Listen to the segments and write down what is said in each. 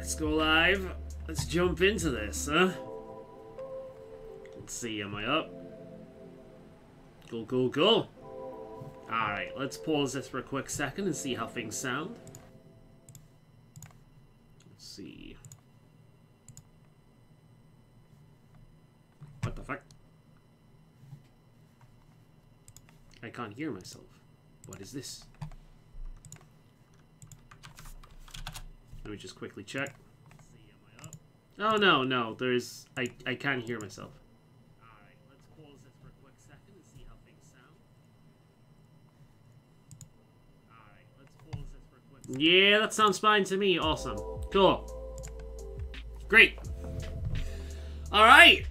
Let's go live. Let's jump into this, huh? Let's see, am I up? Go, go, go. Alright, let's pause this for a quick second and see how things sound. Let's see. What the fuck? I can't hear myself. What is this? Let me just quickly check. See, am I up? Oh, no, no. There's... I can't hear myself. Alright, let's pause this for a quick second and see how things sound. Alright, let's pause this for a quick second. Yeah, that sounds fine to me. Awesome. Cool. Great. Alright.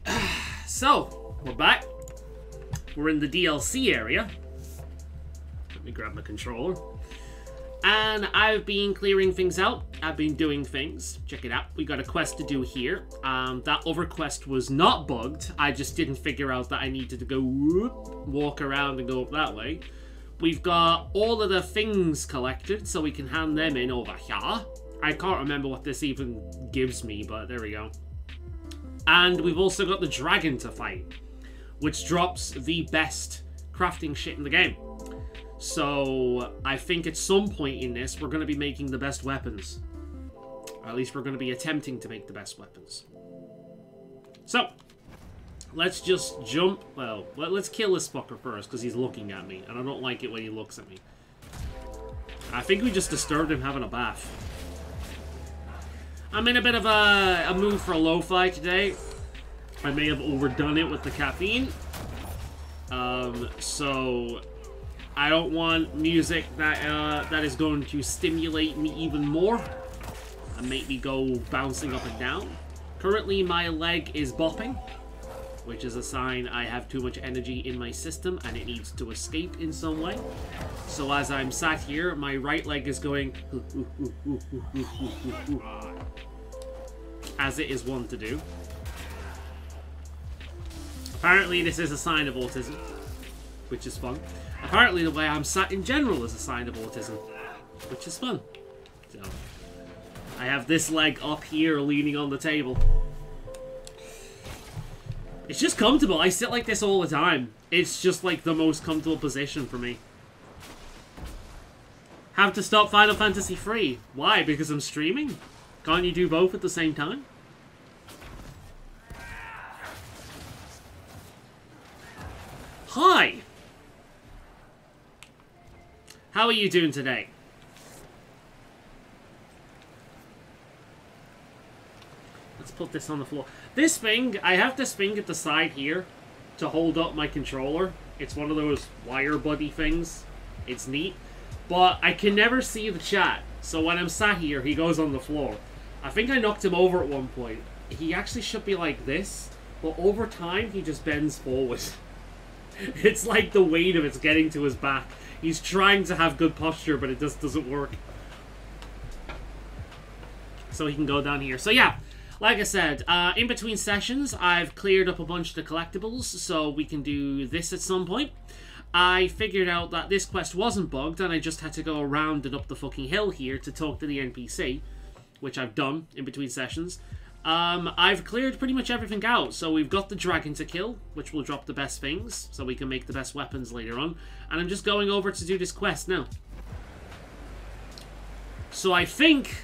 So, we're back. We're in the DLC area. Let me grab my controller. And I've been clearing things out. I've been doing things. Check it out. We got a quest to do here. That other quest was not bugged. I just didn't figure out that I needed to go whoop, walk around and go up that way. We've got all of the things collected, so we can hand them in over here. I can't remember what this even gives me, but there we go. And we've also got the dragon to fight, which drops the best crafting shit in the game. So, I think at some point in this, we're going to be making the best weapons. Or at least we're going to be attempting to make the best weapons. So, let's just jump. Well, let's kill this fucker first, because he's looking at me. And I don't like it when he looks at me. I think we just disturbed him having a bath. I'm in a bit of a mood for a lo-fi today. I may have overdone it with the caffeine. So... I don't want music that is going to stimulate me even more and make me go bouncing up and down. Currently, my leg is bopping, which is a sign I have too much energy in my system and it needs to escape in some way. So as I'm sat here, my right leg is going as it is wont to do. Apparently, this is a sign of autism, which is fun. Apparently the way I'm sat in general is a sign of autism, which is fun. So, I have this leg up here leaning on the table. It's just comfortable. I sit like this all the time. It's just like the most comfortable position for me. Have to stop Final Fantasy III. Why? Because I'm streaming? Can't you do both at the same time? Hi! How are you doing today? Let's put this on the floor. This thing, I have this thing at the side here to hold up my controller. It's one of those wire buddy things. It's neat. But I can never see the chat. So when I'm sat here, he goes on the floor. I think I knocked him over at one point. He actually should be like this. But over time, he just bends forward. It's like the weight of it's getting to his back. He's trying to have good posture, but it just doesn't work. So he can go down here. So yeah, like I said, in between sessions, I've cleared up a bunch of the collectibles, so we can do this at some point. I figured out that this quest wasn't bugged, and I just had to go around and up the fucking hill here to talk to the NPC, which I've done in between sessions. I've cleared pretty much everything out, so we've got the dragon to kill, which will drop the best things, so we can make the best weapons later on, and I'm just going over to do this quest now. So I think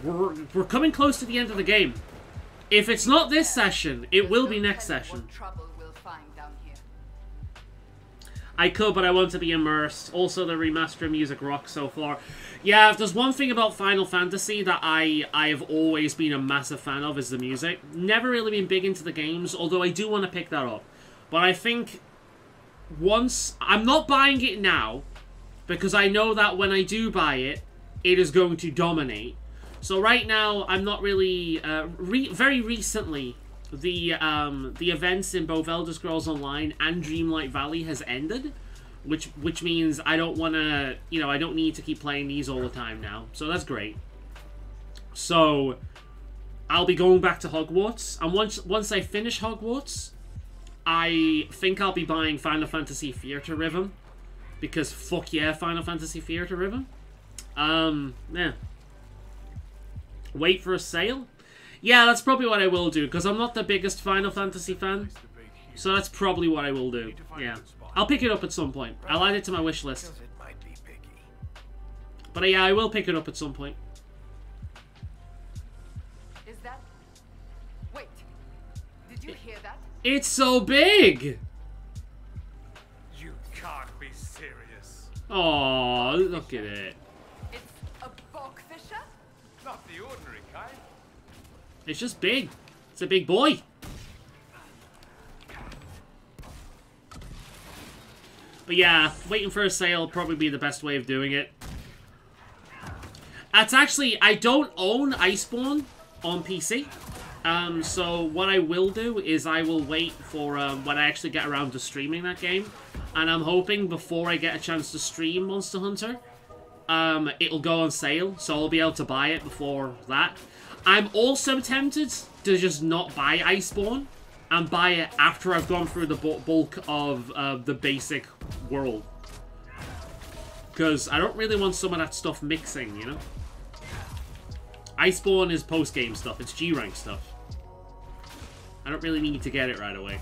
we're coming close to the end of the game. If it's not this session, it will be next session. I could, but I want to be immersed. Also, the remaster music rocks so far. Yeah, if there's one thing about Final Fantasy that I have always been a massive fan of is the music. Never really been big into the games, although I do want to pick that up. But I think once... I'm not buying it now, because I know that when I do buy it, it is going to dominate. So right now, I'm not really... very recently... The events in both Elder Scrolls Online and Dreamlight Valley has ended, which means I don't want to, I don't need to keep playing these all the time now. So that's great. So I'll be going back to Hogwarts, and once I finish Hogwarts, I think I'll be buying Final Fantasy Theater Rhythm, because fuck yeah, Final Fantasy Theater Rhythm. Yeah. Wait for a sale? Yeah, that's probably what I will do, because I'm not the biggest Final Fantasy fan. So that's probably what I will do. Yeah. I'll pick it up at some point. I'll add it to my wish list. But yeah, I will pick it up at some point. Is that... Wait. Did you hear that? It's so big! You can't be serious. Oh, look at it. It's a bogfisher? Not the ordinary kind. It's just big. It's a big boy. But yeah, waiting for a sale will probably be the best way of doing it. That's actually, I don't own Iceborne on PC. So what I will do is I will wait for when I actually get around to streaming that game. And I'm hoping before I get a chance to stream Monster Hunter, it'll go on sale. So I'll be able to buy it before that. I'm also tempted to just not buy Iceborne and buy it after I've gone through the bulk of the basic world. Because I don't really want some of that stuff mixing, you know? Iceborne is post-game stuff. It's G-rank stuff. I don't really need to get it right away.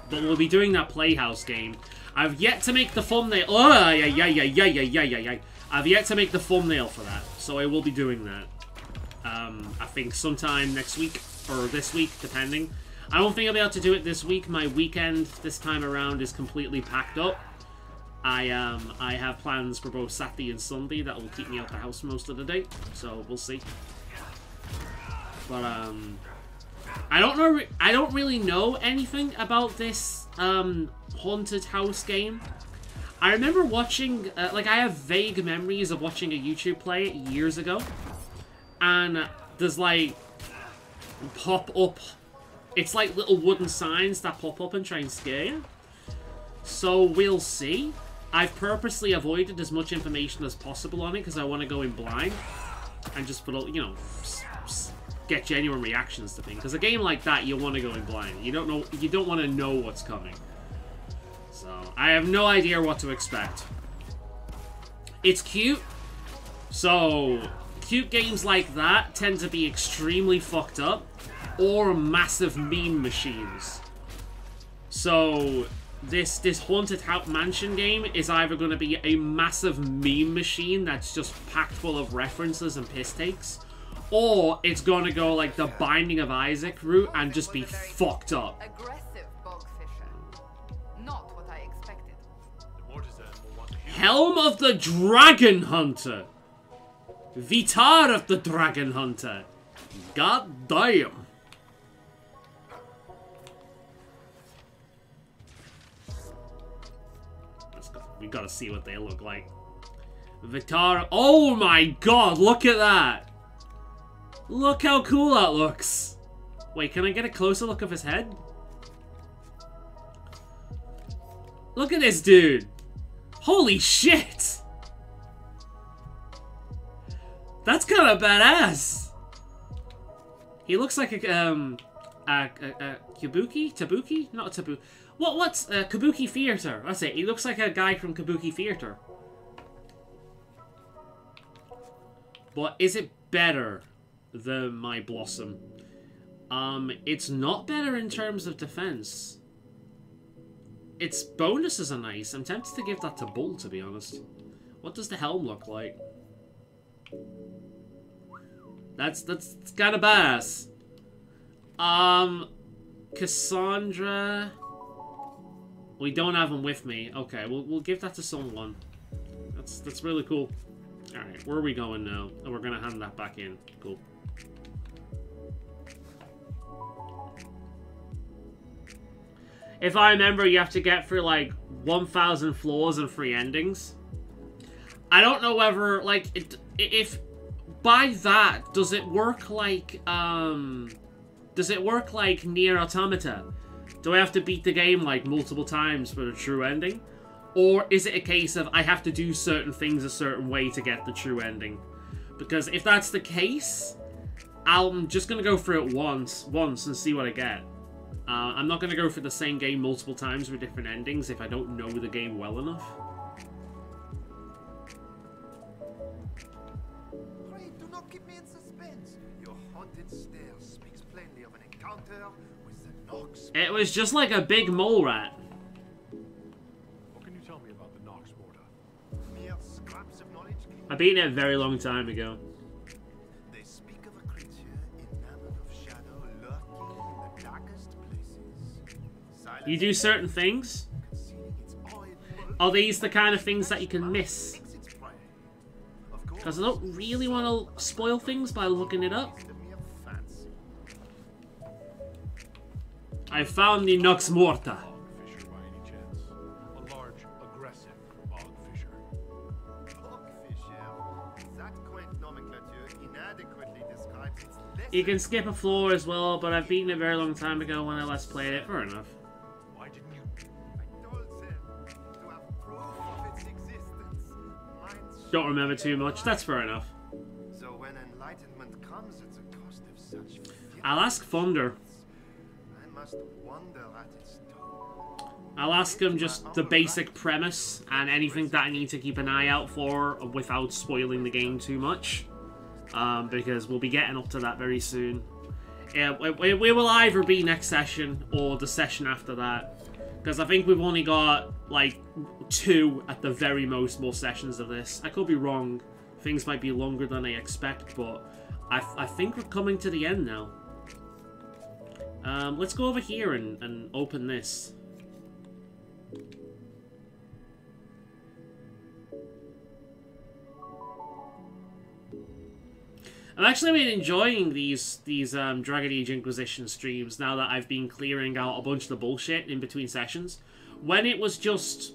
But we'll be doing that Playhouse game. I've yet to make the thumbnail. Oh, yeah. I've yet to make the thumbnail for that. So I will be doing that. I think sometime next week. Or this week, depending. I don't think I'll be able to do it this week. My weekend this time around is completely packed up. I have plans for both Saturday and Sunday that will keep me out the house most of the day. So we'll see. But I don't know. I don't really know anything about this haunted house game. I remember watching, like, I have vague memories of watching a YouTube play it years ago, and there's like pop up. It's like little wooden signs that pop up and try and scare you. So we'll see. I've purposely avoided as much information as possible on it because I want to go in blind and just put, you know, get genuine reactions to things. Because a game like that, you want to go in blind. You don't know. You don't want to know what's coming. So I have no idea what to expect. It's cute. So cute games like that tend to be extremely fucked up or massive meme machines. So this haunted house mansion game is either going to be a massive meme machine that's just packed full of references and piss takes, or it's going to go like the Binding of Isaac route and just be fucked up. Aggressive bogfisher. Not what I expected. Helm of the Dragon Hunter. Vitar of the Dragon Hunter. God damn. We gotta see what they look like. Vitar. Oh my god, look at that. Look how cool that looks. Wait, can I get a closer look of his head? Look at this dude. Holy shit. That's kind of badass. He looks like a Kabuki? Not a Tabu. What's Kabuki Theater? That's it. He looks like a guy from Kabuki Theater. But is it better than My Blossom? It's not better in terms of defense. Its bonuses are nice. I'm tempted to give that to Bull, to be honest. What does the helm look like? That's kind of badass. Cassandra. We don't have him with me. Okay, we'll give that to someone. That's really cool. All right, where are we going now? And we're gonna hand that back in. Cool. If I remember, you have to get through like 1,000 floors and 3 endings. I don't know whether like if by that does it work like Nier Automata? Do I have to beat the game like multiple times for the true ending? Or is it a case of I have to do certain things a certain way to get the true ending? Because if that's the case, I'm just going to go through it once and see what I get. I'm not going to go through the same game multiple times with different endings if I don't know the game well enough. not keep me in suspense. Your haunted stare speaks plainly of an encounter with the Nox. It was just like a big mole rat. What can you tell me about the Nox mortar? Mere scraps of knowledge. I beat it a very long time ago. They speak of a creature enamored of shadow lurking in the darkest places. You do certain things. Are these the kind of things that you can miss? Because I don't really want to spoil things by looking it up. I found the Nox Morta. Fisher by any chance? A large, aggressive bog fisher. That quaint nomenclature inadequately describes its lesser. You can skip a floor as well, but I've beaten it a very long time ago when I last played it. Fair enough. Why didn't you? I told them to have proof of its existence. Mine's Don't remember too much. That's fair enough. so when enlightenment comes at the cost of such I'll ask Thunder. I must wonder at its tone. I'll ask him just the basic premise and anything that I need to keep an eye out for without spoiling the game too much. Because we'll be getting up to that very soon. Yeah, we will either be next session or the session after that. Because I think we've only got, like, 2 at the very most more sessions of this. I could be wrong. Things might be longer than I expect, but I think we're coming to the end now. Let's go over here and open this. I've actually been enjoying these Dragon Age Inquisition streams now that I've been clearing out a bunch of the bullshit in between sessions. When it was just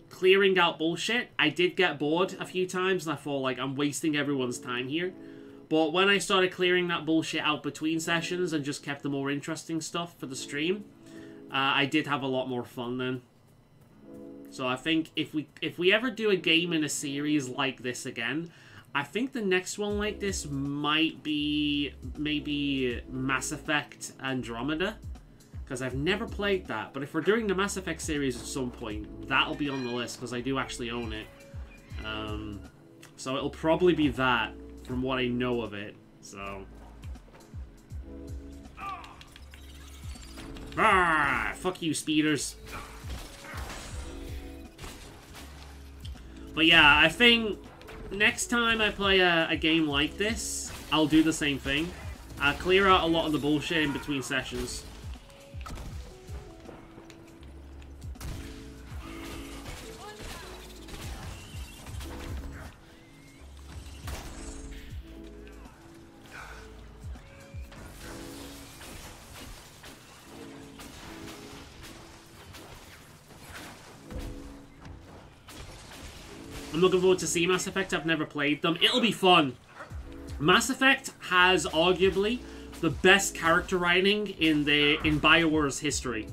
clearing out bullshit, I did get bored a few times and I thought, like, I'm wasting everyone's time here. But when I started clearing that bullshit out between sessions and just kept the more interesting stuff for the stream, I did have a lot more fun then. So I think if we ever do a game in a series like this again, I think the next one like this might be maybe Mass Effect Andromeda. Because I've never played that. But if we're doing the Mass Effect series at some point, that'll be on the list because I do actually own it. So it'll probably be that from what I know of it. So. Ah, fuck you, speeders. But yeah, I think next time I play a game like this, I'll do the same thing. I'll clear out a lot of the bullshit in between sessions. I'm looking forward to see Mass Effect. I've never played them. It'll be fun. Mass Effect has arguably the best character writing in BioWare's history,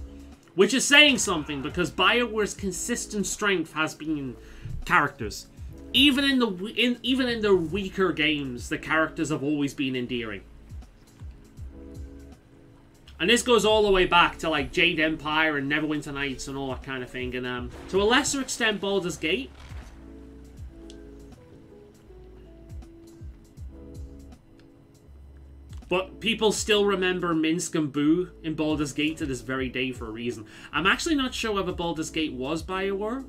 which is saying something because BioWare's consistent strength has been characters. Even in the weaker games, the characters have always been endearing. And this goes all the way back to like Jade Empire and Neverwinter Nights and all that kind of thing. And to a lesser extent, Baldur's Gate. But people still remember Minsk and Boo in Baldur's Gate to this very day for a reason. I'm actually not sure whether Baldur's Gate was BioWare.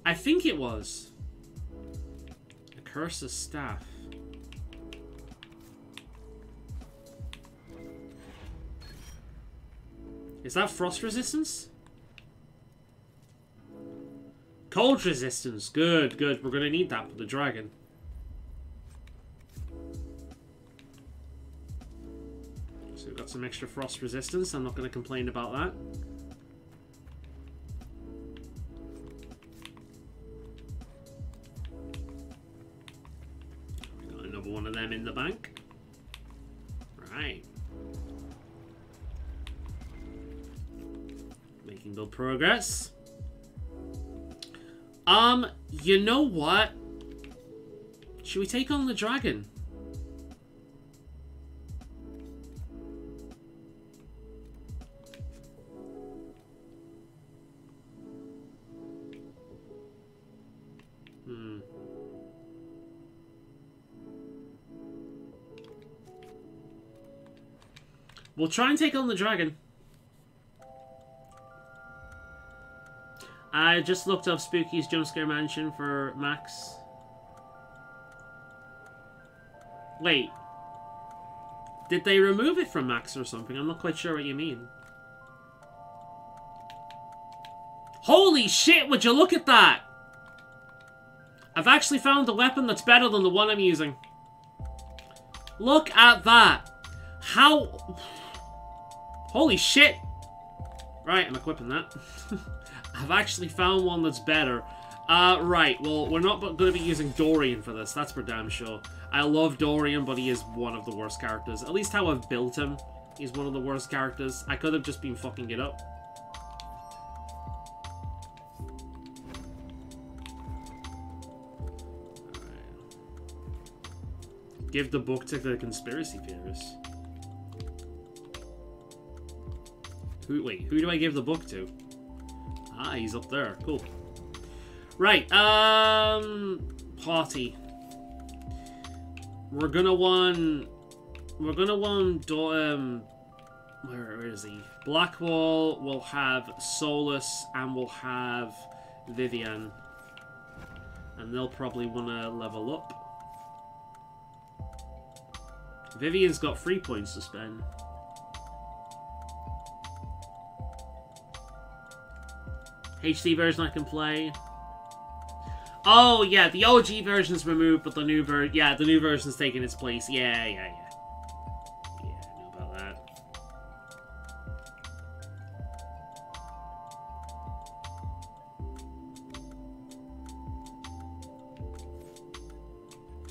I think it was. A Curse's Staff. Is that frost resistance? Cold resistance. Good, good. We're going to need that for the dragon. So we've got some extra frost resistance. I'm not going to complain about that. We've got another one of them in the bank. Right. Making good progress. You know what? Should we take on the dragon? We'll try and take on the dragon. I just looked up Spooky's Jumpscare Mansion for Max. Wait. Did they remove it from Max or something? I'm not quite sure what you mean. Holy shit, would you look at that? I've actually found a weapon that's better than the one I'm using. Look at that. How... Holy shit. Right, I'm equipping that. I've actually found one that's better. Right, well, we're not going to be using Dorian for this, that's for damn sure. I love Dorian, but he is one of the worst characters. At least how I've built him, he's one of the worst characters. I could have just been fucking it up. Give the book to the conspiracy theorists. Wait, who do I give the book to? Ah, he's up there. Cool. Right, party. We're gonna want, where is he? Blackwall will have Solus and we'll have Vivian. And they'll probably want to level up. Vivian's got 3 points to spend. HD version I can play. Oh, yeah, the OG version's removed, but the new version... Yeah, the new version's taking its place. Yeah. Yeah, I knew about that.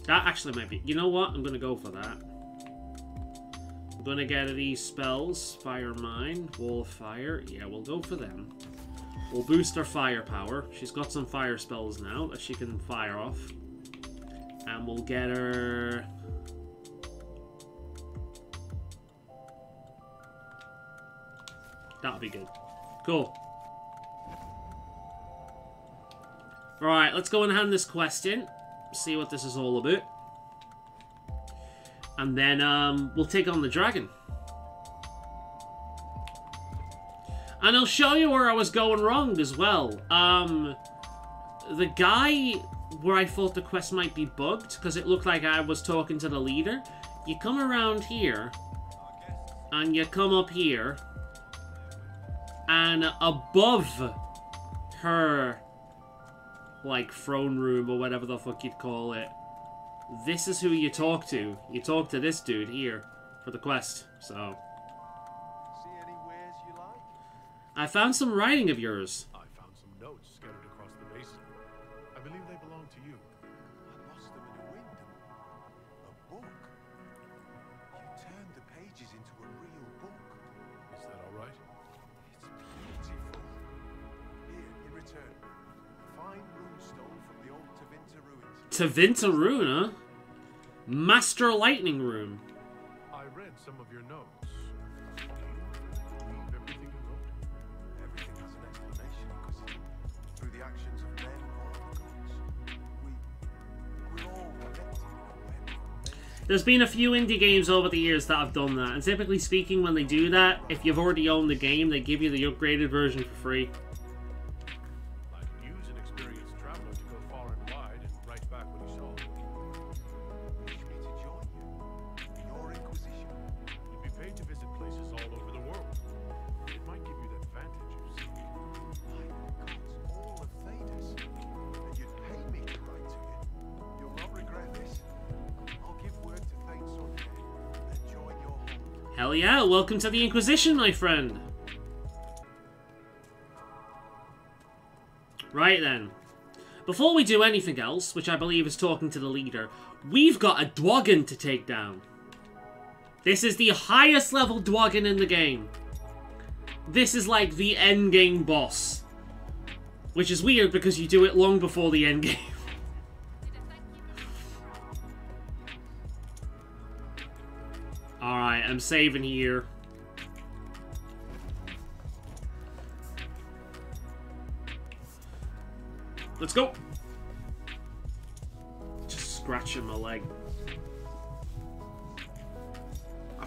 That actually might be... You know what? I'm going to go for that. I'm going to get these spells. Fire Mine, Wall of Fire. Yeah, we'll go for them. We'll boost her firepower. She's got some fire spells now that she can fire off. And we'll get her... That'll be good. Cool. Alright, let's go and hand this quest in. See what this is all about. And then we'll take on the dragon. And I'll show you where I was going wrong as well. The guy where I thought the quest might be bugged, because it looked like I was talking to the leader. You come around here, and you come up here, and above her, like, throne room, or whatever the fuck you'd call it, this is who you talk to. You talk to this dude here for the quest, so... I found some writing of yours. I found some notes scattered across the basin. I believe they belong to you. I lost them in the wind. A book. You turned the pages into a real book. Is that all right? It's beautiful. Here, in return, fine runestone from the old Tevinter ruins. Tevinter rune, huh? Master Lightning rune. I read some of your notes. Do you believe everything you wrote? Everything has an explanation, because through the actions of men or gods, we're all connected in a web. There's been a few indie games over the years that have done that, and typically speaking, when they do that, if you've already owned the game, they give you the upgraded version for free. I could use an experienced traveler to go far and wide and write back what he saw. Wish me to join you. Your Inquisition. You'd be paid to visit places all over the world. It might give you that vantage of seeing. My gods, all of Thedas. And you'd pay me to write to you. You'll not regret this. I'll give word to Thane Sunday and join your hold. Hell yeah, welcome to the Inquisition, my friend. Right then. Before we do anything else, which I believe is talking to the leader, we've got a Dwagon to take down. This is the highest level Dwagon in the game. This is like the endgame boss. Which is weird because you do it long before the endgame. Alright, I'm saving here. Let's go. Just scratching my leg. I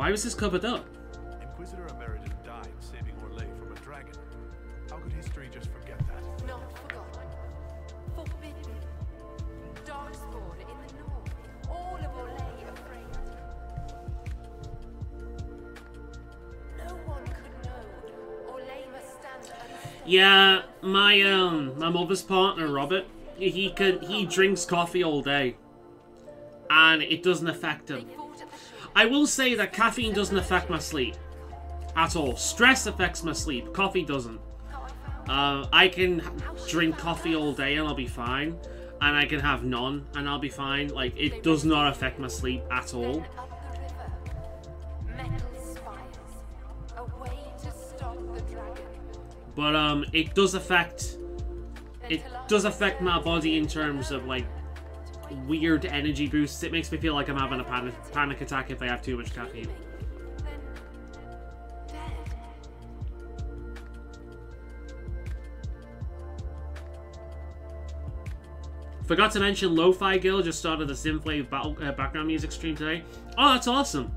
Why was this covered up? Inquisitor Emeritus died saving Orlais from a dragon. How could history just forget that? Not forgotten. Forbidden. Darkspawn in the north. All of Orlais afraid. No one could know. Orlais must stand unstopped. Yeah, my mother's partner, Robert, he drinks coffee all day. And it doesn't affect him. I will say that caffeine doesn't affect my sleep. At all. Stress affects my sleep. Coffee doesn't. I can drink coffee all day and I'll be fine. And I can have none and I'll be fine. Like, it does not affect my sleep at all. But, it does affect my body in terms of, like, weird energy boosts. It makes me feel like I'm having a panic attack if I have too much caffeine. Forgot to mention Lo-Fi Girl just started the Synthwave background music stream today. Oh, that's awesome.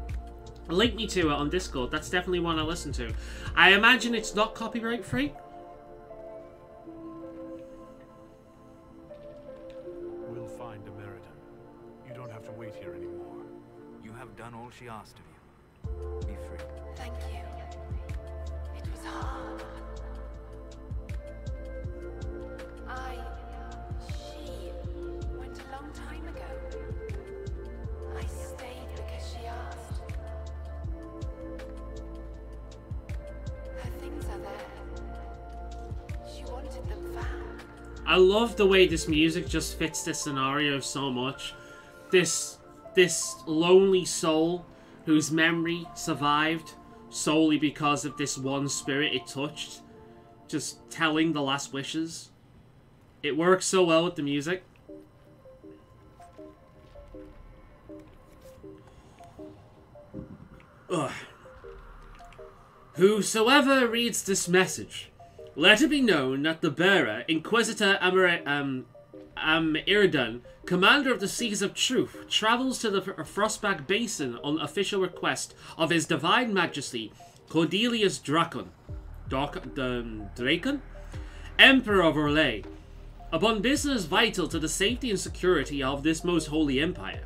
Link me to it on Discord. That's definitely one I listen to. I imagine it's not copyright free. We'll find Emeritus. You don't have to wait here anymore. You have done all she asked of you. Be free. Thank you. It was hard. She went a long time ago. I stayed because she asked. Her things are there. She wanted them found. I love the way this music just fits this scenario so much. This lonely soul whose memory survived solely because of this one spirit it touched, just telling the last wishes. It works so well with the music. Ugh. Whosoever reads this message, let it be known that the bearer, Inquisitor Iridan, commander of the Seas of Truth, travels to the Frostback Basin on official request of His Divine Majesty, Cordelius Dracon, Emperor of Orlais, upon business vital to the safety and security of this most holy empire,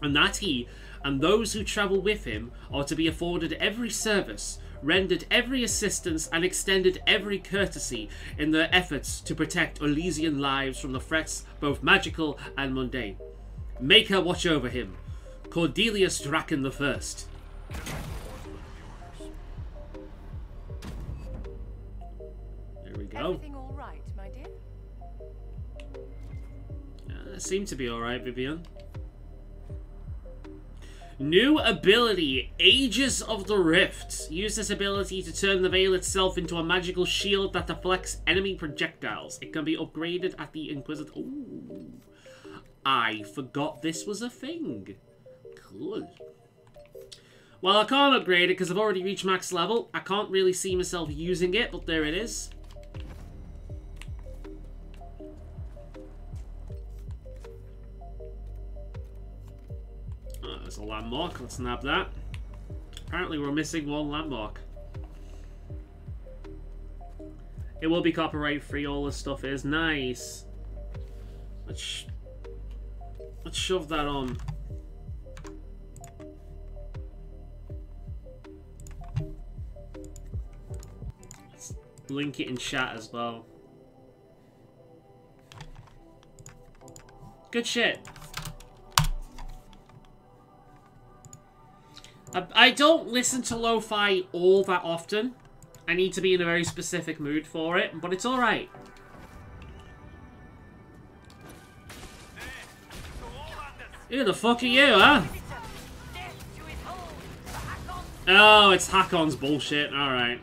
and that he and those who travel with him are to be afforded every service, rendered every assistance, and extended every courtesy in their efforts to protect Elysian lives from the threats both magical and mundane. Make her watch over him. Cordelius Dracon the First. There we go. Everything all right, my dear? It seemed to be alright, Vivian. New ability, Ages of the Rift. Use this ability to turn the veil itself into a magical shield that deflects enemy projectiles. It can be upgraded at the Inquisitor. Ooh. I forgot this was a thing. Cool. Well, I can't upgrade it because I've already reached max level. I can't really see myself using it, but there it is. Oh, there's a landmark. Let's nab that. Apparently we're missing one landmark. It will be copyright free, all this stuff is. Nice. Let's shove that on. Let's link it in chat as well. Good shit. I don't listen to lo-fi all that often. I need to be in a very specific mood for it, but it's alright. Who the fuck are you, huh? Oh, it's Hakon's bullshit. Alright.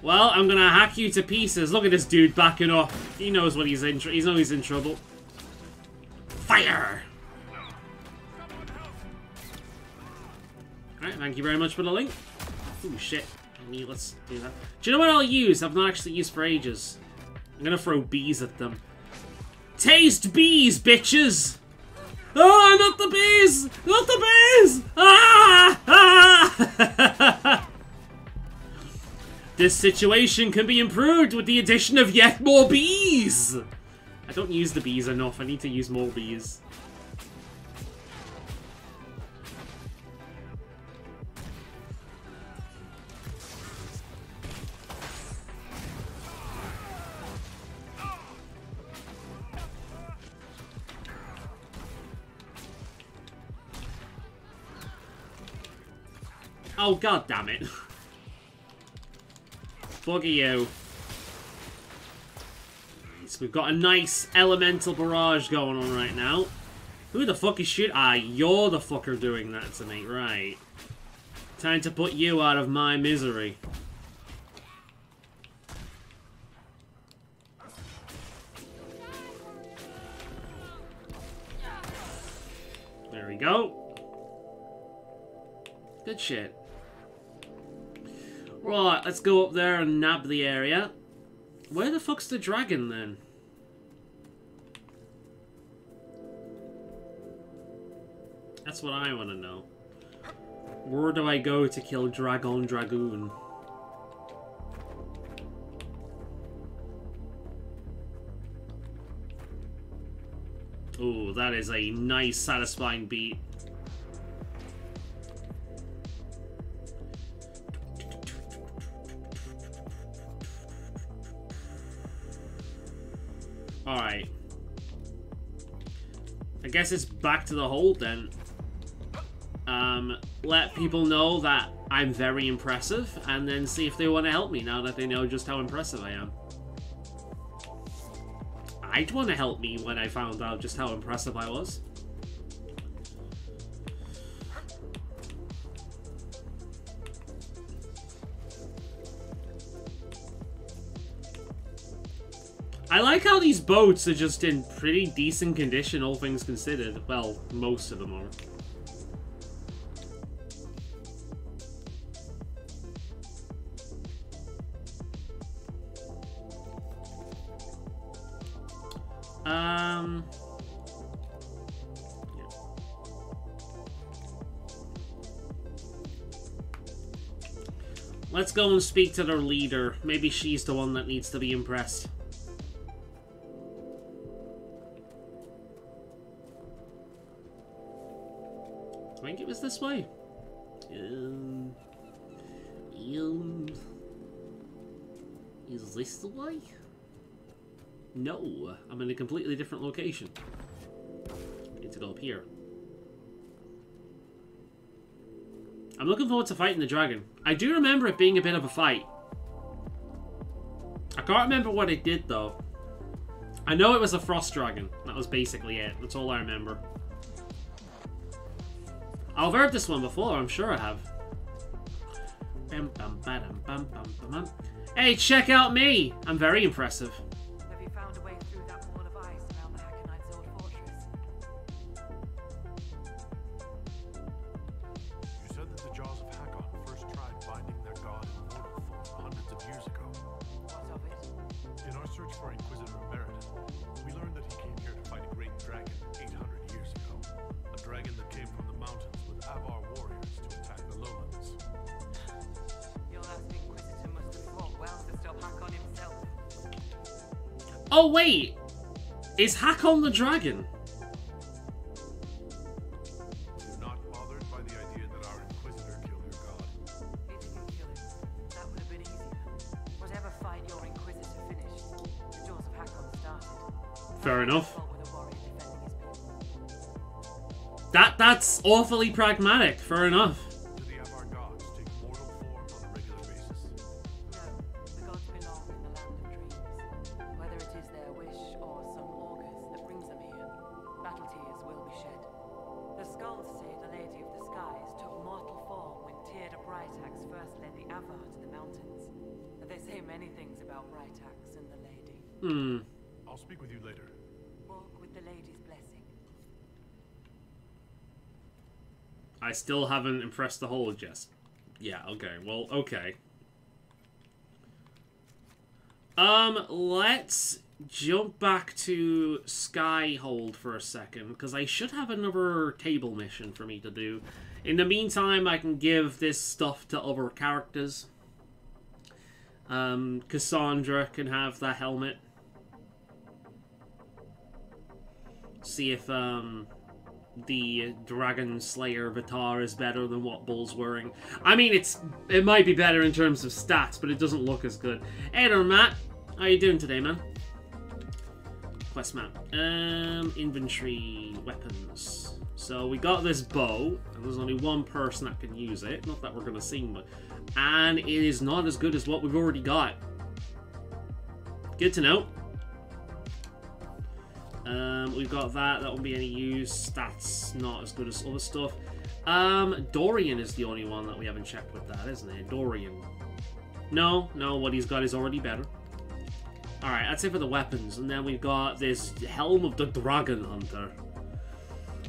Well, I'm gonna hack you to pieces. Look at this dude backing up. He knows what he's in. He knows he's in trouble. Fire! Alright, thank you very much for the link. Ooh, shit. Let's do that. Do you know what I'll use? I've not actually used for ages. I'm gonna throw bees at them. Taste bees, bitches! Oh, not the bees! Not the bees! Ah! Ah! This situation can be improved with the addition of yet more bees! I don't use the bees enough. I need to use more bees. Oh, god damn it. Bugger you. So we've got a nice elemental barrage going on right now. Who the fuck is shooting? Ah, you're the fucker doing that to me. Right. Time to put you out of my misery. There we go. Good shit. Right, let's go up there and nab the area. Where the fuck's the dragon, then? That's what I want to know. Where do I go to kill Dragoon? Oh, that is a nice, satisfying beat. Alright. I guess it's back to the hold then. Let people know that I'm very impressive, and then see if they want to help me now that they know just how impressive I am. I'd want to help me when I found out just how impressive I was. I like how these boats are just in pretty decent condition, all things considered. Well, most of them are. Yeah. Let's go and speak to their leader. Maybe she's the one that needs to be impressed. I think it was this way. Is this the way? No, I'm in a completely different location. I need to go up here. I'm looking forward to fighting the dragon. I do remember it being a bit of a fight. I can't remember what it did, though. I know it was a frost dragon. That was basically it. That's all I remember. I've heard this one before, I'm sure I have. Hey, check out me! I'm very impressive. Have you found a way through that wall of ice around the Hackenites' old fortress? You said that the Jaws of Hakon first tried binding their god in mortal form hundreds of years ago. What of it? In our search for Inquisitor Meriden, we learned that he came here to fight a great dragon 800 years ago. A dragon that came from the mountains with Avar warriors to attack the lowlands. Your last Inquisitor must have fought well to stop Hakon himself. Oh, wait! Is Hakon the dragon? You're not bothered by the idea that our Inquisitor killed your god. He didn't kill him. That would have been easier. Whatever fight your Inquisitor finished, the Jaws of Hakon started. Fair enough. Fought with a warrior defending his people. That's awfully pragmatic. Fair enough. Do the Avar gods take mortal form on a regular basis? No, the gods belong in the land of dreams. Whether it is their wish or some augurs that brings them here, battle tears will be shed. The skulls say the Lady of the Skies took mortal form when Tyrda Brighthax first led the Avar to the mountains. But they say many things about Brighthax and the Lady. I'll speak with you later. Walk with the Lady's blessing. I still haven't impressed the whole just. Yeah, okay. Well, okay. Let's jump back to Skyhold for a second, because I should have another table mission for me to do. In the meantime, I can give this stuff to other characters. Cassandra can have that helmet. See if, the Dragon Slayer Avatar is better than what Bull's wearing. I mean, it might be better in terms of stats, but it doesn't look as good. Hey there, Matt. How you doing today, man? Quest map. Inventory, weapons. So we got this bow, and there's only one person that can use it. Not that we're gonna see, but and it is not as good as what we've already got. Good to know. We've got that. That won't be any use. That's not as good as other stuff. Dorian is the only one that we haven't checked with that, isn't it? Dorian. No, what he's got is already better. Alright, that's it for the weapons. And then we've got this Helm of the Dragon Hunter,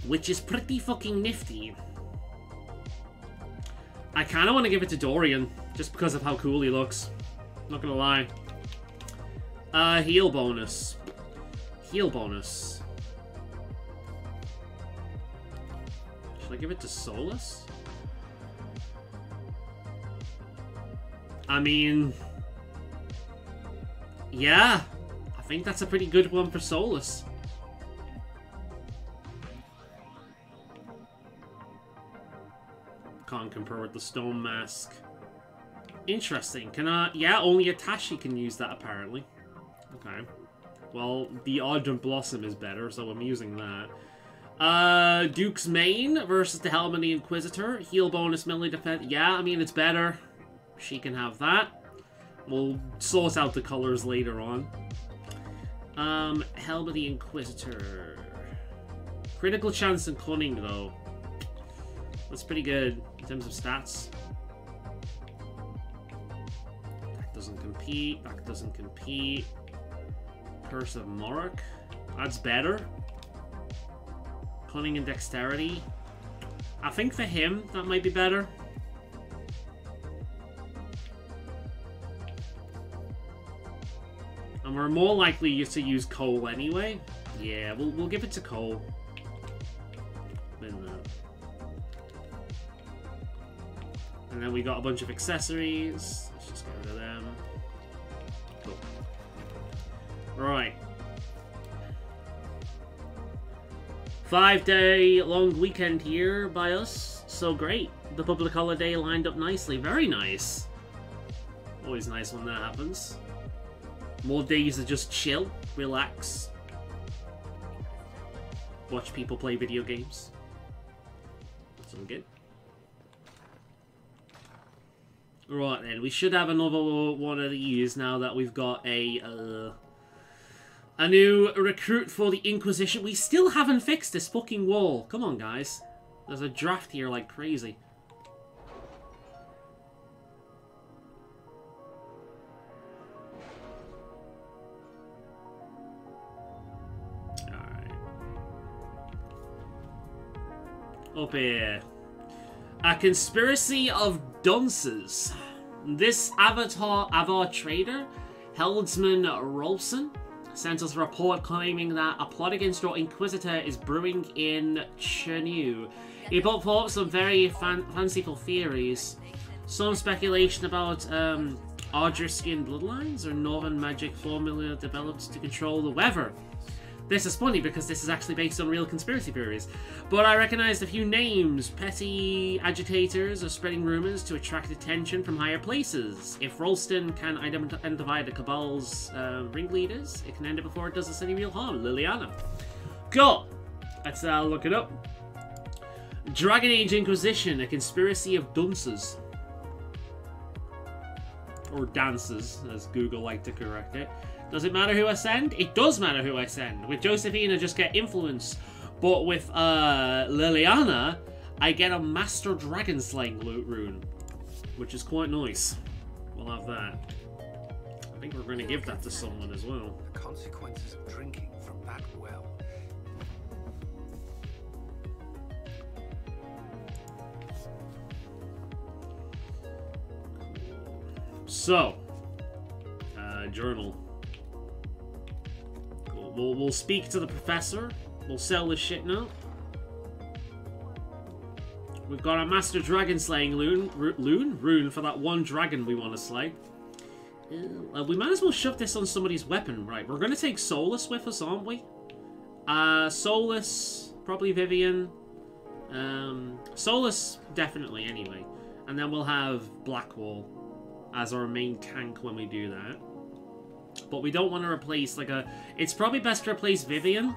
which is pretty fucking nifty. I kind of want to give it to Dorian, just because of how cool he looks. Not gonna lie. Heal bonus. Heal bonus. Should I give it to Solus? I mean... yeah. I think that's a pretty good one for Solus. Can't compare with the Stone Mask. Interesting. Can I... yeah, only Atashi can use that, apparently. Okay. Well, the Ardent Blossom is better, so I'm using that. Duke's Mane versus the Helm of the Inquisitor. Heal bonus, melee defense. Yeah, I mean, it's better. She can have that. We'll sort out the colors later on. Helm of the Inquisitor. Critical chance and cunning, though. That's pretty good in terms of stats. That doesn't compete. That doesn't compete. Curse of Morok. That's better. Cunning and Dexterity. I think for him, that might be better. And we're more likely to use Cole anyway. Yeah, we'll give it to Cole. And then we got a bunch of accessories. Let's just get rid of them. Cool. Right. 5-day long weekend here by us. So great. The public holiday lined up nicely. Very nice. Always nice when that happens. More days to just chill, relax, watch people play video games. That's all good. Right then, we should have another one of these now that we've got a new recruit for the Inquisition. We still haven't fixed this fucking wall. Come on, guys. There's a draft here like crazy. Alright. Up here. A conspiracy of dunces. This Avar trader, Heldsman Rolson, sent us a report claiming that a plot against your Inquisitor is brewing in Chernu. He put forth some very fanciful theories. Some speculation about Ardriskian bloodlines or northern magic formula developed to control the weather. This is funny because this is actually based on real conspiracy theories. But I recognized a few names. Petty agitators are spreading rumors to attract attention from higher places. If Rolston can identify the Cabal's ringleaders, it can end it before it does us any real harm. Liliana. Cool. Let's look it up. Dragon Age Inquisition, a conspiracy of dunces. Or dances, as Google like to correct it. Does it matter who I send? It does matter who I send. With Josephine, I just get influence. But with Liliana, I get a Master Dragon Slaying rune. Which is quite nice. We'll have that. I think we're going to give that to someone as well. The consequences of drinking from that well. So, a journal. Cool. We'll speak to the professor. We'll sell this shit now. We've got a Master Dragon Slaying rune for that one dragon we want to slay. We might as well shove this on somebody's weapon. Right, we're going to take Solus with us, aren't we? Solus, probably Vivian. Solus, definitely, anyway. And then we'll have Blackwall as our main tank when we do that. But we don't want to replace, like, It's probably best to replace Vivian,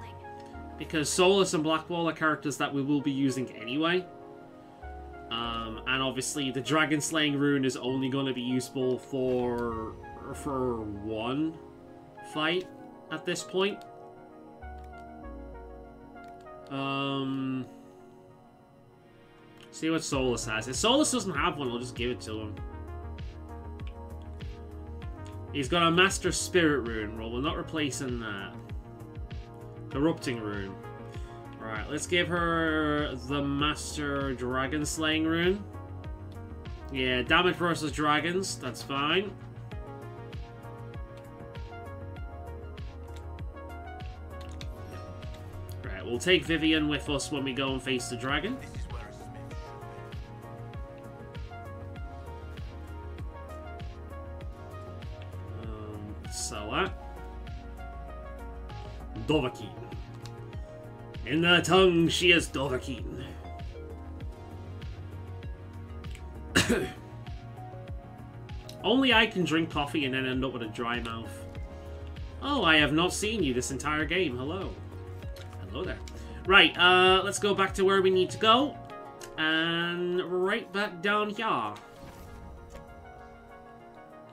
because Solus and Blackwall are characters that we will be using anyway. And obviously the Dragon Slaying rune is only going to be useful for one fight at this point. See what Solus has. If Solus doesn't have one, I'll just give it to him. He's got a Master Spirit rune. Well, we're not replacing that. Corrupting rune. Alright, let's give her the Master Dragon Slaying rune. Yeah, damage versus dragons. That's fine. Right, we'll take Vivian with us when we go and face the dragon. Sell that. Dovahkiin. In the tongue, she is Dovahkiin. Only I can drink coffee and then end up with a dry mouth. Oh, I have not seen you this entire game. Hello. Hello there. Right, let's go back to where we need to go. And right back down here.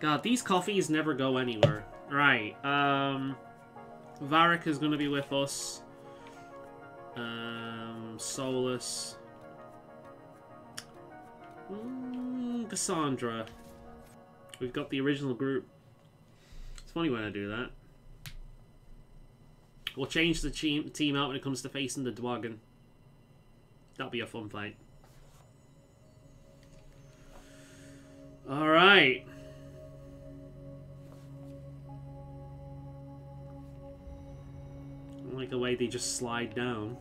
God, these coffees never go anywhere. Right, Varric is going to be with us. Solus. Cassandra. We've got the original group. It's funny when I do that. We'll change the team out when it comes to facing the Dwagon. That'll be a fun fight. Alright. I like the way they just slide down.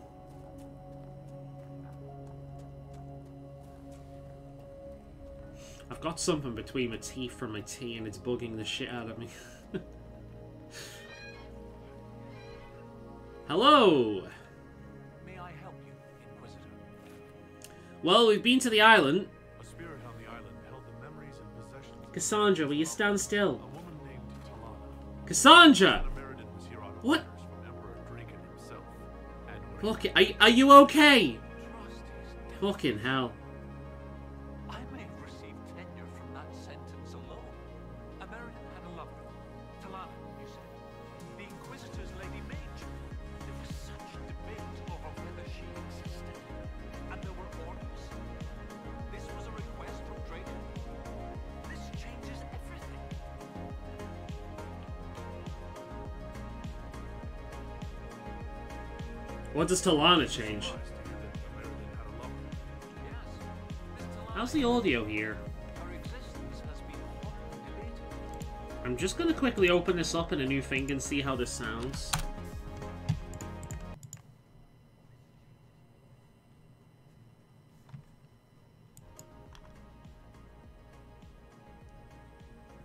I've got something between my teeth for my tea and it's bugging the shit out of me. Hello! May I help you, Inquisitor? Well, we've been to the island. A spirit on the island held the memories and possessions of Cassandra, will you stand still? a woman named Talana. Cassandra! Meriden was here on What? orders from Emperor Draken himself. And Fucking, are you okay? Fucking hell. I may have received tenure from that sentence alone. Meriden had a loved one. Talana, you said. The Inquisitor's Lady Mage. There was such debate over whether she existed. And there were orders. This was a request from Draken. This changes everything. What does Talana change? How's the audio here? Her existence has been hotly debated. I'm just gonna quickly open this up in a new thing and see how this sounds.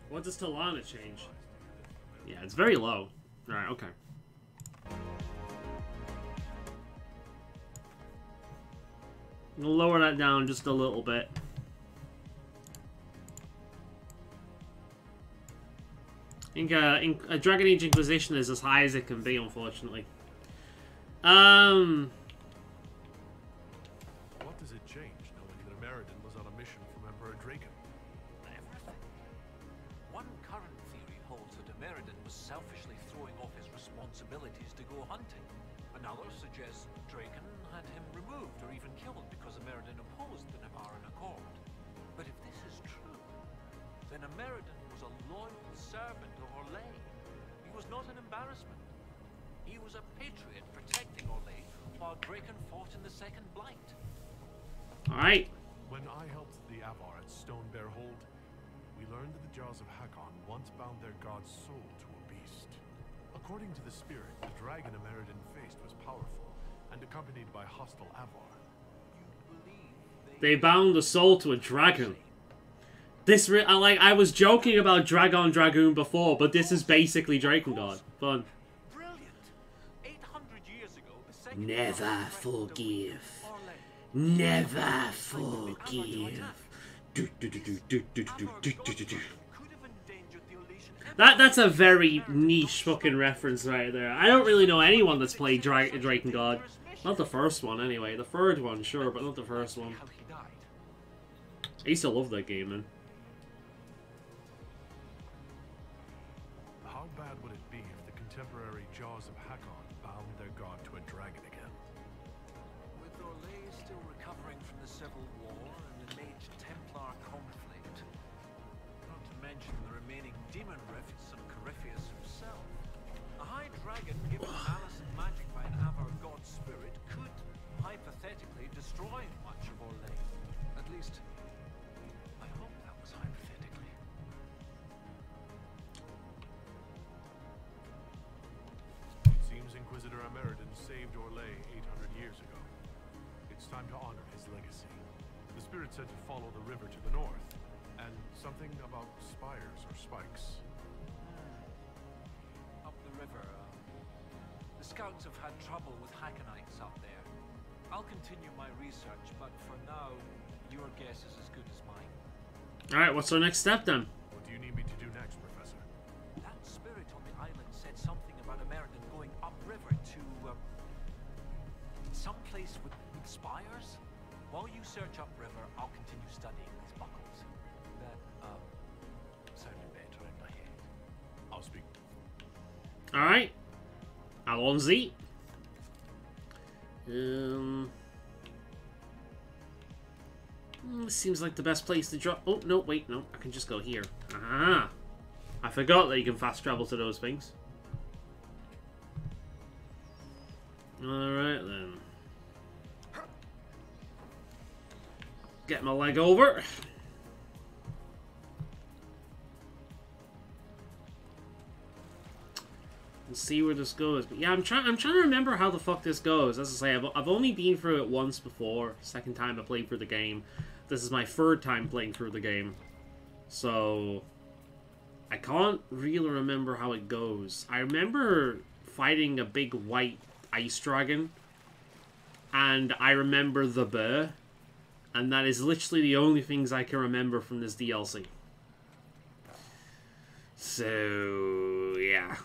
What does Talana change? Yeah, it's very low. Alright, okay. We'll lower that down just a little bit. I think a Dragon Age Inquisition is as high as it can be, unfortunately. what does it change knowing that Meriden was on a mission from Emperor Draken? Everything. One current theory holds that Meriden was selfishly throwing off his responsibilities to go hunting. Another suggests Draken had him removed or even killed because Meriden opposed the Navaran Accord. But if this is true, then Meriden was a loyal servant of Orlais. He was not an embarrassment. He was a patriot protecting Orlais while Draken fought in the Second Blight. Alright. When I helped the Avar at Stone Bear Hold, we we learned that the jaws of Hakon once bound their god's soul to a beast. According to the spirit, the dragon Emeriden faced was powerful and accompanied by hostile Avar. They bound the soul to a dragon. This I was joking about Dragon Dragoon before, but this is basically Drakengard. Fun. Brilliant. 800 years ago, the second Never forgive. Never forgive. That's a very niche fucking reference right there. I don't really know anyone that's played Drakengard. Not the first one, anyway. The third one, sure, but not the first one. I used to love that game, man. How bad would it be if the contemporary jaws of Hakon bound their god to a dragon again? With Orlais still recovering from the Civil War and the Mage Templar conflict, not to mention the remaining demon rifts of Corypheus himself, a high dragon given malice and magic by an Avar god spirit could, hypothetically, destroy much of Orlais. At least, I hope that was hypothetically. Seems Inquisitor Emeriden saved Orlais 800 years ago. It's time to honor his legacy. The spirit said to follow the river to the north, and something about spires or spikes. Up the river, the scouts have had trouble with Hackonites up there. I'll continue my research, but for now, your guess is as good as mine. Alright, what's our next step then? What do you need me to do next, Professor? That spirit on the island said something about Emeriden going upriver to, some place with spires? While you search upriver, I'll continue studying these buckles. That, sounded better in my head. I'll speak. Alright. Alonzi. Seems like the best place to drop. Oh, no, wait, no. I can just go here. Ah. I forgot that you can fast travel to those things. Alright, then. Get my leg over. And see where this goes. But yeah, I'm trying to remember how the fuck this goes. As I say, I've only been through it once before. Second time I played through the game. This is my third time playing through the game. So I can't really remember how it goes. I remember fighting a big white ice dragon. And I remember the bear. And that is literally the only things I can remember from this DLC. So yeah.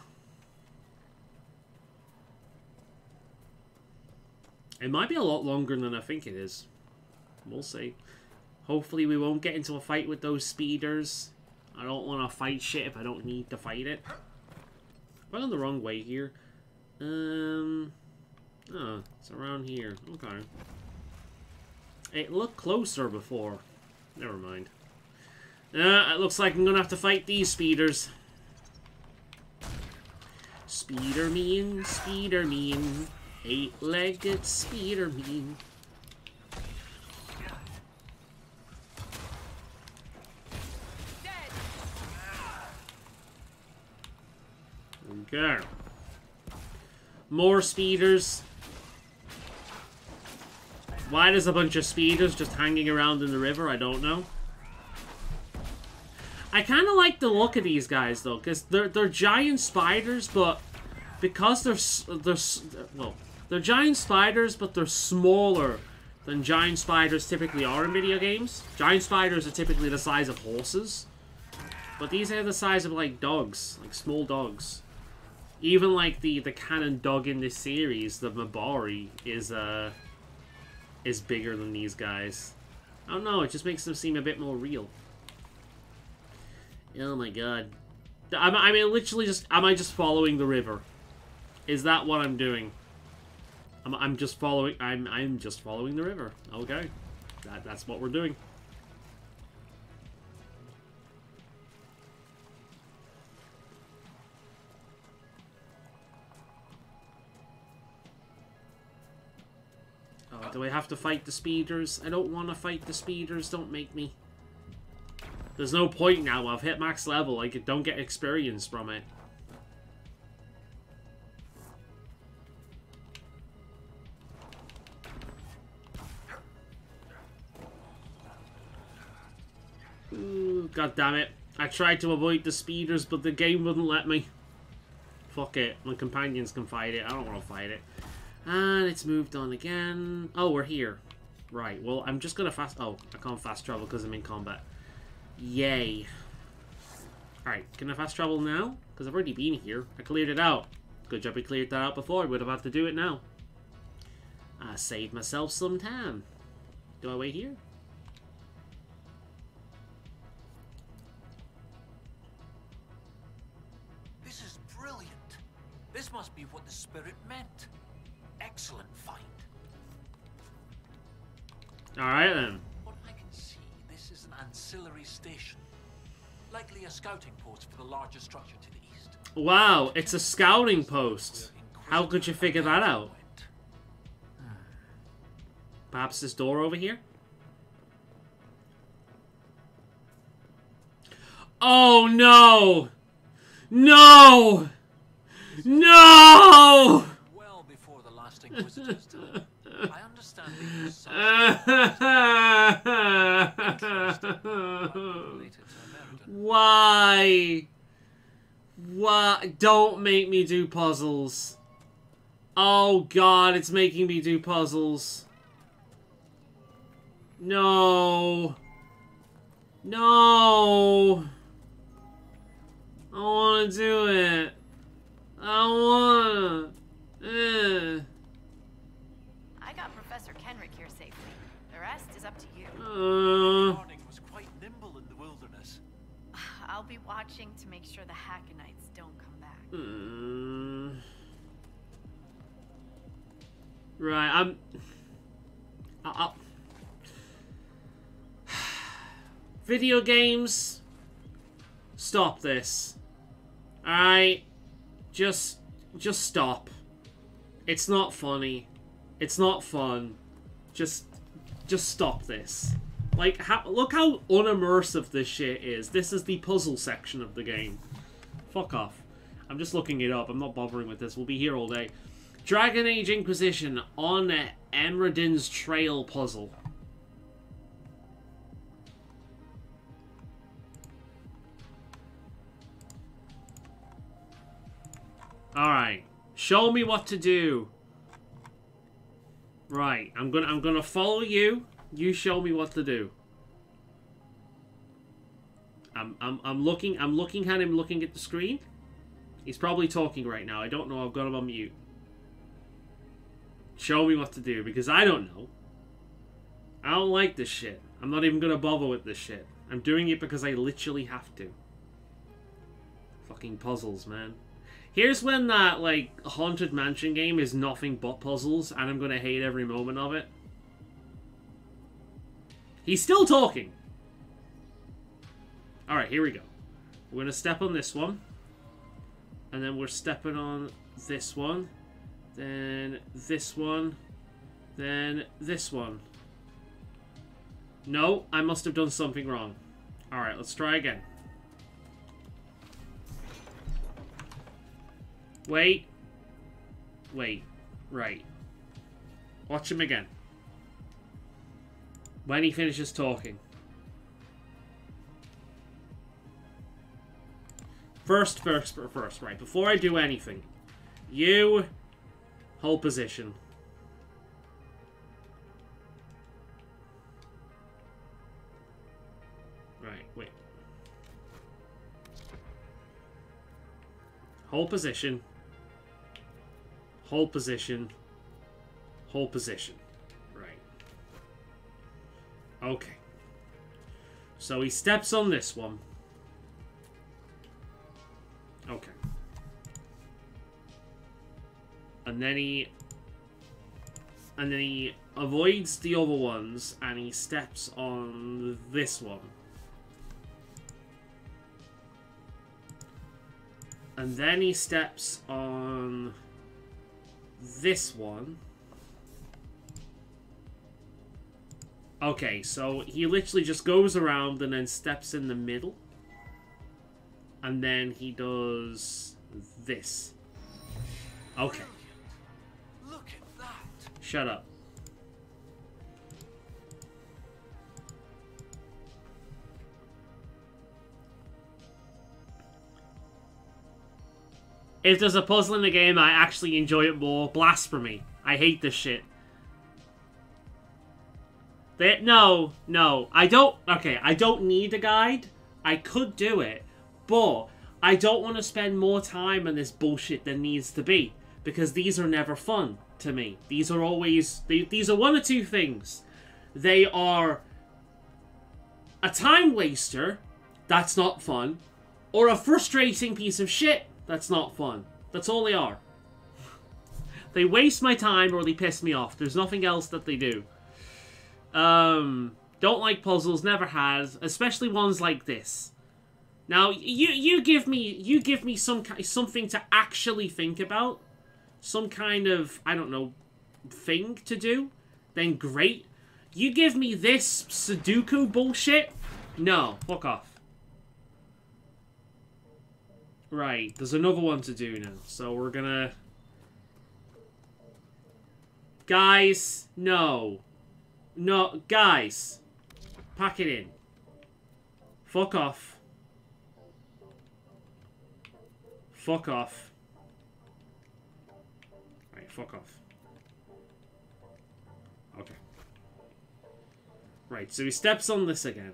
It might be a lot longer than I think it is. We'll see. Hopefully we won't get into a fight with those speeders. I don't want to fight shit if I don't need to fight it. I'm on the wrong way here. Oh, it's around here. Okay. It looked closer before. Never mind. It looks like I'm gonna have to fight these speeders. Speedermean, Speedermean. 8-legged Speedermean. Okay. More speeders. Why there's a bunch of speeders just hanging around in the river, I don't know. I kind of like the look of these guys though, because they're giant spiders, but because they're giant spiders, but they're smaller than giant spiders typically are in video games. Giant spiders are typically the size of horses, but these are the size of like dogs, like small dogs. Even like the canon dog in this series, the Mabari, is bigger than these guys. I don't know, it just makes them seem a bit more real. Oh my god. I mean, literally just, am I just following the river? Is that what I'm doing? I'm just following, I'm just following the river. Okay. That's what we're doing. Oh, do I have to fight the speeders? I don't want to fight the speeders. Don't make me. There's no point now. I've hit max level. I don't get experience from it. Ooh, God damn it. I tried to avoid the speeders, but the game wouldn't let me. Fuck it. My companions can fight it. I don't want to fight it. And it's moved on again. Oh, we're here. Right, well, I'm just gonna fast... Oh, I can't fast travel because I'm in combat. Yay. Alright, can I fast travel now? Because I've already been here. I cleared it out. Good job I cleared that out before. I would have had to do it now. I saved myself some time. Do I wait here? This is brilliant. This must be what the spirit meant. Excellent find. Alright then. What I can see, this is an ancillary station. Likely a scouting post for the larger structure to the east. Wow, it's a scouting post. How could you figure that out? Perhaps this door over here? Oh no! No! No! Well before the last Inquisitor's time. I understand the use Why? Why? Don't make me do puzzles. Oh god, it's making me do puzzles. No. No. I want to do it. I want to. I got Professor Kenrick here safely. The rest is up to you. Morning was quite nimble in the wilderness. I'll be watching to make sure the Hackenites don't come back. Right, I'll video games. Stop this. Alright. Just stop. It's not funny. It's not fun. Just stop this. Like, look how unimmersive this shit is. This is the puzzle section of the game. Fuck off. I'm just looking it up. I'm not bothering with this. We'll be here all day. Dragon Age Inquisition on Emredin's Trail puzzle. Alright. Show me what to do. Right. I'm gonna follow you. You show me what to do. I'm looking at him looking at the screen. He's probably talking right now. I don't know. I've got him on mute. Show me what to do, because I don't know. I don't like this shit. I'm not even gonna bother with this shit. I'm doing it because I literally have to. Fucking puzzles, man. Here's when that, like, Haunted Mansion game is nothing but puzzles, and I'm gonna hate every moment of it. He's still talking. Alright, here we go. We're gonna step on this one. And then we're stepping on this one. Then this one. Then this one. No, I must have done something wrong. Alright, let's try again. Wait. Wait. Right. Watch him again. When he finishes talking. First. Right, before I do anything. You... hold position. Right, wait. Hold position. Hold position. Hold position. Right. Okay. So he steps on this one. Okay. And then he avoids the other ones and he steps on this one. And then he steps on this one. Okay, so he literally just goes around and then steps in the middle. And then he does this. Okay. Look at that. Shut up. If there's a puzzle in the game, I actually enjoy it more. Blasphemy. I hate this shit. No, I don't... Okay, I don't need a guide. I could do it. But I don't want to spend more time on this bullshit than needs to be. Because these are never fun to me. These are always... These are one of two things. They are a time waster. That's not fun. Or a frustrating piece of shit. That's not fun. That's all they are. They waste my time or they piss me off. There's nothing else that they do. Don't like puzzles, never has, especially ones like this. Now, you give me something to actually think about, some kind of, I don't know, thing to do, then great. You give me this Sudoku bullshit? No, fuck off. Right, there's another one to do now, so we're gonna... Guys, no. No, guys. Pack it in. Fuck off. Fuck off. Right, fuck off. Okay. Right, so he steps on this again.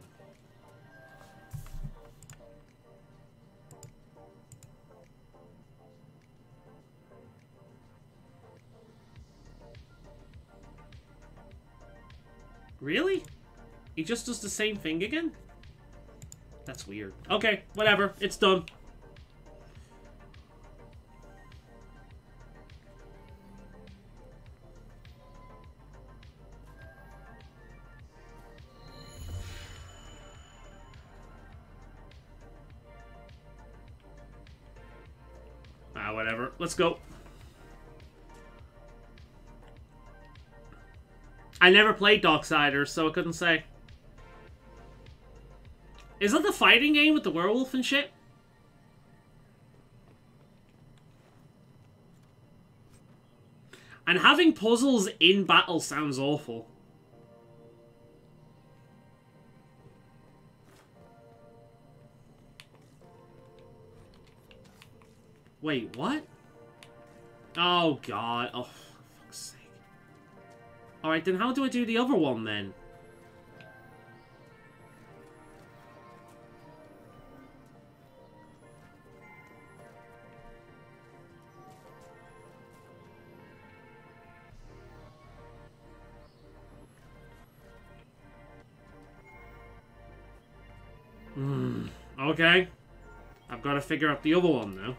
Really? He just does the same thing again? That's weird. Okay, whatever. It's done. Whatever. Let's go. I never played Darksiders, so I couldn't say. Is that the fighting game with the werewolf and shit? And having puzzles in battle sounds awful. Wait, what? Oh, God. Oh, for fuck's sake. Alright, then how do I do the other one, then? Okay. I've got to figure out the other one now.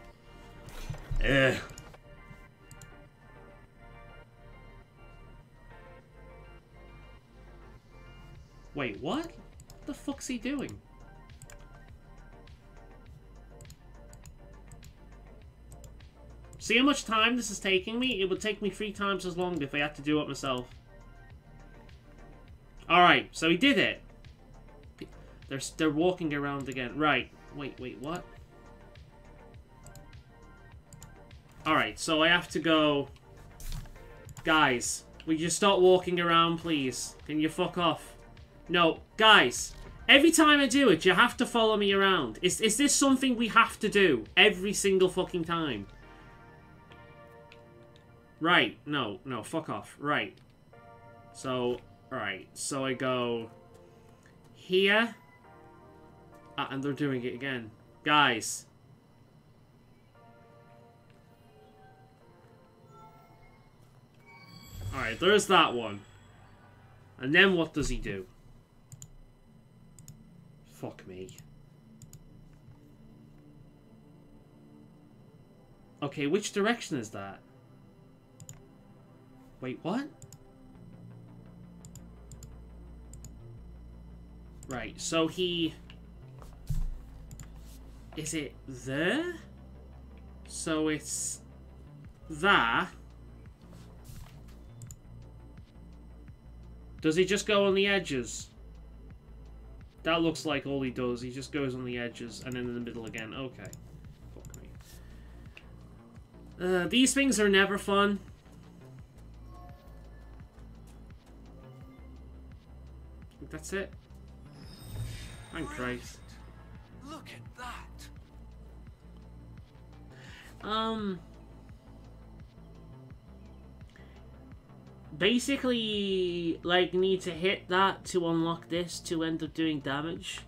Wait, what? What the fuck's he doing? See how much time this is taking me? It would take me 3 times as long if I had to do it myself. Alright, so he did it. They're walking around again. Right. Wait, what? Alright, so I have to go... Guys, will you stop walking around, please? Can you fuck off? No, guys, every time I do it, you have to follow me around. Is this something we have to do every single fucking time? Right, no, fuck off. Right. So, alright, so I go here. And they're doing it again. Guys. Alright, there's that one. And then what does he do? Fuck me. Okay, which direction is that? Wait, what? Right, so he... Is it there? So it's... that. Does he just go on the edges? That looks like all he does. He just goes on the edges and then in the middle again. Okay. Fuck me. These things are never fun. That's it. Thank Christ. Look at that. Basically, like, need to hit that to unlock this to end up doing damage.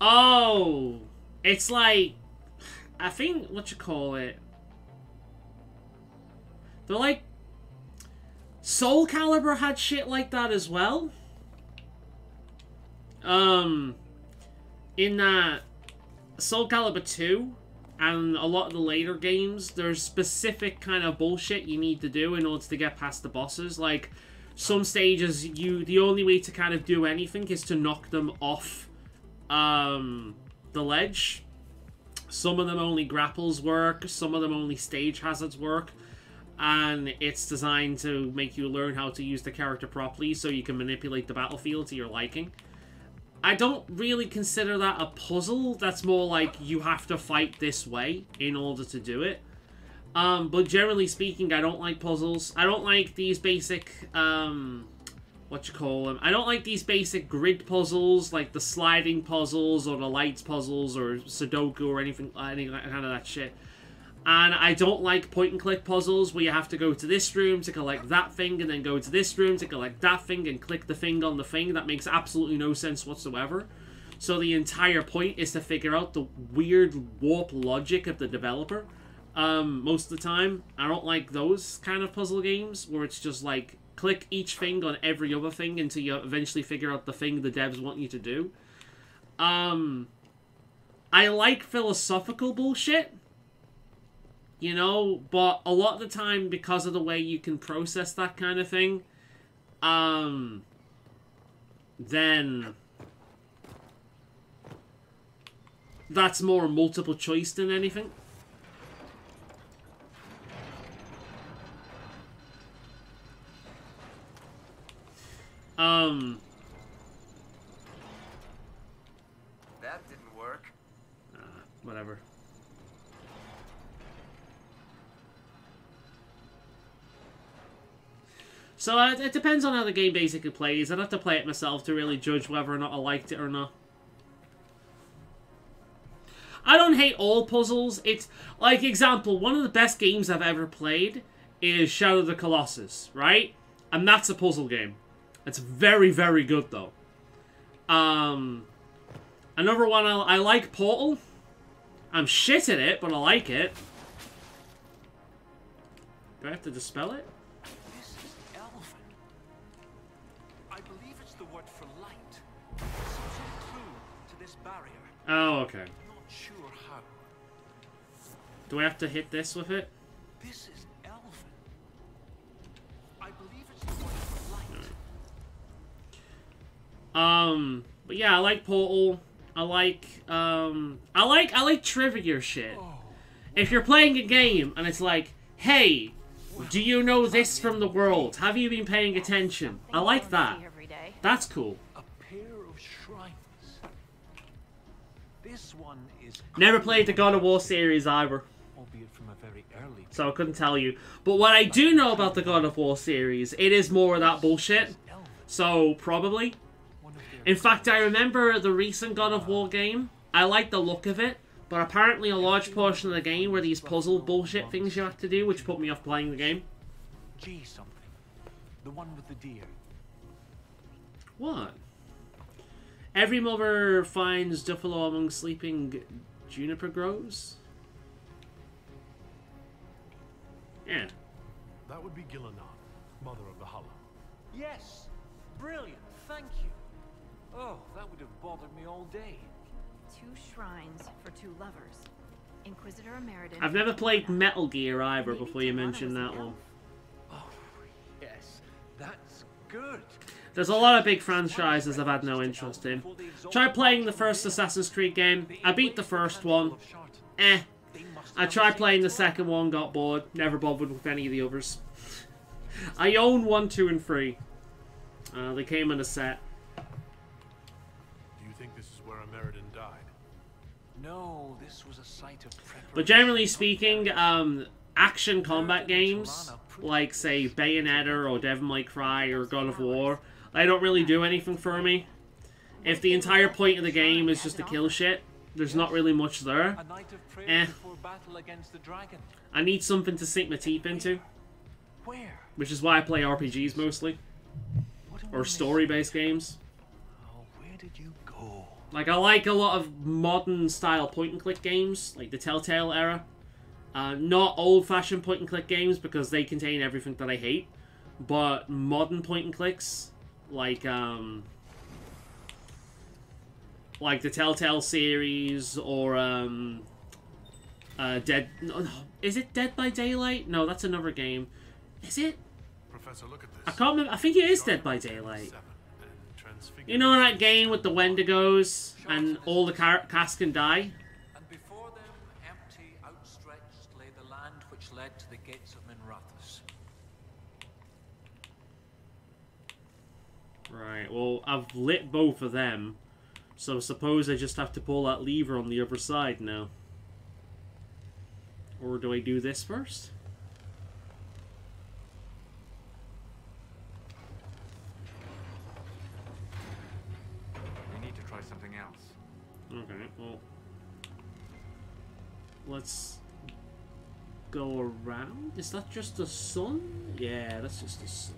Oh! It's like, I think, what you call it? They're like, Soul Calibur had shit like that as well. In that Soul Calibur 2 and a lot of the later games, there's specific kind of bullshit you need to do in order to get past the bosses. Like, some stages, the only way to kind of do anything is to knock them off the ledge. Some of them only grapples work, some of them only stage hazards work. And it's designed to make you learn how to use the character properly so you can manipulate the battlefield to your liking. I don't really consider that a puzzle. That's more like you have to fight this way in order to do it. But generally speaking, I don't like puzzles. I don't like these basic, what you call them? I don't like these basic grid puzzles, like the sliding puzzles or the lights puzzles or Sudoku or anything kind of that shit. And I don't like point-and-click puzzles where you have to go to this room to collect that thing and then go to this room to collect that thing and click the thing on the thing. That makes absolutely no sense whatsoever. So the entire point is to figure out the weird warp logic of the developer. Most of the time, I don't like those kind of puzzle games where it's just like, click each thing on every other thing until you eventually figure out the thing the devs want you to do. I like philosophical bullshit. You know, but a lot of the time, because of the way you can process that kind of thing, then that's more multiple choice than anything. That didn't work. Whatever. So it depends on how the game basically plays. I'd have to play it myself to really judge whether or not I liked it or not. I don't hate all puzzles. It's, like, example, one of the best games I've ever played is Shadow of the Colossus, right? And that's a puzzle game. It's very, very good, though. Another one, I like Portal. I'm shit at it, but I like it. Do I have to dispel it? Oh, okay. Not sure how. Do I have to hit this with it? This is Elven. I believe it's the word for light. But yeah, I like Portal. I like trivia shit. If you're playing a game and it's like, hey, do you know this from the world? Have you been paying attention? I like that. That's cool. A pair of shrines. This one is Never played the God of War series either, albeit from a very early, so I couldn't tell you. But what I do know about the God of War series, it is more of that bullshit. So, probably. In fact, I remember the recent God of War game. I like the look of it, but apparently a large portion of the game were these puzzle bullshit things you have to do, which put me off playing the game. G something. The one with the deer. What? Every mother finds Duffalo among sleeping juniper groves? Yeah. That would be Gillenan, mother of the Hollow. Yes! Brilliant, thank you. Oh, that would have bothered me all day. 2 shrines for 2 lovers. Inquisitor Ameridan. I've never played Metal Gear either before you mentioned that one. Oh, yes, that's good. There's a lot of big franchises I've had no interest in. Tried playing the first Assassin's Creed game. I beat the first one. I tried playing the second one, got bored, never bothered with any of the others. I own 1, 2, and 3. They came in a set. Do you think this is where Ameridan died? No, this was a site of preparation. But generally speaking, action combat games, like, say, Bayonetta or Devil May Cry or God of War, they don't really do anything for me. If the entire point of the game is just to kill shit, there's not really much there. I need something to sink my teeth into. Which is why I play RPGs mostly. Or story-based games. Where did you go? Like, I like a lot of modern-style point-and-click games, like the Telltale era. Not old-fashioned point-and-click games, because they contain everything that I hate. But modern point-and-clicks, like the Telltale series, or, is it Dead by Daylight? No, that's another game. Is it? Professor, look at this. I can't remember. I think it is Dead by Daylight. You know that game with the Wendigos and all the cast can die? And before them, empty, outstretched, lay the land which led to the gates of Minrathous. Right, well, I've lit both of them. So I suppose I just have to pull that lever on the other side now. Or do I do this first? Something else. Okay, well, let's go around. Is that just the sun? Yeah, that's just the sun.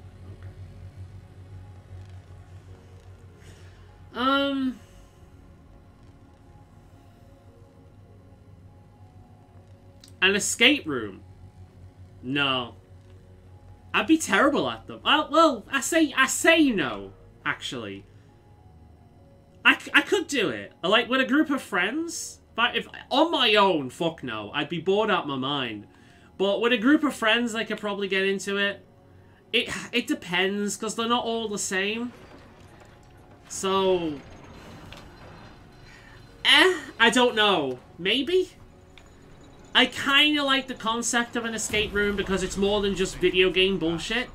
Okay. An escape room? No. I'd be terrible at them. Well, I say no, actually. I could do it. Like, with a group of friends. But if on my own, fuck no. I'd be bored out my mind. But with a group of friends, I could probably get into it. It depends, because they're not all the same. So... I don't know. Maybe? I kind of like the concept of an escape room because it's more than just video game bullshit.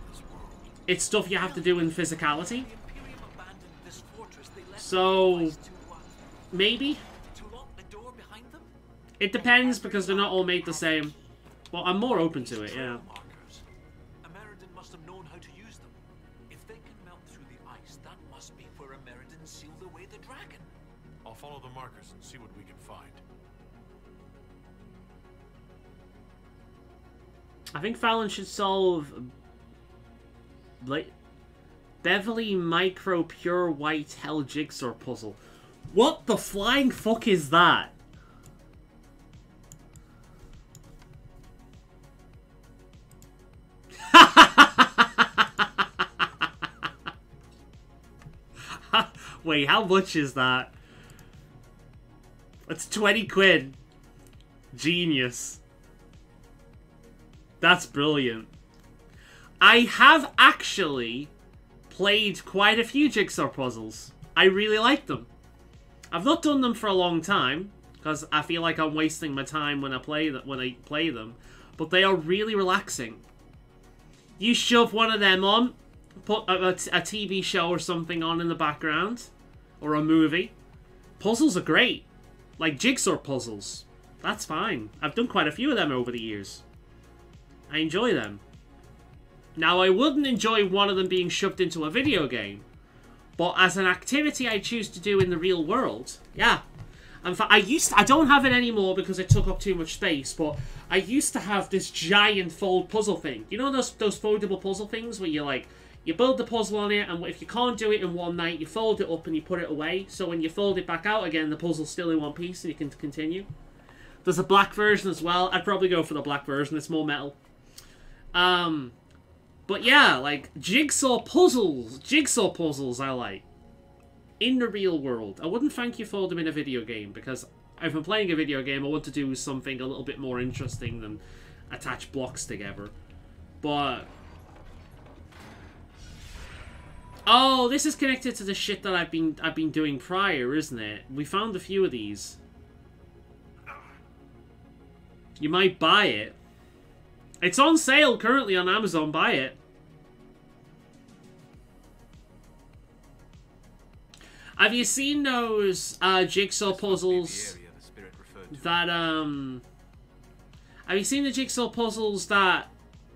It's stuff you have to do in physicality. So, maybe? It depends because they're not all made the same. Well, I'm more open to it, yeah. Ameridan must have known how to use them. If they can melt through the ice, that must be where Ameridan sealed away the dragon. I'll follow the markers and see what we can find. I think Faolan should solve... Beverly Micro Pure White Hell Jigsaw Puzzle. What the flying fuck is that? Wait, how much is that? It's 20 quid. Genius. That's brilliant. I have actually played quite a few jigsaw puzzles. I really like them. I've not done them for a long time because I feel like I'm wasting my time when I play them, but they are really relaxing. You shove one of them on, put a TV show or something on in the background, or a movie. Puzzles are great. Like jigsaw puzzles. That's fine. I've done quite a few of them over the years. I enjoy them. Now, I wouldn't enjoy one of them being shoved into a video game, but as an activity I choose to do in the real world, yeah. In fact, I don't have it anymore because it took up too much space, but I used to have this giant fold puzzle thing. You know those foldable puzzle things where you build the puzzle on it, and if you can't do it in one night, you fold it up and you put it away, so when you fold it back out again, the puzzle's still in one piece and you can continue. There's a black version as well. I'd probably go for the black version, it's more metal. But yeah, like, jigsaw puzzles I like. In the real world. I wouldn't thank you for them in a video game, because if I'm playing a video game, I want to do something a little bit more interesting than attach blocks together. But... oh, this is connected to the shit that I've been doing prior, isn't it? We found a few of these. You might buy it. It's on sale currently on Amazon. Buy it. Have you seen those jigsaw puzzles that have you seen the jigsaw puzzles that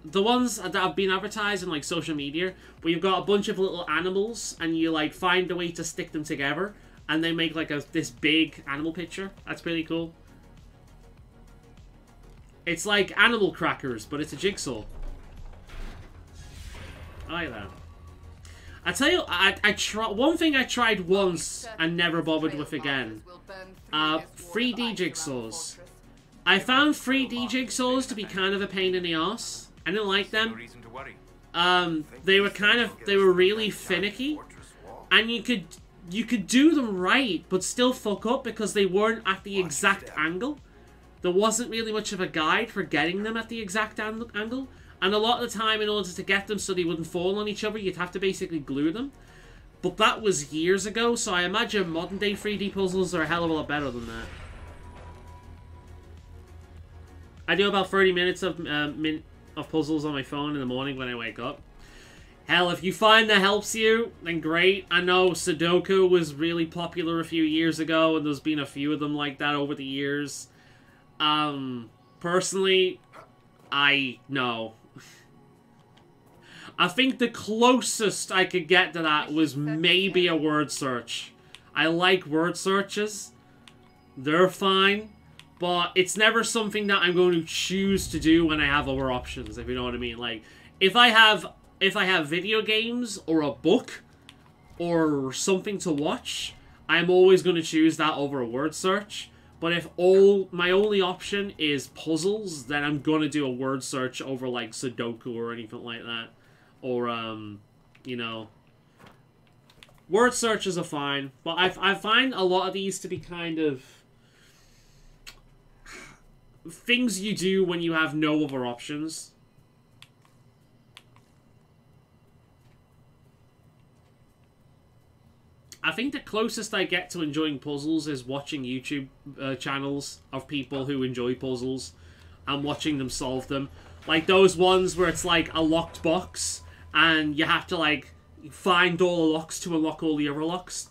the ones that have been advertised on like social media where you've got a bunch of little animals and you like find a way to stick them together and they make like this big animal picture? That's pretty cool. It's like animal crackers, but it's a jigsaw. I like that. I tell you, one thing I tried once and never bothered with again. 3D jigsaws. I found 3D jigsaws to be kind of a pain in the ass. I didn't like them. They were really finicky, and you could do them right, but still fuck up because they weren't at the exact angle. There wasn't really much of a guide for getting them at the exact angle. And a lot of the time, in order to get them so they wouldn't fall on each other, you'd have to basically glue them. But that was years ago, so I imagine modern day 3D puzzles are a hell of a lot better than that. I do about 30 minutes of puzzles on my phone in the morning when I wake up. Hell, if you find that helps you, then great. I know Sudoku was really popular a few years ago, and there's been a few of them like that over the years. Personally, no. I think the closest I could get to that was maybe a word search. I like word searches. They're fine. But it's never something that I'm going to choose to do when I have other options, if you know what I mean. Like, if I have video games or a book or something to watch, I'm always going to choose that over a word search. But if my only option is puzzles, then I'm going to do a word search over, like, Sudoku or anything like that. Or, you know, word searches are fine. But I find a lot of these to be kind of things you do when you have no other options. I think the closest I get to enjoying puzzles is watching YouTube channels of people who enjoy puzzles and watching them solve them. Like those ones where it's like a locked box and you have to like find all the locks to unlock all the other locks.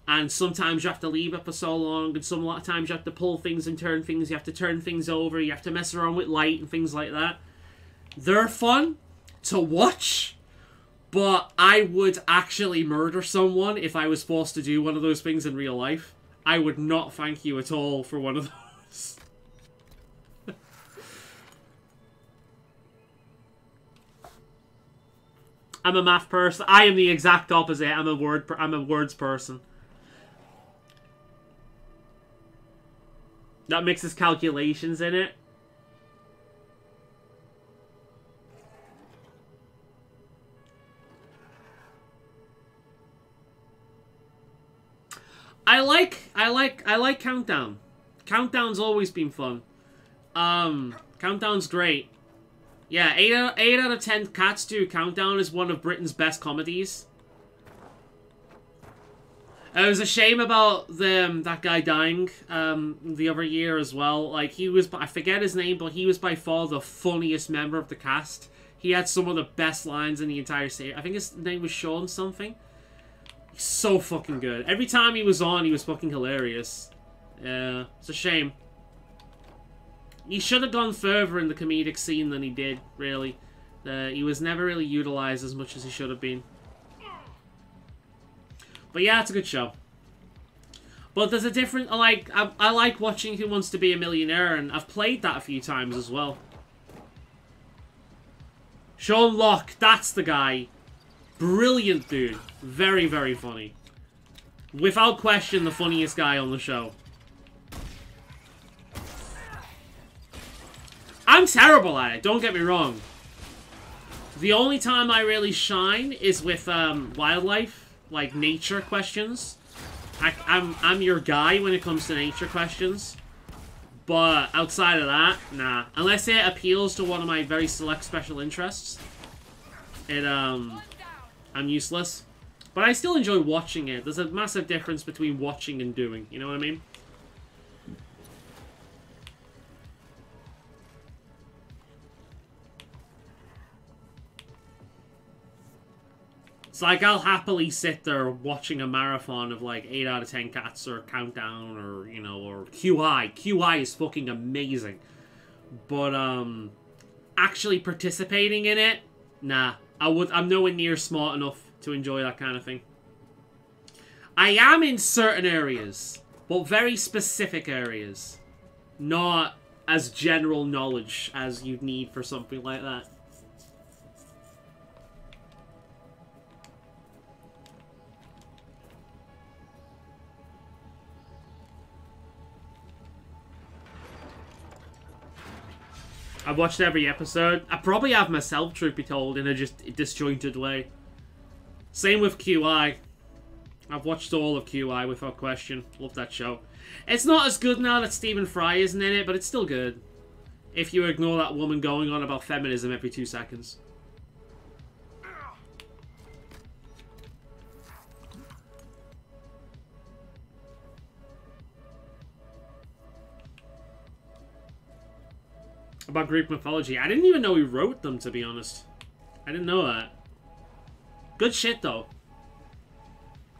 And sometimes you have to leave it for so long, and a lot of times you have to pull things and turn things, you have to turn things over, you have to mess around with light and things like that. They're fun to watch, but I would actually murder someone if I was forced to do one of those things in real life. I would not thank you at all for one of those. I'm a math person. I am the exact opposite. I'm a words person. That mixes calculations in it. I like Countdown. Countdown's always been fun. Countdown's great. Yeah, 8 out of 10 cats do. Countdown is one of Britain's best comedies. It was a shame about that guy dying the other year as well. Like, he was, I forget his name, but he was by far the funniest member of the cast. He had some of the best lines in the entire series. I think his name was Sean something. He's so fucking good. Every time he was on, he was fucking hilarious. Yeah, it's a shame. He should have gone further in the comedic scene than he did, really. He was never really utilized as much as he should have been. But yeah, it's a good show. But there's a different... I like watching Who Wants to Be a Millionaire, and I've played that a few times as well. Sean Locke, that's the guy. Brilliant dude. Very, very funny. Without question, the funniest guy on the show. I'm terrible at it, don't get me wrong. The only time I really shine is with wildlife. Like, nature questions. I'm your guy when it comes to nature questions. But outside of that, nah. Unless it appeals to one of my very select special interests. I'm useless. But I still enjoy watching it. There's a massive difference between watching and doing. You know what I mean? It's like I'll happily sit there watching a marathon of like 8 out of 10 cats or Countdown or, you know, or QI. QI is fucking amazing. But, actually participating in it, nah. I'm nowhere near smart enough to enjoy that kind of thing. I am in certain areas, but very specific areas. Not as general knowledge as you'd need for something like that. I've watched every episode. I probably have myself, truth be told, in a just disjointed way. Same with QI. I've watched all of QI without question. Love that show. It's not as good now that Stephen Fry isn't in it, but it's still good. If you ignore that woman going on about feminism every 2 seconds. About Greek mythology. I didn't even know he wrote them, to be honest. I didn't know that. Good shit, though.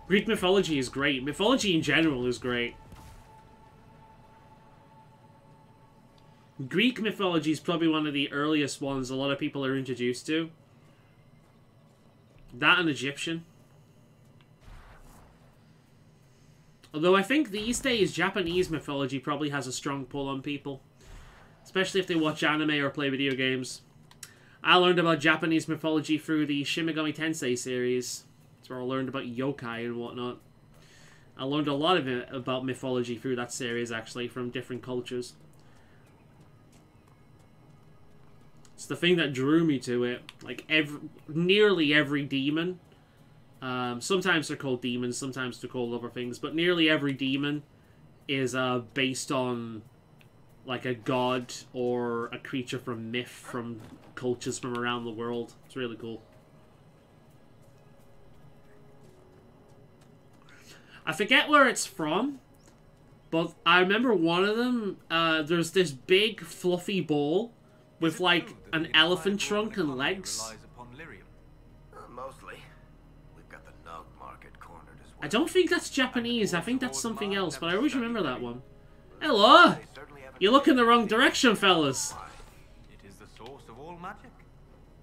Greek mythology is great. Mythology in general is great. Greek mythology is probably one of the earliest ones a lot of people are introduced to. That and Egyptian. Although I think these days Japanese mythology probably has a strong pull on people. Especially if they watch anime or play video games. I learned about Japanese mythology through the Shin Megami Tensei series. That's where I learned about yokai and whatnot. I learned a lot of it about mythology through that series, actually, from different cultures. It's the thing that drew me to it. Like, nearly every demon. Sometimes they're called demons, sometimes they're called other things. But nearly every demon is based on like a god or a creature from myth from cultures from around the world. It's really cool. I forget where it's from, but I remember one of them, there's this big fluffy ball with like an elephant trunk and legs. Mostly. We've got the nug market cornered as well. I don't think that's Japanese, I think that's something else, but I always remember that one. Hello! You look in the wrong direction, fellas. It is the source of all magic,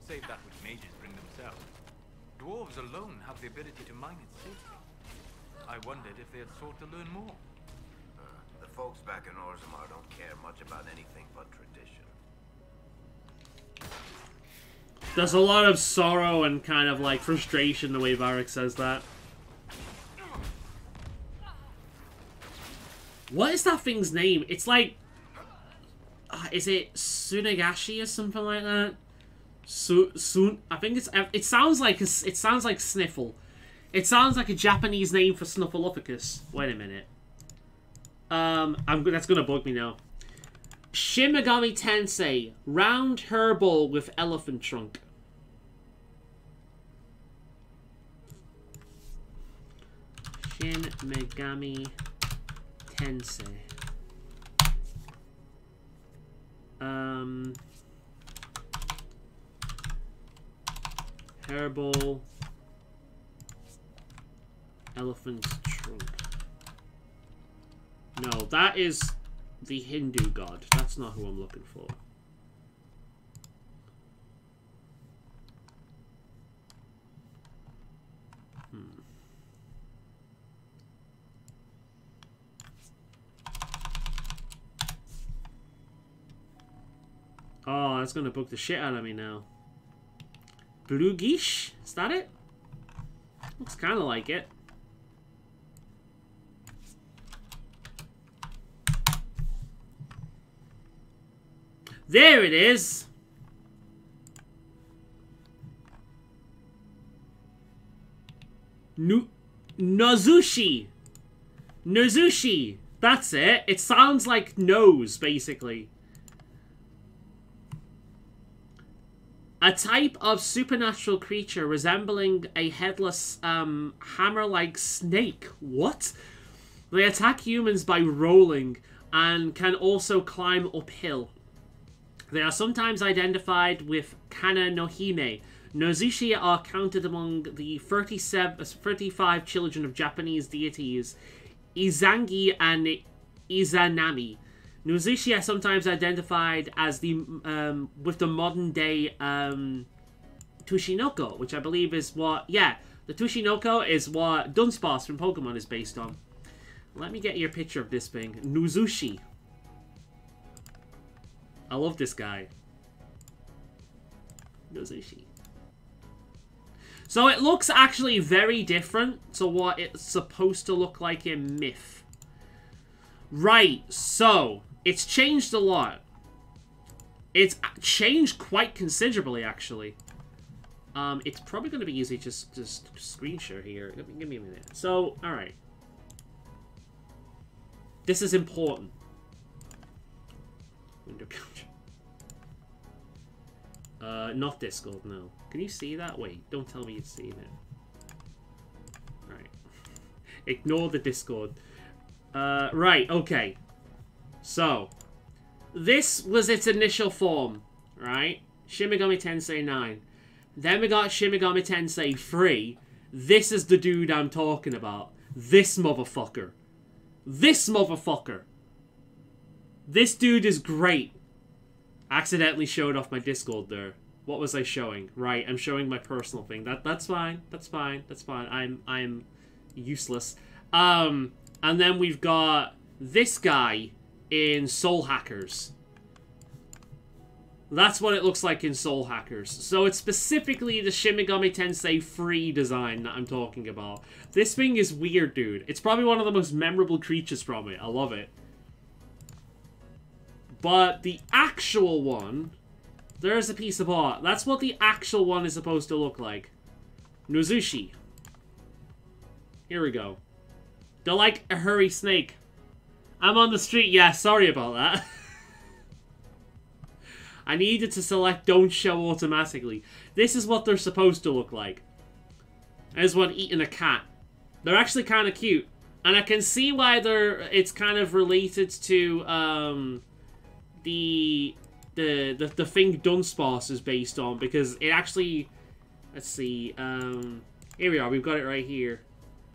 save that which mages bring themselves. Dwarves alone have the ability to mine it safely. I wondered if they had sought to learn more. The folks back in Orzammar don't care much about anything but tradition. There's a lot of sorrow and kind of like frustration the way Varric says that. What is that thing's name? It's like... is it Tsunagashi or something like that? I think it's... It sounds like Sniffle. It sounds like a Japanese name for Snuffleupagus. Wait a minute. That's gonna bug me now. Shin Megami Tensei. Round herbal with elephant trunk. Shin Megami Tensei. Herbal elephant trunk. No, that is the Hindu god. That's not who I'm looking for. Oh, that's gonna book the shit out of me now. Blugish? Is that it? Looks kind of like it. There it is! Nozushi! Nozushi! That's it. It sounds like nose, basically. A type of supernatural creature resembling a headless, hammer-like snake. What? They attack humans by rolling and can also climb uphill. They are sometimes identified with Kana no Hime, Nozushi are counted among the 35 children of Japanese deities Izangi and Izanami. Nozushi are sometimes identified as the with the modern day Tushinoko, which I believe is what, yeah, the Tushinoko is what Dunsparce from Pokemon is based on. Let me get you a picture of this thing. Nozushi. I love this guy. Nozushi. So it looks actually very different to what it's supposed to look like in Myth. Right, so it's changed a lot. It's changed quite considerably, actually. It's probably going to be easy to just screen share here. Give me a minute. So, alright. This is important. Window capture. Not Discord, no. Can you see that? Wait, don't tell me you've seen it. Alright. Ignore the Discord. Right, okay. So, this was its initial form, right? Shin Megami Tensei 9. Then we got Shin Megami Tensei 3. This is the dude I'm talking about. This motherfucker. This motherfucker. This dude is great. Accidentally showed off my Discord there. What was I showing? Right, I'm showing my personal thing. That's fine. That's fine. That's fine. I'm useless. And then we've got this guy in Soul Hackers. That's what it looks like in Soul Hackers. So it's specifically the Shin Megami Tensei 3 design that I'm talking about. This thing is weird, dude. It's probably one of the most memorable creatures from it. I love it. But the actual one... There's a piece of art. That's what the actual one is supposed to look like. Nozushi. Here we go. They're like a hurry snake. I'm on the street. Yeah, sorry about that. I needed to select don't show automatically. This is what they're supposed to look like. There's one eating a cat. They're actually kind of cute. And I can see why it's kind of related to the thing Dunsparce is based on, because it actually, let's see, here we are, we've got it right here.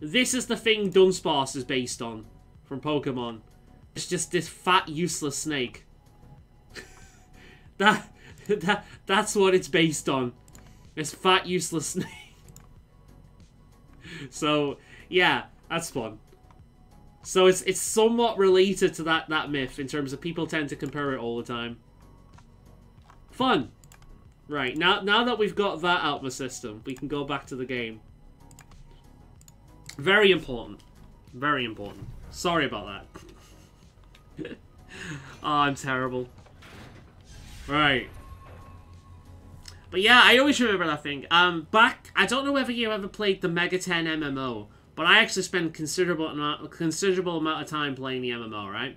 This is the thing Dunsparce is based on from Pokemon. It's just this fat useless snake. That's what it's based on. This fat useless snake. So yeah, that's fun. So it's somewhat related to that myth in terms of people tend to compare it all the time. Fun. Right, now that we've got that out of the system, we can go back to the game. Very important. Very important. Sorry about that. Oh, I'm terrible. Right. But yeah, I always remember that thing. I don't know whether you ever played the Mega 10 MMO, but I actually spent considerable amount of time playing the MMO, right?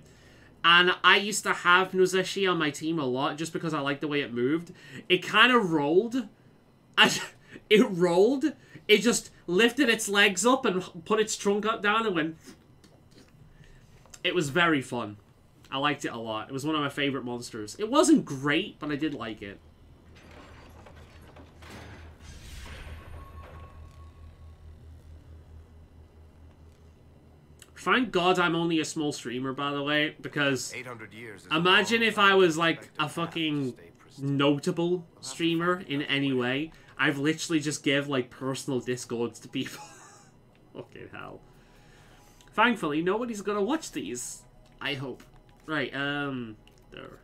And I used to have Nozushi on my team a lot just because I liked the way it moved. It kind of rolled. It rolled. It just lifted its legs up and put its trunk up down and went... It was very fun. I liked it a lot. It was one of my favorite monsters. It wasn't great, but I did like it. Thank God I'm only a small streamer, by the way, because 800 years imagine if I was like a fucking notable streamer in any way. I've literally just give like personal Discords to people. Fucking hell. Thankfully, nobody's gonna watch these. I hope. Right, there.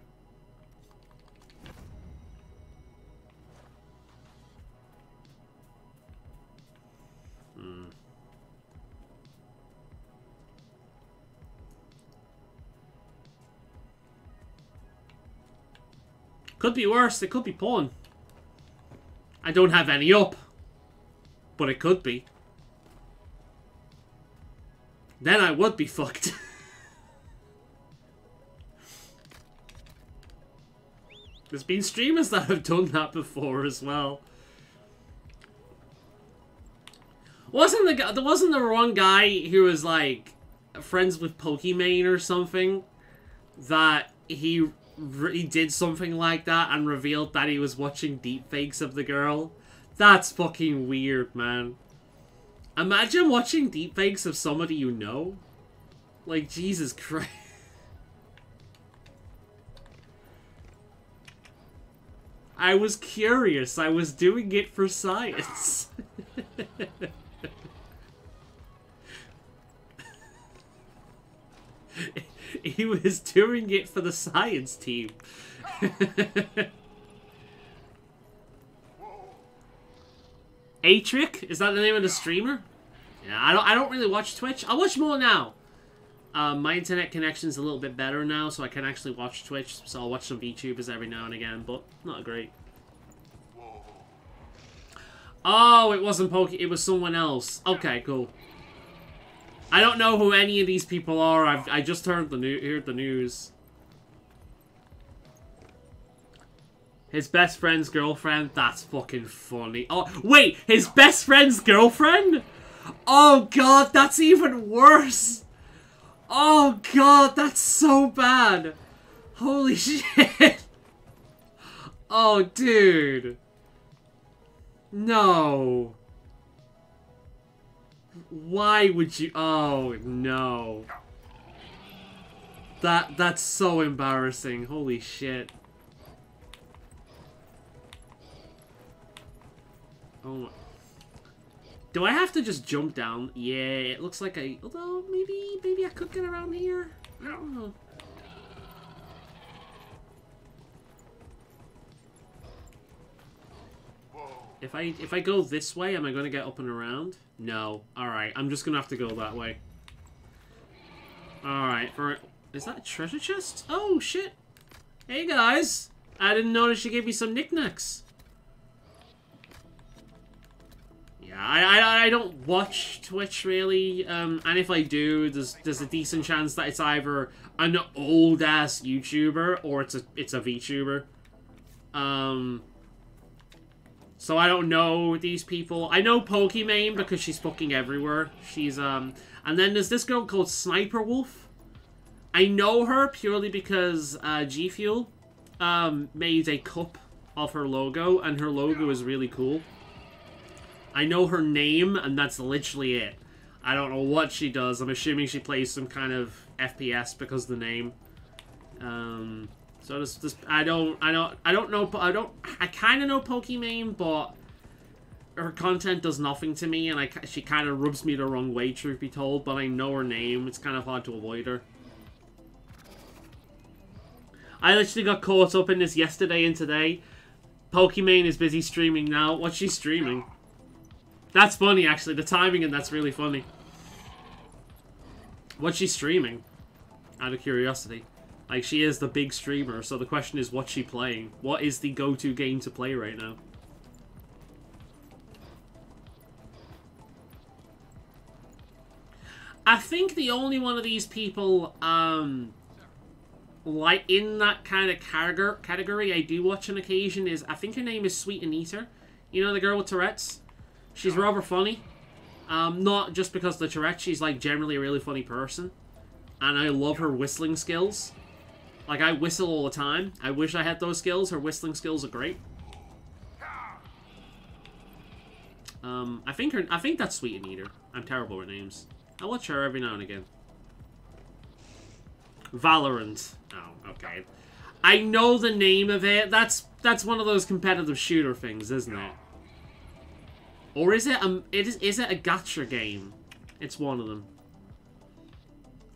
Could be worse. It could be porn. I don't have any up. But it could be. Then I would be fucked. There's been streamers that have done that before as well. Wasn't the wrong guy who was like friends with Pokimane or something that he did something like that and revealed that he was watching deepfakes of the girl? That's fucking weird, man. Imagine watching deepfakes of somebody you know. Like, Jesus Christ. I was curious. I was doing it for science. He was doing it for the science team. Atric? Is that the name of the streamer? Yeah, I don't really watch Twitch. I watch more now. My internet connection's a little bit better now, so I can actually watch Twitch. So I'll watch some VTubers every now and again, but not great. Oh, it wasn't Poke. It was someone else. Okay, cool. I don't know who any of these people are. I just heard the news. His best friend's girlfriend? That's fucking funny. Oh, wait! His best friend's girlfriend? Oh god, that's even worse! Oh god, that's so bad! Holy shit! Oh, dude. No. Why would you... Oh, no. That's so embarrassing. Holy shit. Oh. Do I have to just jump down? Yeah, it looks like I... Although, maybe I could get around here? I don't know. If I go this way, am I going to get up and around? No. Alright, I'm just going to have to go that way. Alright, is that a treasure chest? Oh, shit. Hey, guys. I didn't notice you gave me some knickknacks. Yeah, I don't watch Twitch, really. And if I do, there's a decent chance that it's either an old-ass YouTuber or it's a VTuber. So I don't know these people. I know Pokimane because she's fucking everywhere. She's, and then there's this girl called Sniper Wolf. I know her purely because, G Fuel, made a cup of her logo, and her logo is really cool. I know her name, and that's literally it. I don't know what she does. I'm assuming she plays some kind of FPS because of the name. So this I kind of know Pokimane, but her content does nothing to me, and she kind of rubs me the wrong way, truth be told. But I know her name. It's kind of hard to avoid her. I literally got caught up in this yesterday and today. Pokimane is busy streaming now. What's she streaming? That's funny, actually. The timing and that's really funny. What's she streaming? Out of curiosity. Like, she is the big streamer, so the question is, what's she playing? What is the go-to game to play right now? I think the only one of these people, like, in that kind of category I do watch on occasion is, I think her name is Sweet Anita. You know, the girl with Tourette's? She's rather funny. Not just because of the Tourette, she's, like, generally a really funny person. And I love her whistling skills. Like, I whistle all the time. I wish I had those skills. Her whistling skills are great. I think that's Sweet Anita. I'm terrible with names. I watch her every now and again. Valorant. Oh, okay. I know the name of it. That's one of those competitive shooter things, isn't it? Or is it is it a gacha game? It's one of them.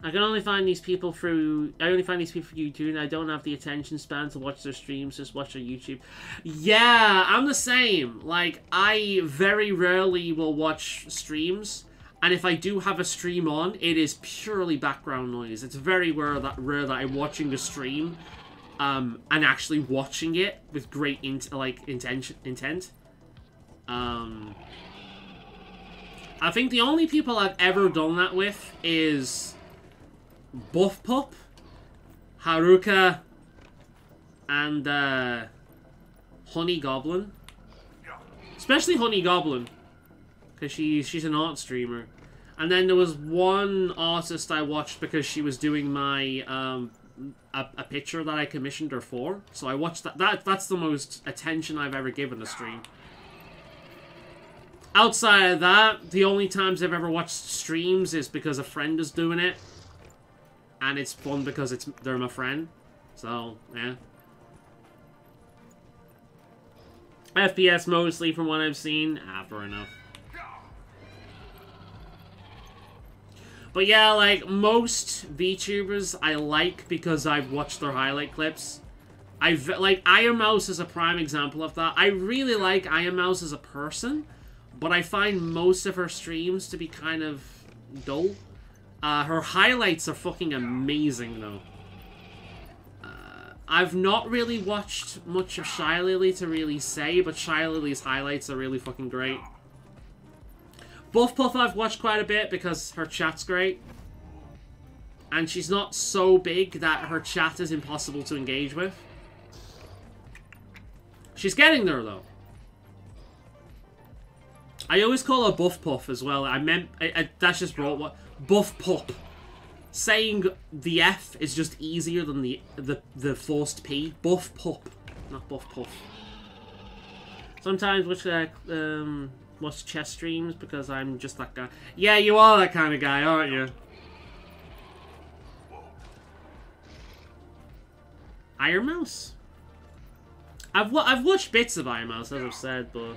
I only find these people through YouTube, and I don't have the attention span to watch their streams, just watch their YouTube. Yeah, I'm the same. Like, I very rarely will watch streams, and if I do have a stream on, it is purely background noise. It's very rare that I'm watching the stream, and actually watching it with great intent. I think the only people I've ever done that with is Buff Pup, Haruka, and Honey Goblin. Especially Honey Goblin, because she's an art streamer. And then there was one artist I watched because she was doing my a picture that I commissioned her for. So I watched that. That's the most attention I've ever given a stream. Outside of that, the only times I've ever watched streams is because a friend is doing it. And it's fun because they're my friend. So, yeah. FPS mostly from what I've seen. Fair enough. But yeah, like, most VTubers I like because I've watched their highlight clips. Like, Iron Mouse is a prime example of that. I really like Iron Mouse as a person, but I find most of her streams to be kind of dull. Her highlights are fucking amazing, though. I've not really watched much of Shy Lily to really say, but Shy Lily's highlights are really fucking great. Buff Puff I've watched quite a bit because her chat's great. And she's not so big that her chat is impossible to engage with. She's getting there, though. I always call her Buff Puff as well. That's just brought what... Buff Pup. Saying the F is just easier than the forced P. Buff Pup, not Buff Puff. Sometimes watch chess streams because I'm just that guy. Yeah, you are that kind of guy, aren't you? Iron Mouse? I've watched bits of Iron Mouse, as I've said, but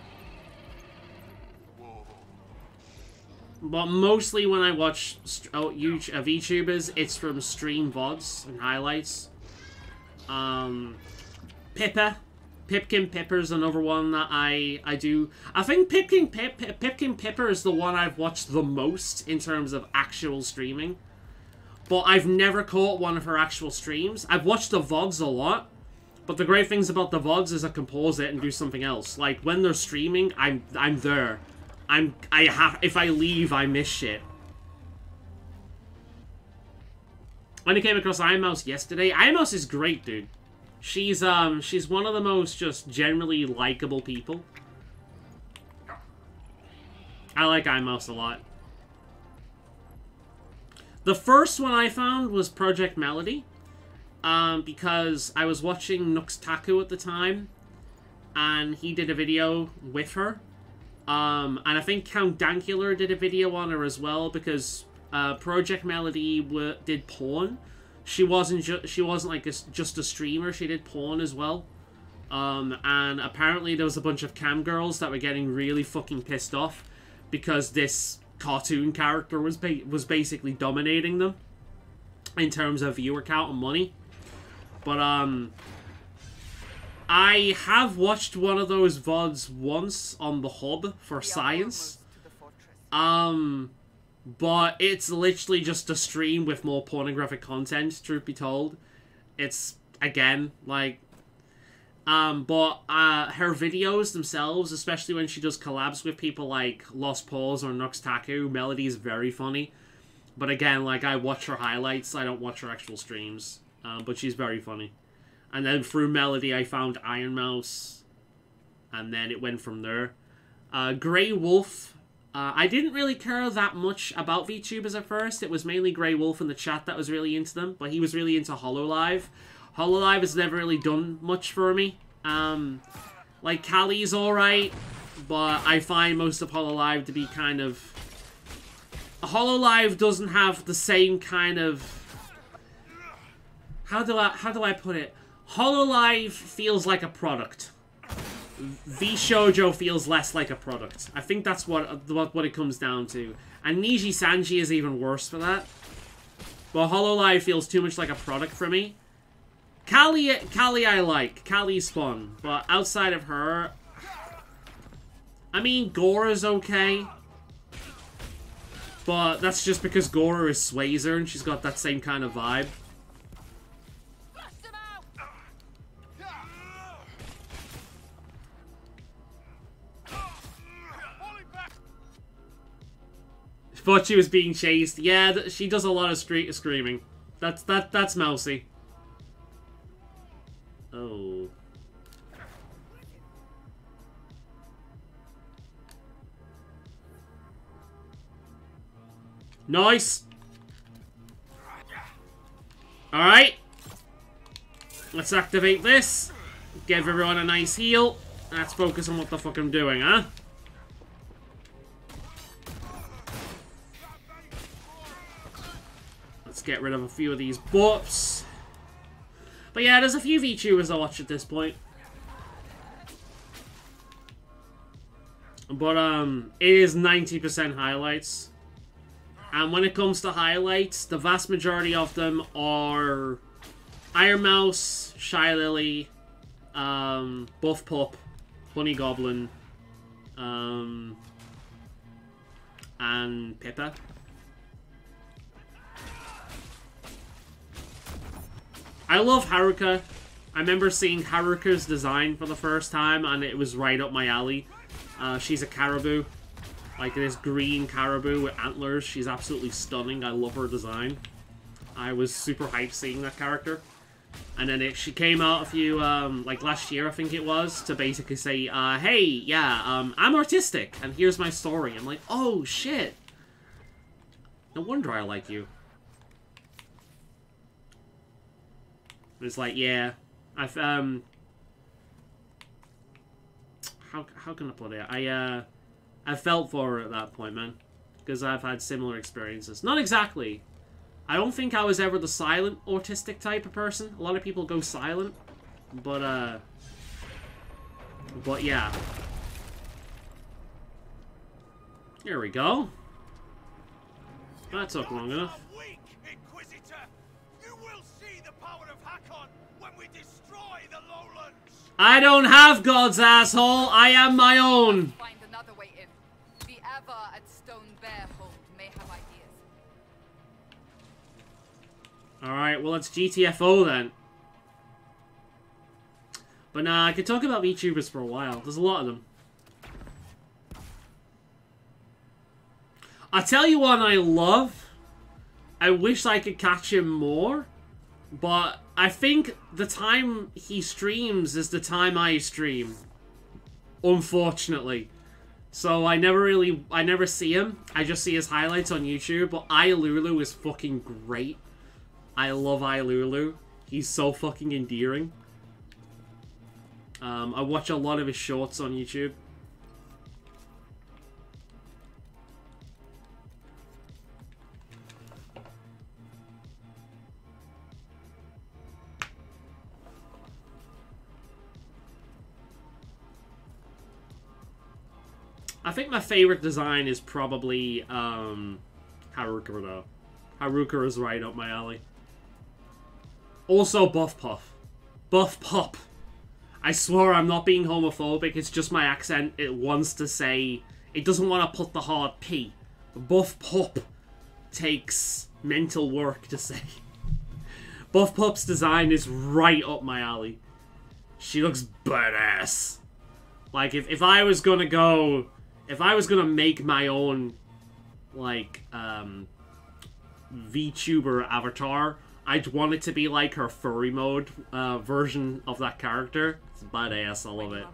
mostly when I watch VTubers, it's from stream VODs and highlights. Pipkin Pipper's another one that I do. I think Pipkin Pipper is the one I've watched the most in terms of actual streaming. But I've never caught one of her actual streams. I've watched the VODs a lot. But the great things about the VODs is I can pause it and do something else. Like, when they're streaming, I'm there. If I leave, I miss shit. When I came across Iron Mouse yesterday, Iron Mouse is great, dude. She's one of the most just generally likable people. I like Iron Mouse a lot. The first one I found was Project Melody. Because I was watching Nux Taku at the time, and he did a video with her. And I think Count Dankula did a video on her as well, because Project Melody did porn. She wasn't like just a streamer. She did porn as well. And apparently there was a bunch of cam girls that were getting really fucking pissed off because this cartoon character was basically dominating them in terms of viewer count and money. But I have watched one of those VODs once on the hub for science. But it's literally just a stream with more pornographic content, truth be told. It's, again, like... but her videos themselves, especially when she does collabs with people like Lost Paws or Nux Taku, Melody is very funny. But again, like, I watch her highlights, I don't watch her actual streams. But she's very funny. And then through Melody, I found Iron Mouse. And then it went from there. Grey Wolf. I didn't really care that much about VTubers at first. It was mainly Grey Wolf in the chat that was really into them. But he was really into HoloLive. HoloLive has never really done much for me. Like, Callie's alright. But I find most of HoloLive to be kind of... HoloLive doesn't have the same kind of... How do I put it? HoloLive feels like a product. V-Shoujo feels less like a product. I think that's what it comes down to. And Niji Sanji is even worse for that. But HoloLive feels too much like a product for me. Callie I like. Callie's fun. But outside of her... I mean, Gora's okay. But that's just because Gora is Swayzer and she's got that same kind of vibe. Thought she was being chased. Yeah, she does a lot of screaming. That's Mousy. Oh. Nice. Alright. Let's activate this. Give everyone a nice heal. Let's focus on what the fuck I'm doing, huh? get rid of a few of these buffs. But yeah, there's a few VTubers I watch at this point. But it is 90% highlights. And when it comes to highlights, the vast majority of them are Iron Mouse, Shy Lily, Buff Pup, Honey Goblin, and Pippa. I love Haruka. I remember seeing Haruka's design for the first time, and it was right up my alley. She's a caribou. Like this green caribou with antlers. She's absolutely stunning. I love her design. I was super hyped seeing that character. And then she came out a few, like last year I think it was, to basically say, hey, yeah, I'm artistic, and here's my story. I'm like, oh, shit. No wonder I like you. It's like, yeah, I've, how can I put it? I felt for her at that point, man. Because I've had similar experiences. Not exactly. I don't think I was ever the silent autistic type of person. A lot of people go silent. But yeah. Here we go. That took long enough. Weak, Inquisitor. You will see the power of Hakon when we destroy the lowlands. I don't have gods, asshole. I am my own. Find another way in. The Ever at Stone Bear Hold may have ideas. Alright, well, it's GTFO then. But nah, I could talk about VTubers for a while. There's a lot of them. I'll tell you one I love. I wish I could catch him more. But I think the time he streams is the time I stream. Unfortunately. So I never see him. I just see his highlights on YouTube. But Lulu is fucking great. I love Lulu. He's so fucking endearing. I watch a lot of his shorts on YouTube. I think my favorite design is probably Haruka though. Haruka is right up my alley. Also Buff Puff. Buff Pup. I swear I'm not being homophobic, it's just my accent. It wants to say... It doesn't want to put the hard P. Buff Pup takes mental work to say. Buff Pup's design is right up my alley. She looks badass. Like, if I was gonna go... If I was gonna make my own, like, VTuber avatar, I'd want it to be like her furry mode version of that character. It's badass, I love it.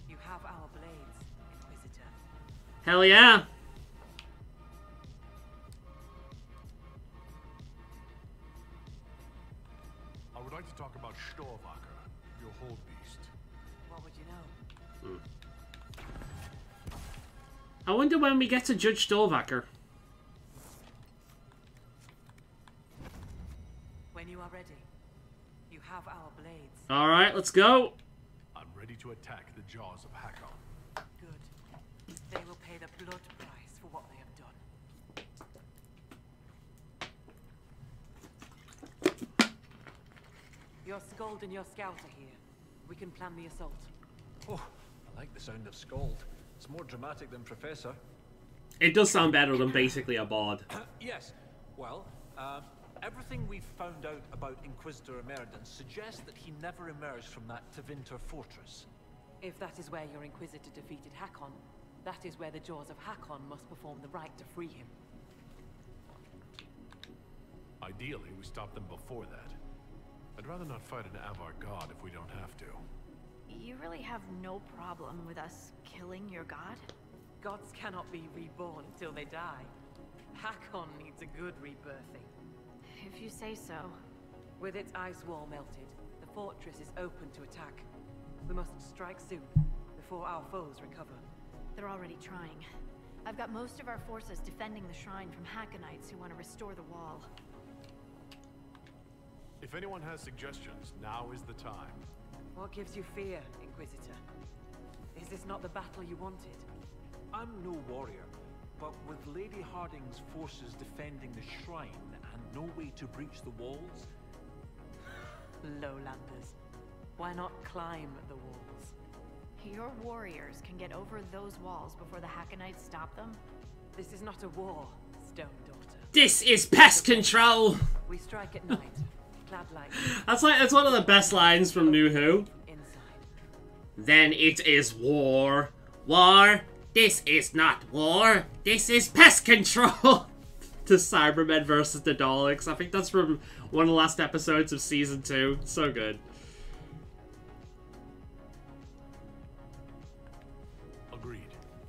You have our blades, Inquisitor. Hell yeah! I would like to talk about Storvaker, your hold beast. What would you know? I wonder when we get to Judge Storvaker. When you are ready, you have our blades. Alright, let's go! I'm ready to attack the jaws of Hakon. Good. They will pay the blood price for what they have done. Your Skald and your Scout are here. We can plan the assault. Oh, I like the sound of Scald. It's more dramatic than Professor. It does sound better than basically a bod. Yes. Well, everything we've found out about Inquisitor Emeridon suggests that he never emerged from that Tevinter fortress. If that is where your Inquisitor defeated Hakon, that is where the jaws of Hakon must perform the rite to free him. Ideally, we stop them before that. I'd rather not fight an Avar god if we don't have to. You really have no problem with us killing your god? Gods cannot be reborn until they die. Hakon needs a good rebirthing. If you say so. With its ice wall melted, the fortress is open to attack. We must strike soon, before our foes recover. They're already trying. I've got most of our forces defending the shrine from Hackonites who want to restore the wall. If anyone has suggestions, now is the time. What gives you fear, Inquisitor? Is this not the battle you wanted? I'm no warrior, but with Lady Harding's forces defending the shrine and no way to breach the walls... Lowlanders. Why not climb the walls? Your warriors can get over those walls before the Hackonites stop them? This is not a war, Stone Daughter. This is pest control! We strike at night, clad like... That's one of the best lines from New Who. Inside. Then it is war. War? This is not war. This is pest control! The Cybermen versus the Daleks. I think that's from one of the last episodes of Season 2. So good. Agreed.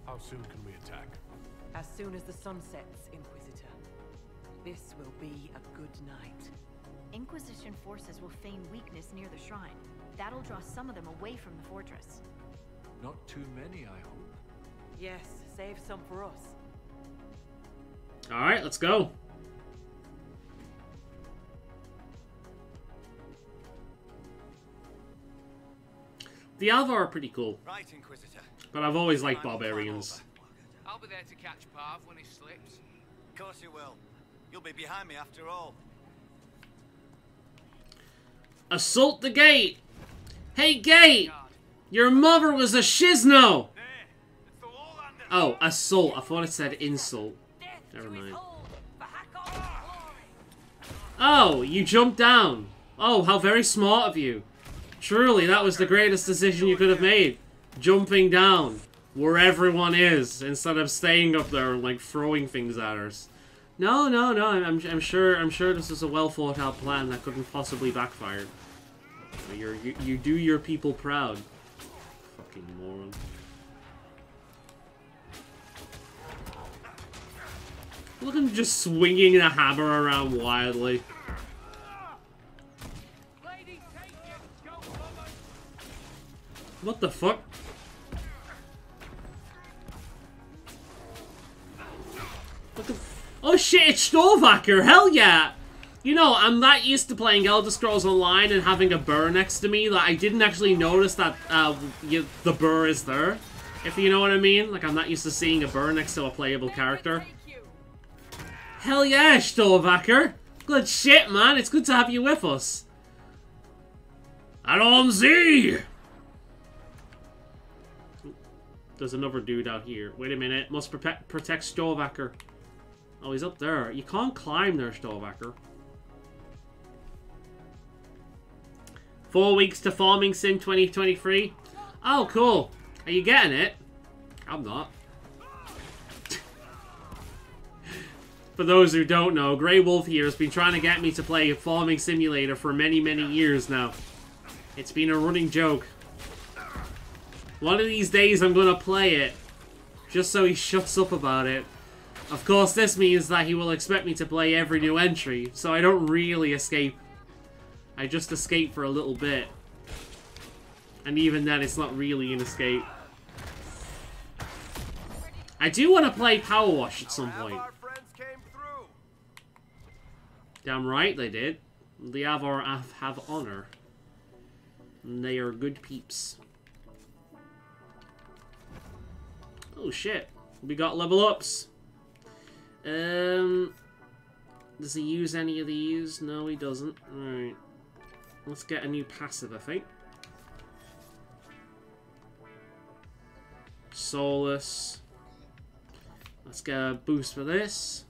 How soon can we attack? As soon as the sun sets, Inquisitor. This will be a good night. Inquisition forces will feign weakness near the shrine. That'll draw some of them away from the fortress. Not too many, I hope. Yes, save some for us. Alright, let's go. The Alvar are pretty cool. Right, Inquisitor. But I've always liked barbarians. I'll be there to catch Parv when he slips. Of course you will. You'll be behind me after all. Assault the gate! Hey, gate! Your mother was a shizno! Oh, assault. I thought it said insult. Never mind. Oh, you jumped down. Oh, how very smart of you. Truly, that was the greatest decision you could have made. Jumping down where everyone is instead of staying up there and like throwing things at us. No. I'm sure this is a well thought out plan that couldn't possibly backfire. You do your people proud. Fucking moron. Look at him just swinging the hammer around wildly. What the fuck? What the oh shit, it's Storvacker! Hell yeah! You know, I'm that used to playing Elder Scrolls Online and having a burr next to me that I didn't actually notice that the burr is there. If you know what I mean. Like, I'm not used to seeing a burr next to a playable character. Hell yeah, Storvacker! Good shit, man. It's good to have you with us. Alonzi! There's another dude out here. Wait a minute. Must protect Storvacker. Oh, he's up there. You can't climb there, Storvacker. 4 weeks to Farming Sim 2023. Oh, cool. Are you getting it? I'm not. For those who don't know, Grey Wolf here has been trying to get me to play Farming Simulator for many, many years now. It's been a running joke. One of these days I'm gonna play it, just so he shuts up about it. Of course, this means that he will expect me to play every new entry, so I don't really escape. I just escape for a little bit. And even then, it's not really an escape. I do want to play Power Wash at some point. Damn right they did. The Avar have honor. And they are good peeps. Oh shit. We got level ups. Does he use any of these? No, he doesn't. Alright. Let's get a new passive, I think. Soulless. Let's get a boost for this.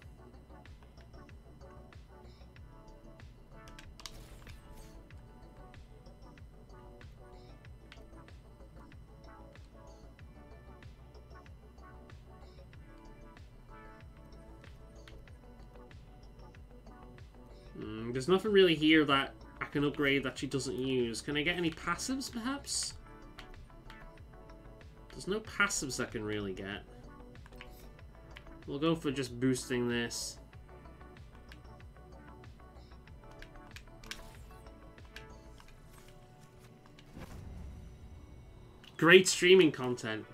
There's nothing really here that I can upgrade that she doesn't use. Can I get any passives, perhaps? There's no passives I can really get. We'll go for just boosting this. Great streaming content.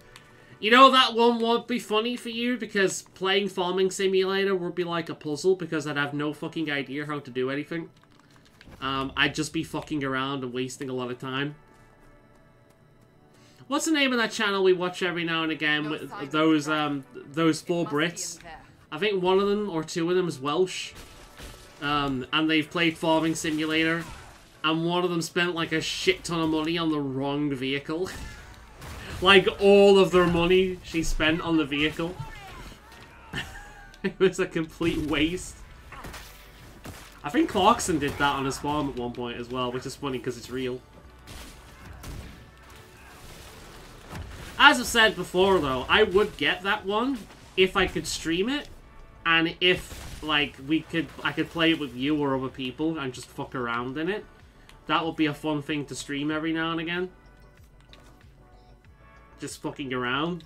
You know, that one won't be funny for you because playing Farming Simulator would be like a puzzle because I'd have no fucking idea how to do anything. I'd just be fucking around and wasting a lot of time. What's the name of that channel we watch every now and again with those 4 Brits? I think one of them or 2 of them is Welsh. And they've played Farming Simulator. And one of them spent like a shit ton of money on the wrong vehicle. Like all of their money she spent on the vehicle. It was a complete waste. I think Clarkson did that on his farm at one point as well, which is funny because it's real. As I've said before, though, I would get that one if I could stream it, and if like I could play it with you or other people and just fuck around in it. That would be a fun thing to stream every now and again. Just fucking around,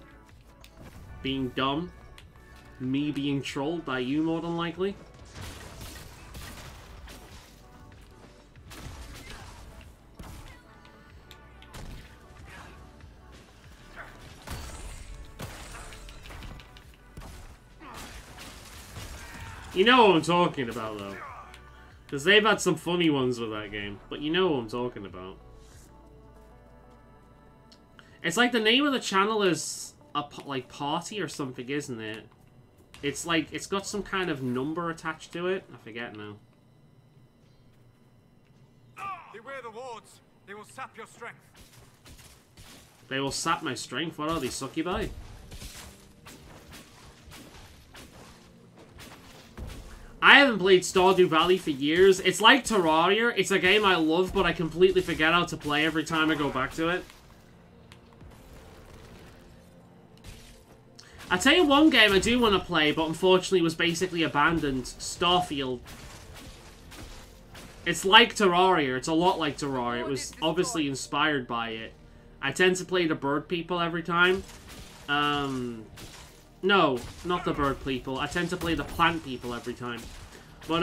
being dumb, me being trolled by you more than likely. You know what I'm talking about, though. Because they've had some funny ones with that game. But you know what I'm talking about. It's like the name of the channel is like Party or something, isn't it? It's like, it's got some kind of number attached to it. I forget now. Beware the wards. They will sap your strength. They will sap my strength? What are these, succubi? I haven't played Stardew Valley for years. It's like Terraria. It's a game I love, but I completely forget how to play every time I go back to it. I'll tell you one game I do want to play, but unfortunately was basically abandoned. Starfield. It's like Terraria. It's a lot like Terraria. It was obviously inspired by it. I tend to play the bird people every time. No, not the bird people. I tend to play the plant people every time. But,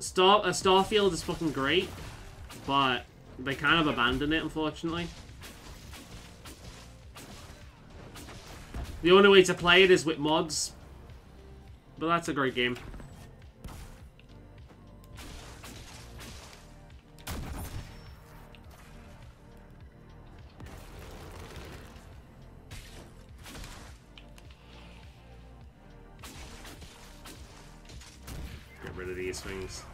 Starfield is fucking great. But they kind of abandoned it, unfortunately. The only way to play it is with mods. But that's a great game. Get rid of these things.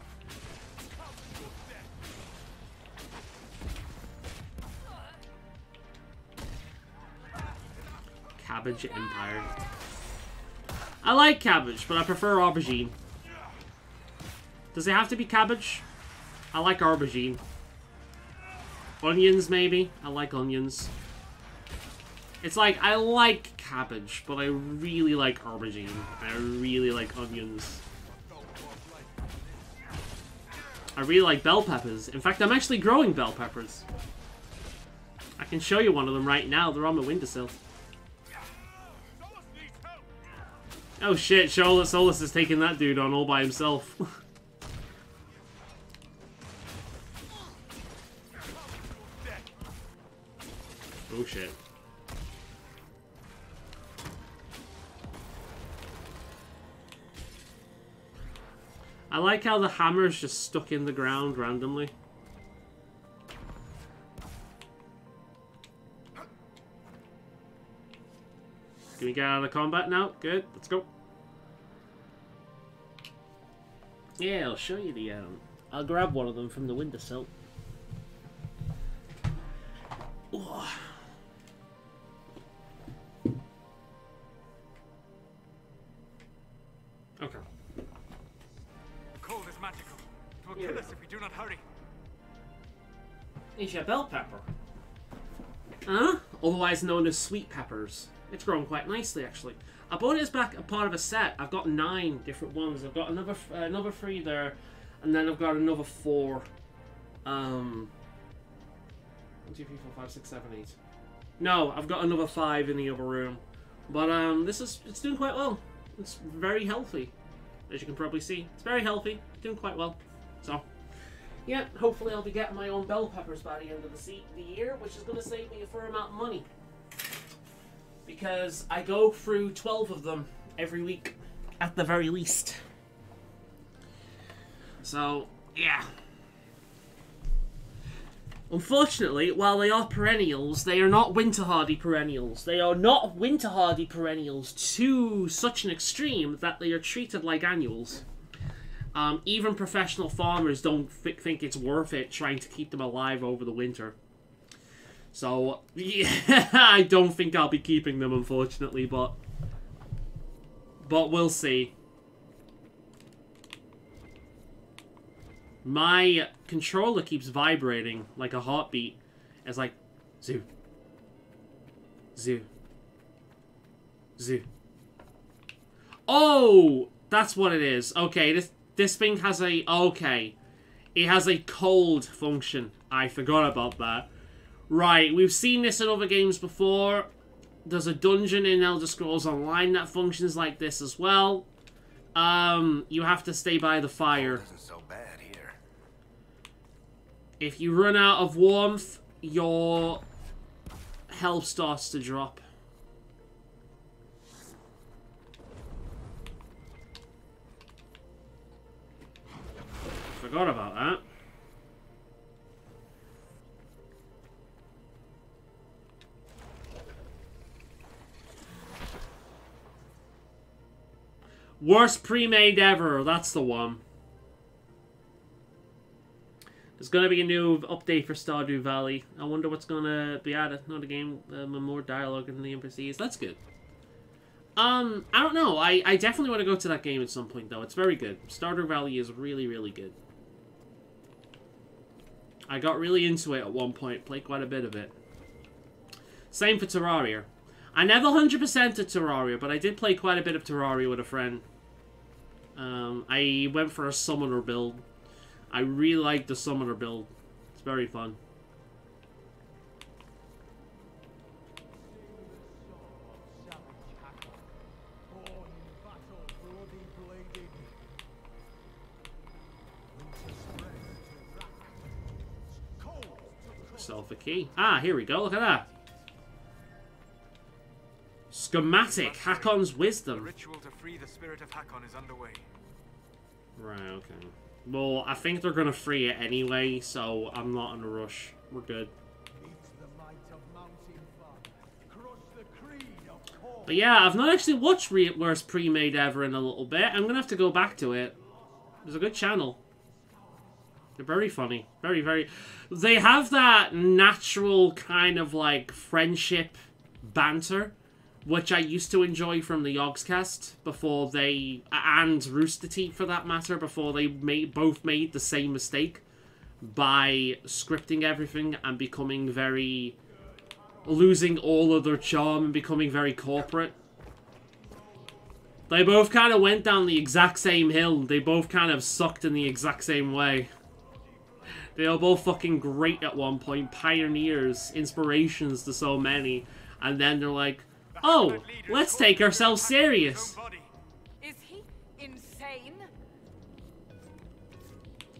Cabbage Empire. I like cabbage, but I prefer aubergine. Does it have to be cabbage? I like aubergine. Onions, maybe? I like onions. It's like, I like cabbage, but I really like aubergine. I really like onions. I really like bell peppers. In fact, I'm actually growing bell peppers. I can show you one of them right now. They're on my windowsill. Oh shit, Solus is taking that dude on all by himself. Oh shit. I like how the hammer's just stuck in the ground randomly. Can we get out of combat now? Good, let's go. Yeah, I'll show you the, I'll grab one of them from the windowsill. Ugh. Okay. The cold is magical. It will kill us if we do not hurry. It's your bell pepper. Huh? Otherwise known as sweet peppers. It's grown quite nicely, actually. I bought it as back a part of a set. I've got 9 different ones. I've got another 3 there, and then I've got another 4. 1, 2, 3, 4, 5, 6, 7, 8. No, I've got another 5 in the other room. But it's doing quite well. It's very healthy, as you can probably see. It's very healthy, doing quite well. So, yeah, hopefully I'll be getting my own bell peppers by the end of the year, which is going to save me a fair amount of money. Because I go through 12 of them every week, at the very least. So, Yeah. Unfortunately, while they are perennials, they are not winter hardy perennials. They are not winter hardy perennials to such an extreme that they are treated like annuals. Even professional farmers don't think it's worth it trying to keep them alive over the winter. So, yeah, I don't think I'll be keeping them, unfortunately, but we'll see. My controller keeps vibrating like a heartbeat. It's like, zoo. Zoo. Zoo. Oh! That's what it is. Okay, this thing has a... Okay. It has a cold function. I forgot about that. Right, we've seen this in other games before. There's a dungeon in Elder Scrolls Online that functions like this as well. You have to stay by the fire. Isn't so bad here. If you run out of warmth, your health starts to drop. Forgot about that. Worst pre-made ever. That's the one. There's going to be a new update for Stardew Valley. I wonder what's going to be added. Another game with more dialogue in the NPCs. That's good. I don't know. I definitely want to go to that game at some point, though. It's very good. Stardew Valley is really, really good. I got really into it at one point. Played quite a bit of it. Same for Terraria. I never 100%'d Terraria, but I did play quite a bit of Terraria with a friend. I went for a summoner build. I really like the summoner build. It's very fun. Self a key. Ah, here we go. Look at that. Schematic. Hakon's wisdom. The ritual to free the spirit of Hakon is underway. Right, okay. Well, I think they're going to free it anyway, so I'm not in a rush. We're good. But yeah, I've not actually watched Worst Pre-Made Ever in a little bit. I'm going to have to go back to it. It's a good channel. They're very funny. Very, very... They have that natural kind of, like, friendship banter, which I used to enjoy from the Yogscast before they... And Rooster Teeth, for that matter, before they both made the same mistake by scripting everything and becoming very... losing all of their charm and becoming very corporate. They both kind of went down the exact same hill. They both kind of sucked in the exact same way. They were both fucking great at one point. Pioneers, inspirations to so many. And then they're like, oh, let's take ourselves serious. Is he insane?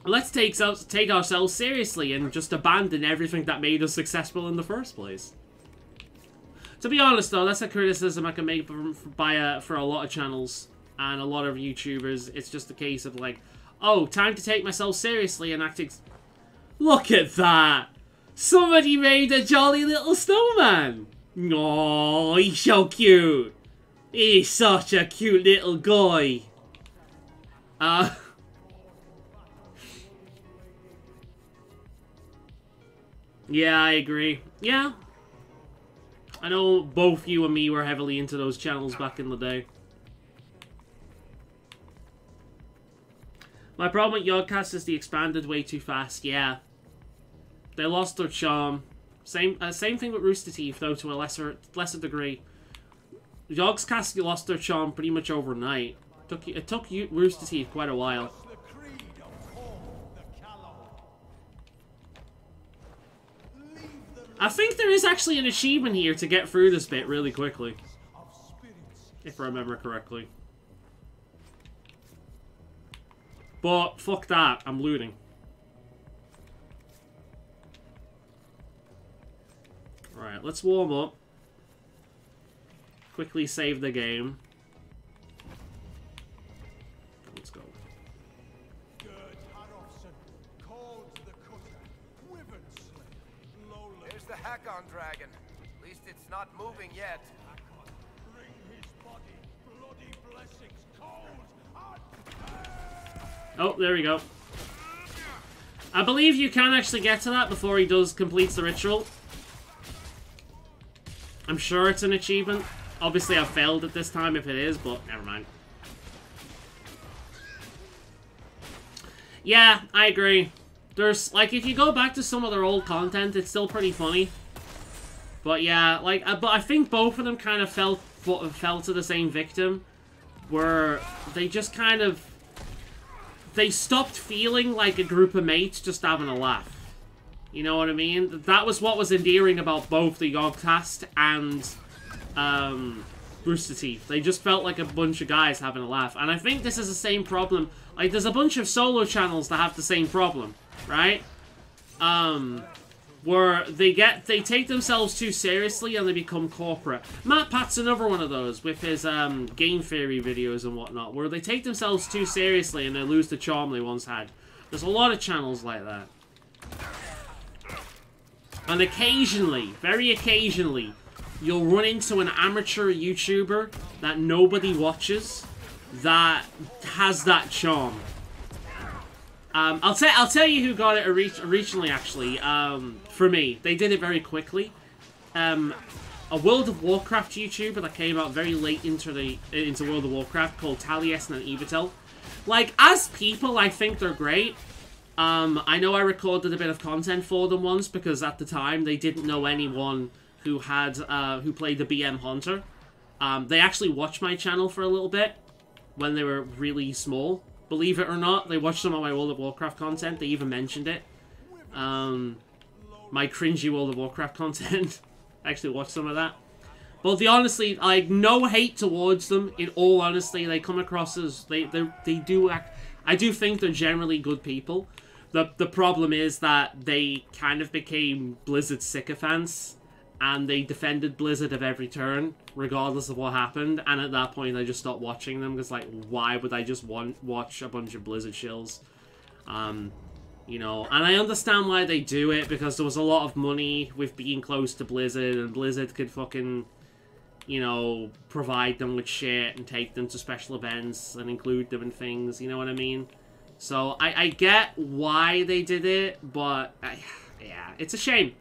Let's take ourselves seriously and just abandon everything that made us successful in the first place. To be honest, though, that's a criticism I can make for a lot of channels and a lot of YouTubers. It's just a case of like, oh, time to take myself seriously and acting... Look at that! Somebody made a jolly little snowman! Oh, he's so cute! He's such a cute little guy! Yeah, I agree. Yeah. I know both you and me were heavily into those channels back in the day. My problem with Yogcast is they expanded way too fast. Yeah. They lost their charm. Same thing with Rooster Teeth, though, to a lesser degree. Yogscast lost their charm pretty much overnight. It took Rooster Teeth quite a while. I think there is actually an achievement here to get through this bit really quickly. If I remember correctly. But, fuck that. I'm looting. Alright, let's warm up. Quickly save the game. Let's go. Hakon dragon. At least it's not moving yet. Bring his body, bloody blessings, cold. Oh, there we go. I believe you can actually get to that before he completes the ritual. I'm sure it's an achievement. Obviously, I've failed at this time if it is, but never mind. Yeah, I agree. There's, like, if you go back to some of their old content, it's still pretty funny. But yeah, like, but I think both of them kind of fell to the same victim, where they just kind of... They stopped feeling like a group of mates just having a laugh. You know what I mean? That was what was endearing about both the Yogcast and Rooster Teeth. They just felt like a bunch of guys having a laugh. And I think this is the same problem. Like, there's a bunch of solo channels that have the same problem, right? Where they take themselves too seriously and they become corporate. Matt Pat's another one of those with his game theory videos and whatnot, where they take themselves too seriously and they lose the charm they once had. There's a lot of channels like that. And occasionally, very occasionally, you'll run into an amateur YouTuber that nobody watches that has that charm. I'll tell you who got it originally, actually. For me, they did it very quickly. A World of Warcraft YouTuber that came out very late into World of Warcraft called Taliesin and Evitel. Like, as people, I think they're great. I know I recorded a bit of content for them once because at the time they didn't know anyone who had who played the BM Hunter. They actually watched my channel for a little bit when they were really small. Believe it or not, they watched some of my World of Warcraft content. They even mentioned it. My cringy World of Warcraft content. I actually watched some of that. But honestly, like, no hate towards them. In all honesty, they come across as they do act. I do think they're generally good people. The problem is that they kind of became Blizzard sycophants, and they defended Blizzard at every turn, regardless of what happened. And at that point, I just stopped watching them because, like, why would I just watch a bunch of Blizzard shills? You know, and I understand why they do it, because there was a lot of money with being close to Blizzard, and Blizzard could fucking, you know, provide them with shit and take them to special events and include them in things, you know what I mean? So, I get why they did it, but, yeah, it's a shame.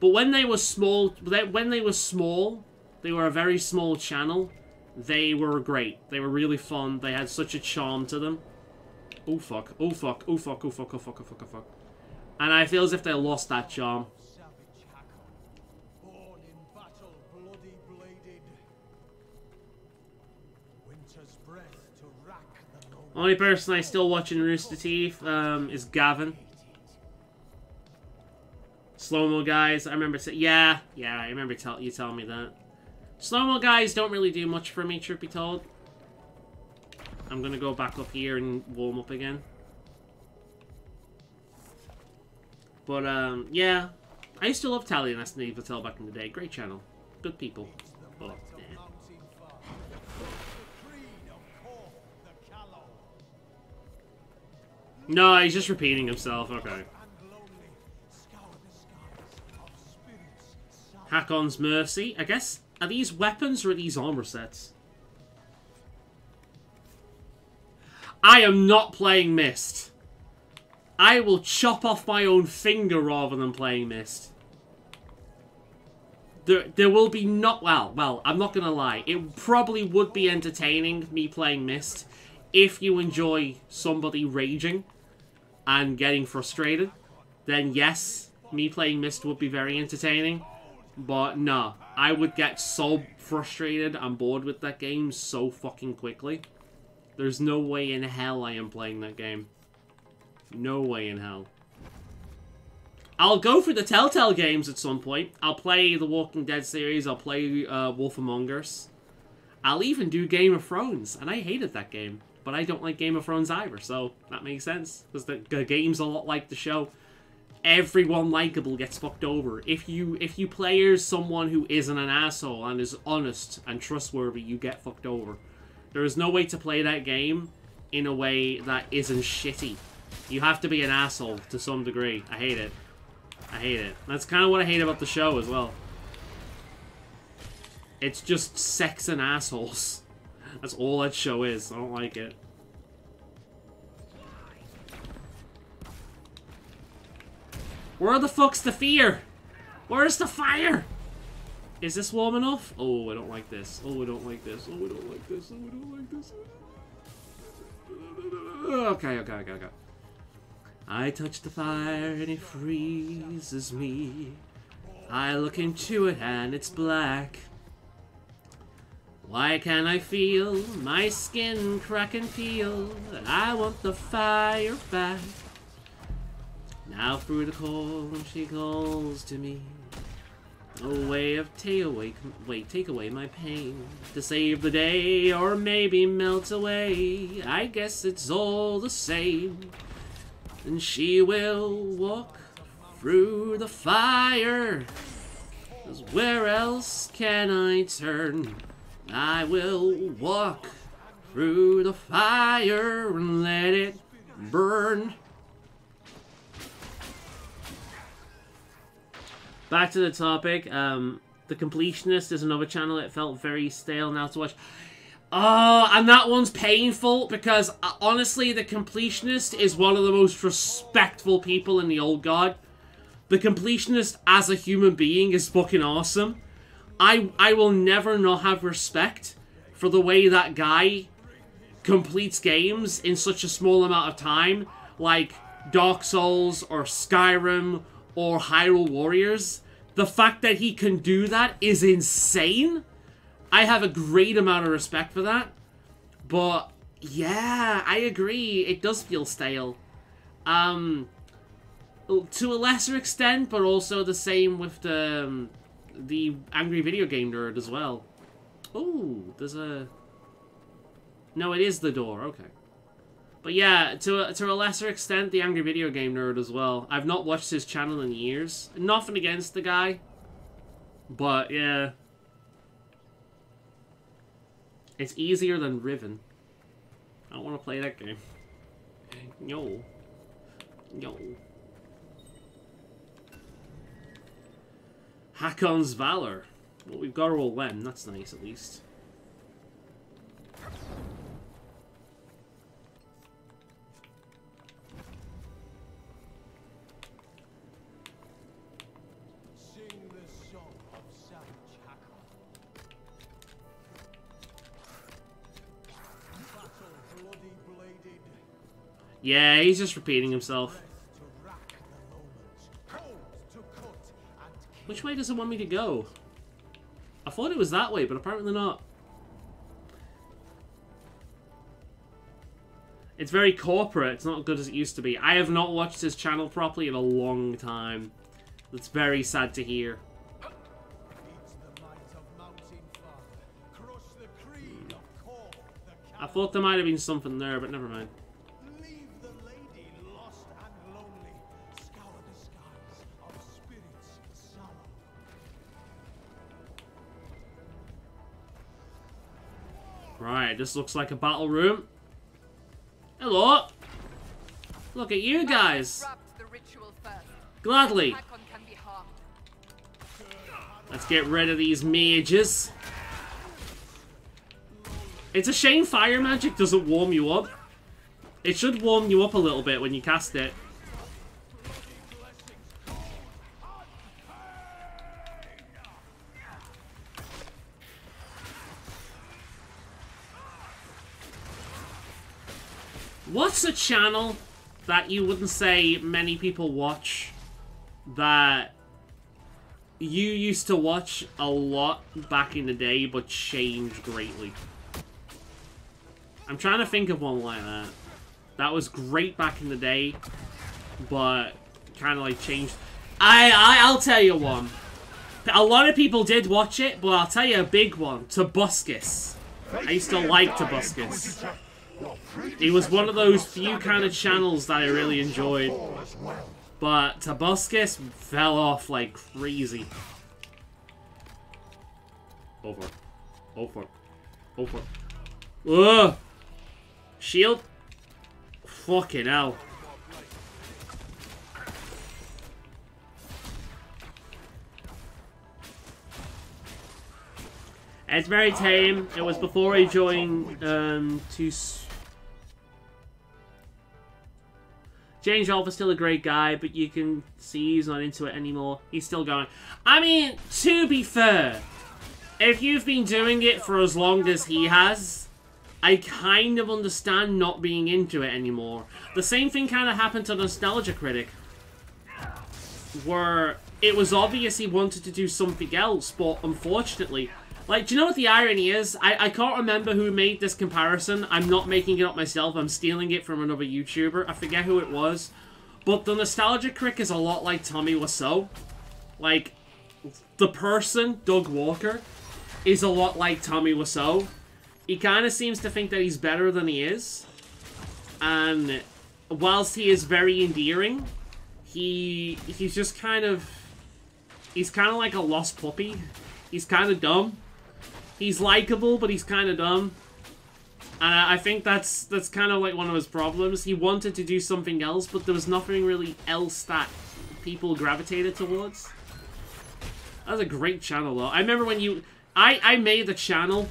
But when they were small, they were a very small channel, they were great. They were really fun, they had such a charm to them. Oh fuck, oh fuck, oh fuck, oh fuck, oh fuck, oh fuck, oh fuck. And I feel as if they lost that charm. Born in battle, bloody bladed. Winter's breath to rack the low. Only person I still watching Rooster Teeth is Gavin. Slow-mo guys, I remember yeah, I remember you telling me that. Slow-mo guys don't really do much for me, truth be told. I'm gonna go back up here and warm up again. But, yeah. I used to love Taliesin and Evitel back in the day. Great channel. Good people. But, yeah. No, he's just repeating himself. Okay. Hakon's Mercy. I guess, are these weapons or are these armor sets? I am not playing Mist. I will chop off my own finger rather than playing Mist. There will be not... Well, I'm not gonna lie. It probably would be entertaining, me playing Mist, if you enjoy somebody raging and getting frustrated. Then yes, me playing Mist would be very entertaining. But no, I would get so frustrated and bored with that game so fucking quickly. There's no way in hell I am playing that game. No way in hell. I'll go for the Telltale games at some point. I'll play the Walking Dead series. I'll play Wolf Among Us. I'll even do Game of Thrones. And I hated that game. But I don't like Game of Thrones either. So that makes sense. Because the game's a lot like the show. Everyone likable gets fucked over. If you play as someone who isn't an asshole and is honest and trustworthy, you get fucked over. There is no way to play that game in a way that isn't shitty. You have to be an asshole to some degree. I hate it. I hate it. That's kind of what I hate about the show as well. It's just sex and assholes. That's all that show is. I don't like it. Where the fuck's the fear? Where's the fire? Is this warm enough? Oh, I don't like this. Oh, I don't like this. Oh, I don't like this. Oh, I don't like this. Okay. I touch the fire and it freezes me. I look into it and it's black. Why can't I feel my skin crack and peel? I want the fire back. Now through the cold she calls to me. A way of take away my pain. To save the day or maybe melt away. I guess it's all the same. And she will walk through the fire. 'Cause where else can I turn? I will walk through the fire and let it burn. Back to the topic, The Completionist is another channel. It felt very stale now to watch. Oh, and that one's painful because, honestly, The Completionist is one of the most respectful people in the Old God. The Completionist as a human being is fucking awesome. I will never not have respect for the way that guy completes games in such a small amount of time, like Dark Souls or Skyrim or Hyrule Warriors. The fact that he can do that is insane. I have a great amount of respect for that. But, yeah, I agree. It does feel stale. To a lesser extent, but also the same with the Angry Video Game Nerd as well. Oh, there's a... No, it is the door. Okay. But yeah, to a lesser extent, the Angry Video Game Nerd as well. I've not watched his channel in years. Nothing against the guy. But, yeah. It's easier than Riven. I don't want to play that game. No. No. Hakon's Valor. Well, we've got all them. That's nice, at least. Yeah, he's just repeating himself. Which way does it want me to go? I thought it was that way, but apparently not. It's very corporate. It's not as good as it used to be. I have not watched his channel properly in a long time. That's very sad to hear. I thought there might have been something there, but never mind. Right, this looks like a battle room. Hello! Look at you guys! Gladly! Let's get rid of these mages. It's a shame fire magic doesn't warm you up. It should warm you up a little bit when you cast it. What's a channel that you wouldn't say many people watch that you used to watch a lot back in the day but changed greatly? I'm trying to think of one like that. That was great back in the day, but kind of like changed. I'll tell you one. A lot of people did watch it, but I'll tell you a big one. Tobuscus. I used to like Tobuscus. He was one of those few kind of channels that I really enjoyed. But Tobuscus fell off like crazy. Over. Over. Over. Ugh! Shield? Fucking hell. It's very tame. It was before I joined James Alpha's still a great guy, but you can see he's not into it anymore. He's still going. I mean, to be fair, if you've been doing it for as long as he has, I kind of understand not being into it anymore. The same thing kind of happened to Nostalgia Critic, where it was obvious he wanted to do something else, but unfortunately, like, do you know what the irony is? I can't remember who made this comparison. I'm not making it up myself. I'm stealing it from another YouTuber. I forget who it was. But the Nostalgia Critic is a lot like Tommy Wiseau. Like, the person, Doug Walker, is a lot like Tommy Wiseau. He kind of seems to think that he's better than he is. And whilst he is very endearing, he's just kind of... He's kind of like a lost puppy. He's kind of dumb. He's likable, but he's kind of dumb. And I think that's kind of like one of his problems. He wanted to do something else, but there was nothing really else that people gravitated towards. That was a great channel, though. I remember when you... I made the channel.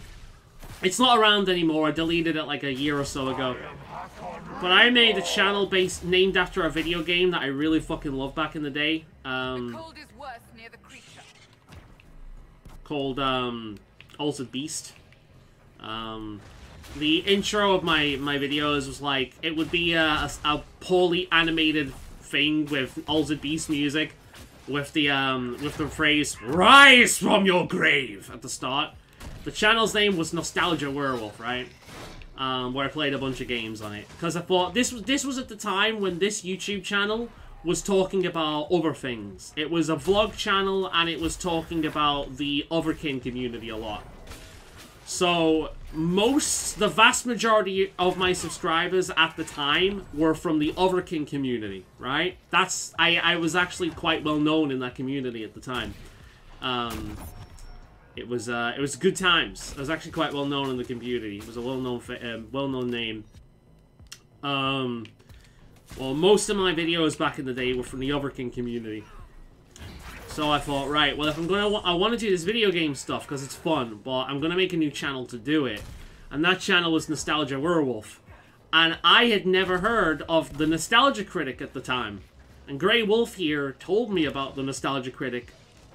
It's not around anymore. I deleted it like a year or so ago. But I made a channel named after a video game that I really fucking loved back in the day. The cold is worse near the creature. Called Altered Beast. The intro of my videos was like, it would be a poorly animated thing with Altered Beast music, with the phrase "Rise from your grave" at the start. The channel's name was Nostalgia Werewolf, right? Where I played a bunch of games on it, because I thought this was at the time when this YouTube channel was talking about other things. It was a vlog channel, and it was talking about the Otherkin community a lot. So, the vast majority of my subscribers at the time were from the Otherkin community, right? I was actually quite well known in that community at the time. It was good times. I was actually quite well known in the community. It was a well-known name. Well, most of my videos back in the day were from the Otherkin community. So I thought, right, well, if I want to do this video game stuff because it's fun, but I'm gonna make a new channel to do it. And that channel was Nostalgia Werewolf. And I had never heard of the Nostalgia Critic at the time. And Grey Wolf here told me about the Nostalgia Critic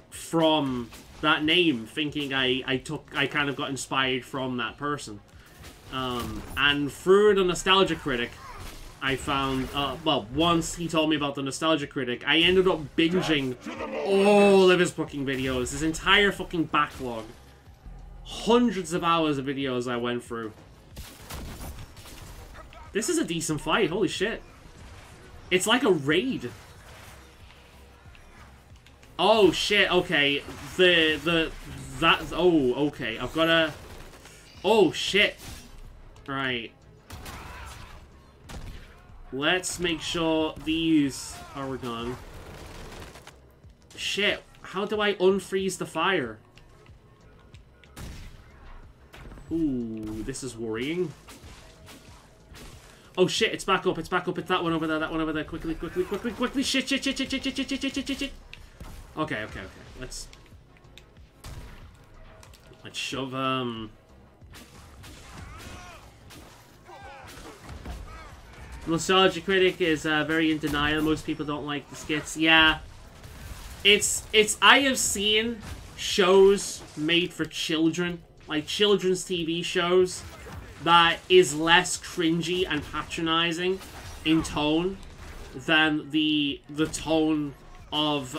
from that name, thinking I kind of got inspired from that person. And through the Nostalgia Critic, I found, well, once he told me about the Nostalgia Critic, I ended up binging all of his fucking videos, his entire fucking backlog. Hundreds of hours of videos I went through. This is a decent fight, holy shit. It's like a raid. Oh shit, okay. Oh, okay, I've gotta... Oh shit. Right. Let's make sure these are gone. Shit, how do I unfreeze the fire? Ooh, this is worrying. Oh shit, it's back up, it's back up, it's that one over there, quickly, quickly, quickly, quickly, shit. Okay. Let's shove, Nostalgia Critic is very in denial. Most people don't like the skits. Yeah. I have seen shows made for children, like children's TV shows, that is less cringy and patronizing in tone than the tone of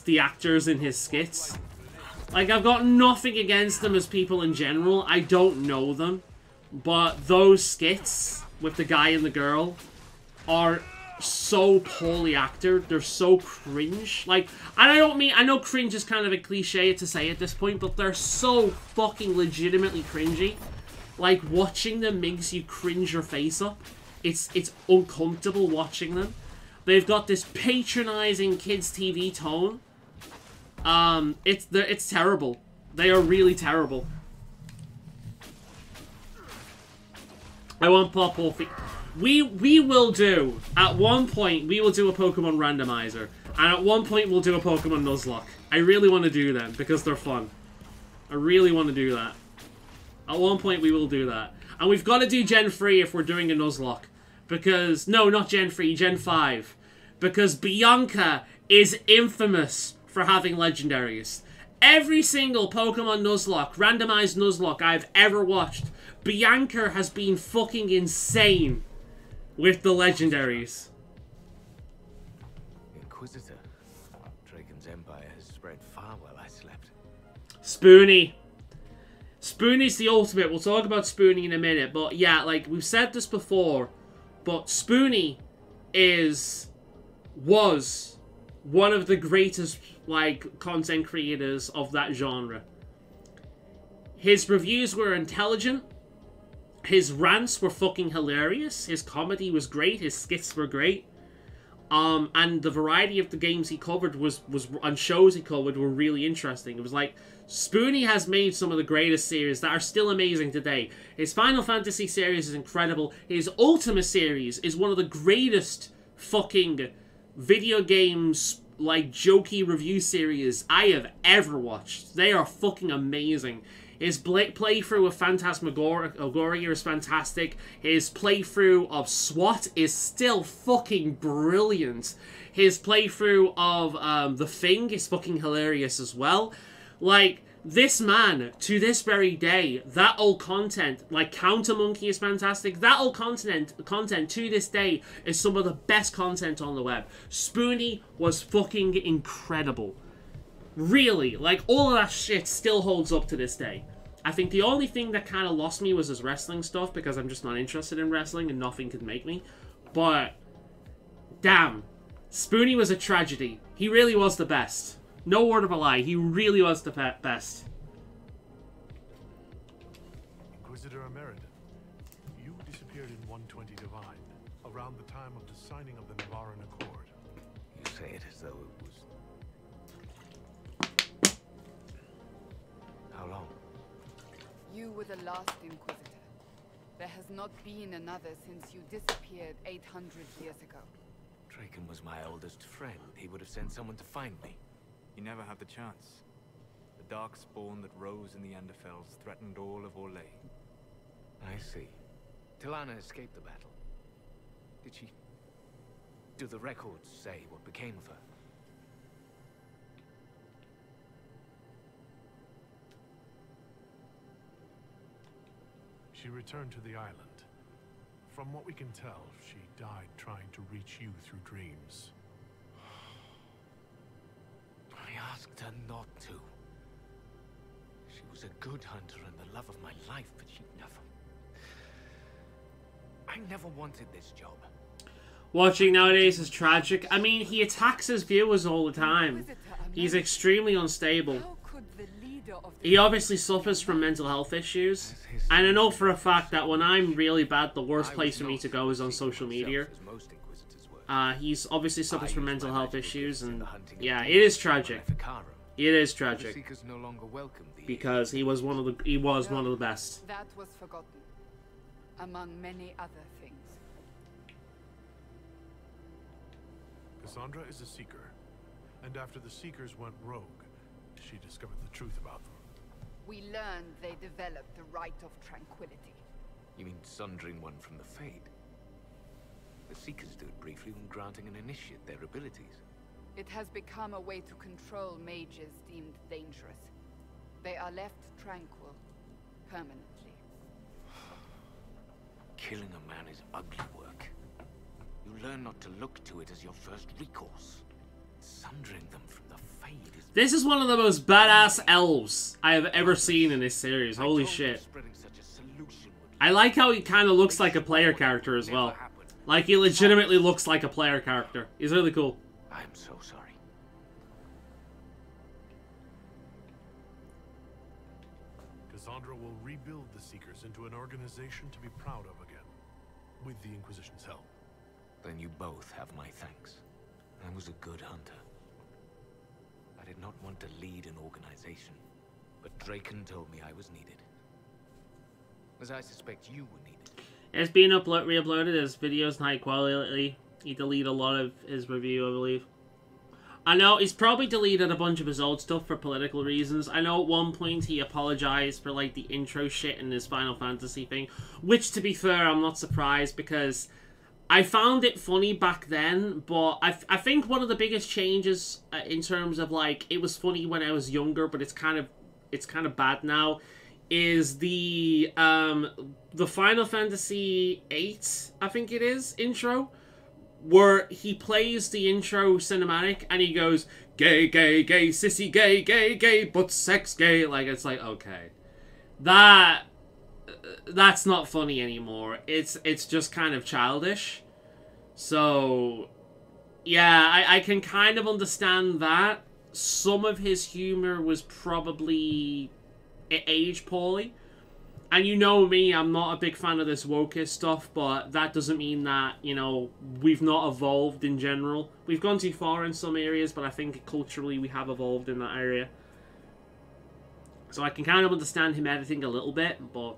the actors in his skits. Like, I've got nothing against them as people in general. I don't know them. But those skits with the guy and the girl are so poorly acted. They're so cringe. Like, and I know cringe is kind of a cliche to say at this point, but they're so fucking legitimately cringy. Like, watching them makes you cringe your face up. It's uncomfortable watching them. They've got this patronizing kids' TV tone. It's terrible. They are really terrible. I want Pop Wolfie. We will do, at one point, we will do a Pokemon randomizer. And at one point we'll do a Pokemon Nuzlocke. I really want to do them because they're fun. I really want to do that. At one point we will do that. And we've got to do Gen 3 if we're doing a Nuzlocke. Because, no, not Gen 3, Gen 5. Because Bianca is infamous for having legendaries. Every single Pokemon Nuzlocke, randomized Nuzlocke I've ever watched, Bianca has been fucking insane with the legendaries. Inquisitor. Draken's empire has spread far while I slept. Spoonie. Spoonie's the ultimate. We'll talk about Spoonie in a minute. But yeah, like, we've said this before. But Spoonie was one of the greatest, like, content creators of that genre. His reviews were intelligent. His rants were fucking hilarious. His comedy was great. His skits were great. And the variety of the games he covered and shows he covered were really interesting. It was like, Spoonie has made some of the greatest series that are still amazing today. His Final Fantasy series is incredible. His Ultima series is one of the greatest fucking video games, like, jokey review series I have ever watched. They are fucking amazing. His playthrough of Phantasmagoria is fantastic. His playthrough of SWAT is still fucking brilliant. His playthrough of The Thing is fucking hilarious as well. Like, this man, to this very day, that old content, like Counter Monkey is fantastic. That old content to this day is some of the best content on the web. Spoonie was fucking incredible. Really, like, all of that shit still holds up to this day. I think the only thing that kind of lost me was his wrestling stuff, because I'm just not interested in wrestling and nothing could make me. But, damn, Spoonie was a tragedy. He really was the best. No word of a lie, he really was the best. Inquisitor American, you disappeared in 120 Divine, around the time of the signing of the Navaran Accord. You say it as though it was... How long? You were the last Inquisitor. There has not been another since you disappeared 800 years ago. Draken was my oldest friend. He would have sent someone to find me. You never had the chance. The dark spawn that rose in the Enderfells threatened all of Orlais. I see. Tilana escaped the battle. Did she... Do the records say what became of her? She returned to the island. From what we can tell, she died trying to reach you through dreams. I asked her not to. She was a good hunter and the love of my life, but she never... I never wanted this job. Watching nowadays is tragic. I mean, he attacks his viewers all the time. He's extremely unstable. He obviously suffers from mental health issues. And I know for a fact that when I'm really bad, the worst place for me to go is on social media. He's obviously suffers from mental health issues, and yeah, it is tragic. It is tragic. Because he was one of the best. That was forgotten, among many other things. Cassandra is a seeker, and after the seekers went rogue, she discovered the truth about them. We learned they developed the Rite of Tranquility. You mean sundering one from the Fade? The Seekers do it briefly when granting an initiate their abilities. It has become a way to control mages deemed dangerous. They are left tranquil, permanently. Killing a man is ugly work. You learn not to look to it as your first recourse. Sundering them from the Fade is... This is one of the most badass elves I have ever seen in this series. Holy shit. I like how he kind of looks like a player character as well. Like, he legitimately looks like a player character. He's really cool. I'm so sorry. Cassandra will rebuild the Seekers into an organization to be proud of again, with the Inquisition's help. Then you both have my thanks. I was a good hunter. I did not want to lead an organization, but Draken told me I was needed. As I suspect you were needed. It's being re-uploaded as videos in high quality. He deleted a lot of his review, I believe. I know he's probably deleted a bunch of his old stuff for political reasons. I know at one point he apologized for like the intro shit in his Final Fantasy thing, which to be fair, I'm not surprised because I found it funny back then, but I think one of the biggest changes in terms of like it was funny when I was younger, but it's kind of bad now, is the Final Fantasy VIII, I think it is, intro, where he plays the intro cinematic and he goes, gay, gay, gay, sissy, gay, gay, gay, but sex gay. Like, it's like, okay. That's not funny anymore. It's just kind of childish. So, yeah, I can kind of understand that. Some of his humor was probably... it aged poorly. And you know me, I'm not a big fan of this woke stuff, but that doesn't mean that, you know, we've not evolved in general. We've gone too far in some areas, but I think culturally we have evolved in that area. So I can kind of understand him editing a little bit, but...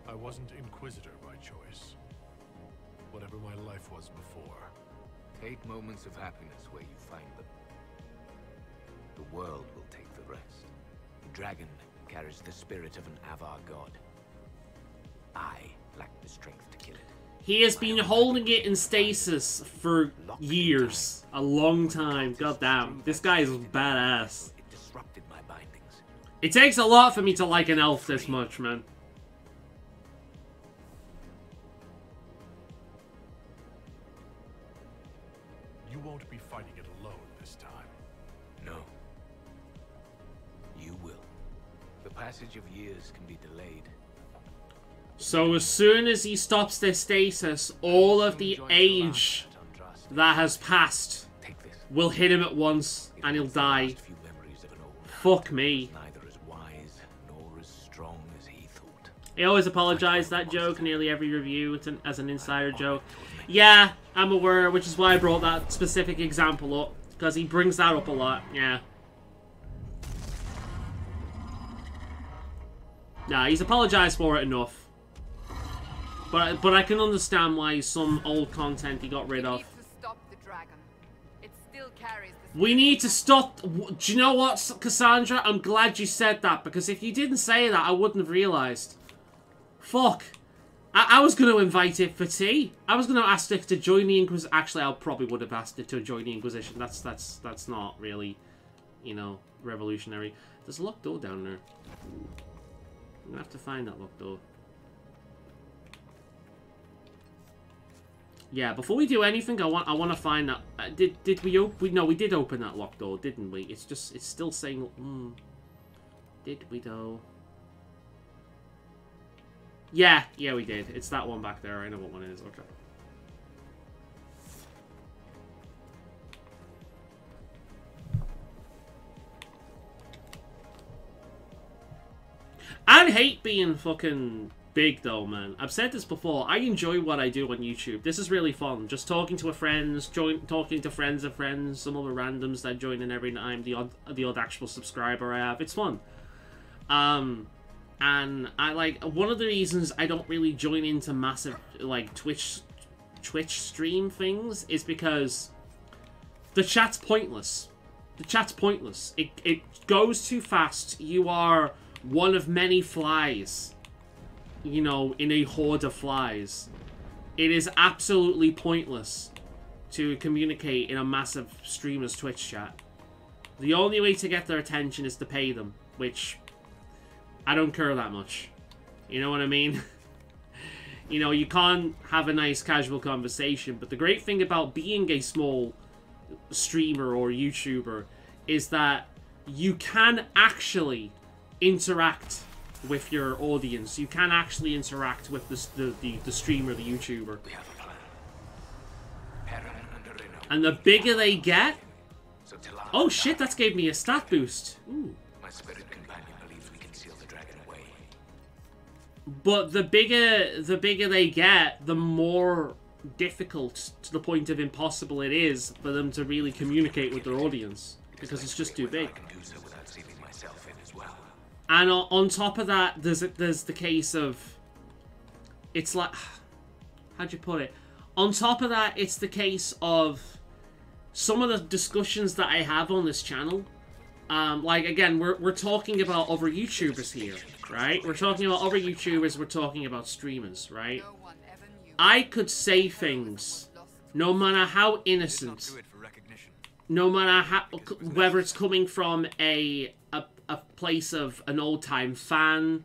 I wasn't Inquisitor by choice. Whatever my life was before. Take moments of happiness where you find them. The world will take the rest. The dragon carries the spirit of an Avar god. I lack the strength to kill it. He has been holding it in stasis for years. A long time. God damn. This guy is badass. It disrupted my bindings. It takes a lot for me to like an elf this much, man. You won't be fighting it alone this time. No. You will. The passage of years can be delayed. So as soon as he stops the stasis, all of the age that has passed will hit him at once, and he'll die. Fuck me. Neither as wise nor as strong as he thought. He always apologized that joke nearly every review as an insider joke. Yeah, I'm aware, which is why I brought that specific example up, because he brings that up a lot. Yeah. Nah, he's apologized for it enough. But I can understand why some old content he got rid of. We need to stop. Do you know what, Cassandra? I'm glad you said that, because if you didn't say that, I wouldn't have realized. Fuck. I was going to invite it for tea. I was going to ask it to join the Inquisition. Actually, I probably would have asked it to join the Inquisition. That's not really, you know, revolutionary. There's a locked door down there. I'm going to have to find that locked door. Yeah, before we do anything, I want to find that. Did we open? No, we did open that locked door, didn't we? It's still saying. Did we though? Yeah, we did. It's that one back there. I know what one it is. Okay. I hate being fucking big though, man. I've said this before. I enjoy what I do on YouTube. This is really fun. Just talking to friends, talking to friends of friends, some other randoms that join in every time, the odd actual subscriber I have. It's fun. And I like, one of the reasons I don't really join into massive like Twitch stream things is because the chat's pointless. The chat's pointless. It goes too fast. You are one of many flies, you know, in a horde of flies. It is absolutely pointless to communicate in a massive streamer's Twitch chat. The only way to get their attention is to pay them, which I don't care that much. You know what I mean? You know, you can't have a nice casual conversation, but the great thing about being a small streamer or YouTuber is that you can actually interact with your audience. You can actually interact with the streamer, the YouTuber. And the bigger they get... Oh shit, that's gave me a stat boost. Ooh. My spirit companion believes we can seal the dragon away. But the bigger they get, the more difficult, to the point of impossible, it is for them to really communicate with their audience. because it's just too big. I can do so without sealing myself in as well. And on top of that, there's the case of, it's like, how'd you put it? On top of that, it's the case of some of the discussions that I have on this channel. Like, again, we're talking about other YouTubers here, right? We're talking about other YouTubers, we're talking about streamers, right? I could say things, no matter how innocent, no matter how, whether it's coming from a place of an old-time fan,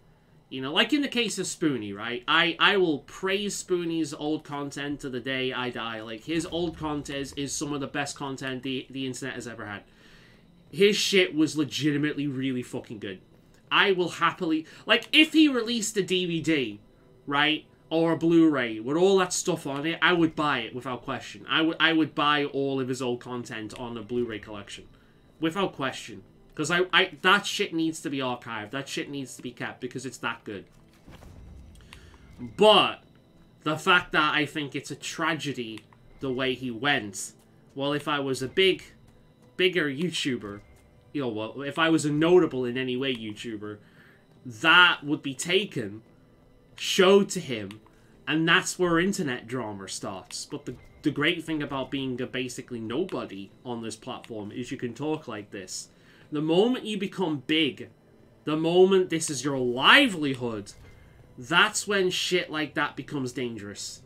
you know, like in the case of Spoonie, right? I will praise Spoonie's old content to the day I die. Like, his old content is some of the best content the internet has ever had. His shit was legitimately really fucking good. I will happily... Like, if he released a DVD, right, or a Blu-ray with all that stuff on it, I would buy it without question. I would buy all of his old content on a Blu-ray collection. Without question. Because that shit needs to be archived. That shit needs to be kept because it's that good. But the fact that I think it's a tragedy the way he went, well, if I was a bigger YouTuber, you know, well, if I was a notable in any way YouTuber, that would be taken, showed to him, and that's where internet drama starts. But the great thing about being a basically nobody on this platform is you can talk like this. The moment you become big, the moment this is your livelihood, that's when shit like that becomes dangerous.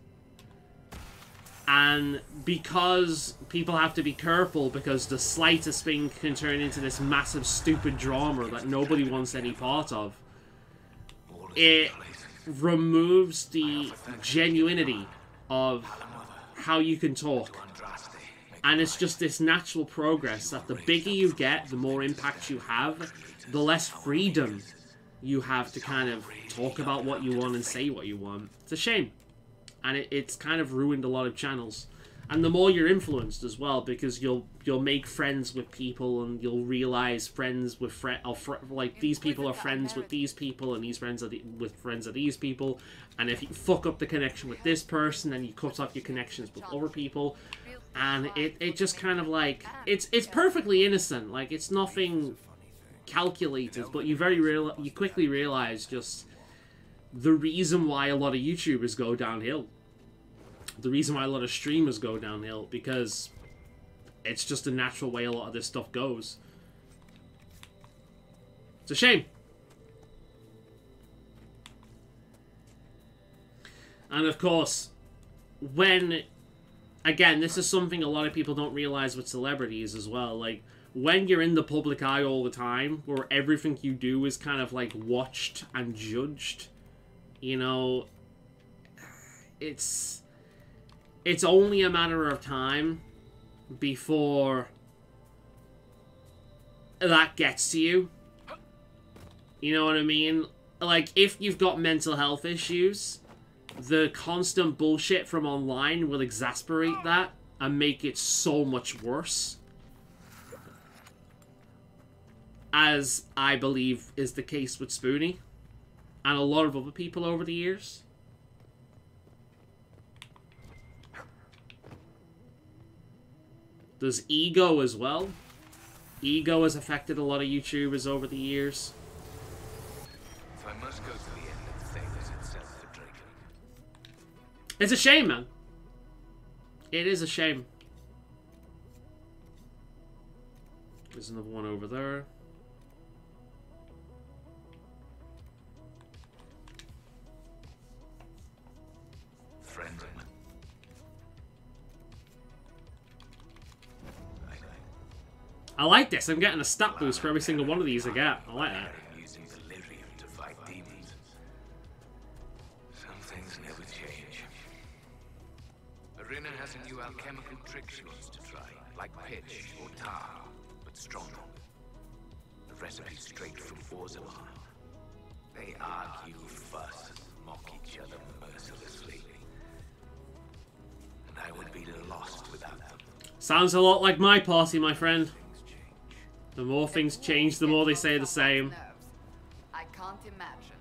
And because people have to be careful, because the slightest thing can turn into this massive stupid drama that nobody wants any part of, it removes the genuinity of how you can talk. And it's just this natural progress that the bigger you get, the more impact you have, the less freedom you have to kind of talk about what you want and say what you want. It's a shame. And it's kind of ruined a lot of channels. And the more you're influenced as well, because you'll make friends with people and you'll realize friends with like these people are friends with these people and these friends are with friends of these people. And if you fuck up the connection with this person, then you cut off your connections with other people. And it just kind of like, it's perfectly innocent. Like, it's nothing calculated, but you quickly realize just the reason why a lot of YouTubers go downhill. The reason why a lot of streamers go downhill, because it's just a natural way a lot of this stuff goes. It's a shame. And of course, when... Again, this is something a lot of people don't realize with celebrities as well. Like, when you're in the public eye all the time, where everything you do is kind of, like, watched and judged, you know, it's only a matter of time before that gets to you. You know what I mean? Like, if you've got mental health issues, the constant bullshit from online will exasperate that and make it so much worse. As I believe is the case with Spoonie and a lot of other people over the years. There's ego as well. Ego has affected a lot of YouTubers over the years. If I must go to the end of the Thalos itself for Draken. It's a shame, man. It is a shame. There's another one over there. Friend. I like this. I'm getting a stat boost for every single one of these I get. I like that. Using delirium to fight demons. Some things never change. Arena has a new alchemical trick she wants to try, like pitch or tar, but stronger. The recipe straight from Orzammar. They argue, fuss, mock each other mercilessly. And I would be lost without them. Sounds a lot like my party, my friend. The more things change, the more they say the same. I can't imagine.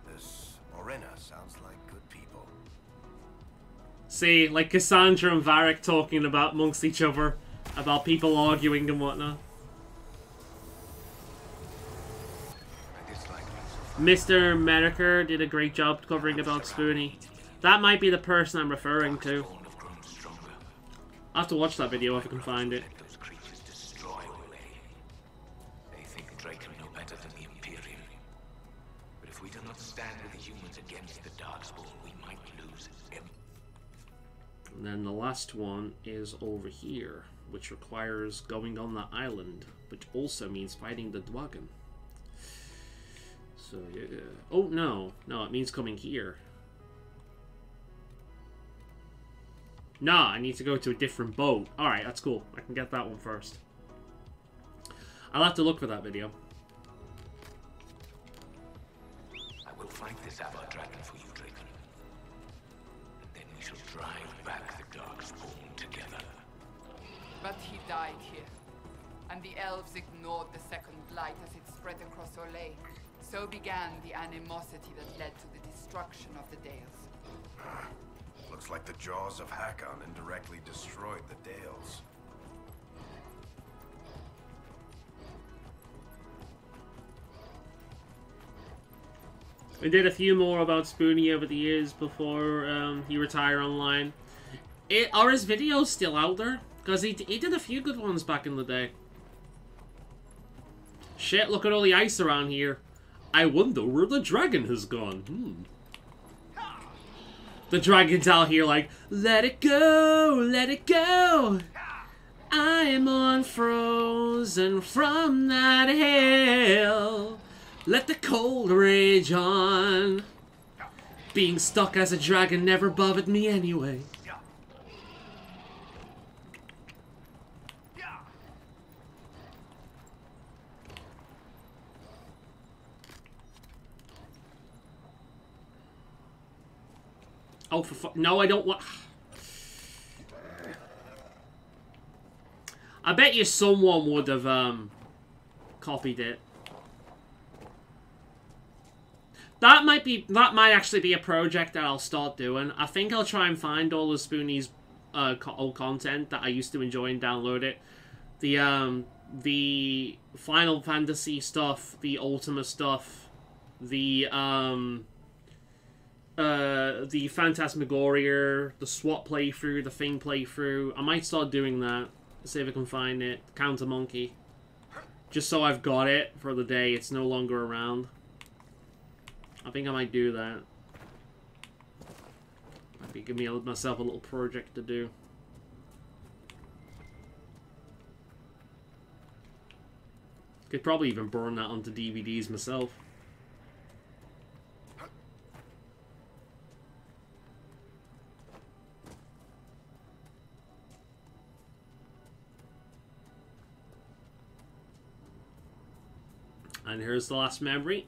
This Morena sounds like good people. See, like Cassandra and Varric talking about amongst each other, about people arguing and whatnot. Mr. Mediker did a great job covering about Spoonie. That might be the person I'm referring to. I'll have to watch that video if I can find it. Those creatures destroy Olay. They think Draken know better than the Imperium. But if we do not stand with the humans against the Darkspawn, we might lose him. And then the last one is over here, which requires going on the island, which also means fighting the Dwagon. So, yeah. Oh, no. No, it means coming here. Nah, I need to go to a different boat. Alright, that's cool. I can get that one first. I'll have to look for that video. I will fight this Avar Dragon for you, Draken. And then we shall drive back the Darkspawn together. But he died here. And the elves ignored the second light as it spread across Olay. So began the animosity that led to the destruction of the Dales. Looks like the jaws of Hakon indirectly destroyed the Dales. We did a few more about Spoonie over the years before he retired online. Are his videos still out there? Because he did a few good ones back in the day. Shit, look at all the ice around here. I wonder where the dragon has gone. The dragon's out here like, let it go, let it go. I'm unfrozen from that hell. Let the cold rage on. Being stuck as a dragon never bothered me anyway. Oh, for fuck. No, I don't want. I bet you someone would have, copied it. That might actually be a project that I'll start doing. I think I'll try and find all of Spoonie's, old content that I used to enjoy and download it. The Final Fantasy stuff, the Ultima stuff, the Phantasmagoria, the SWAT playthrough, the Thing playthrough. I might start doing that. See if I can find it. Counter Monkey. Just so I've got it for the day it's no longer around. I think I might do that. Might be give me myself a little project to do. Could probably even burn that onto DVDs myself. And here's the last memory.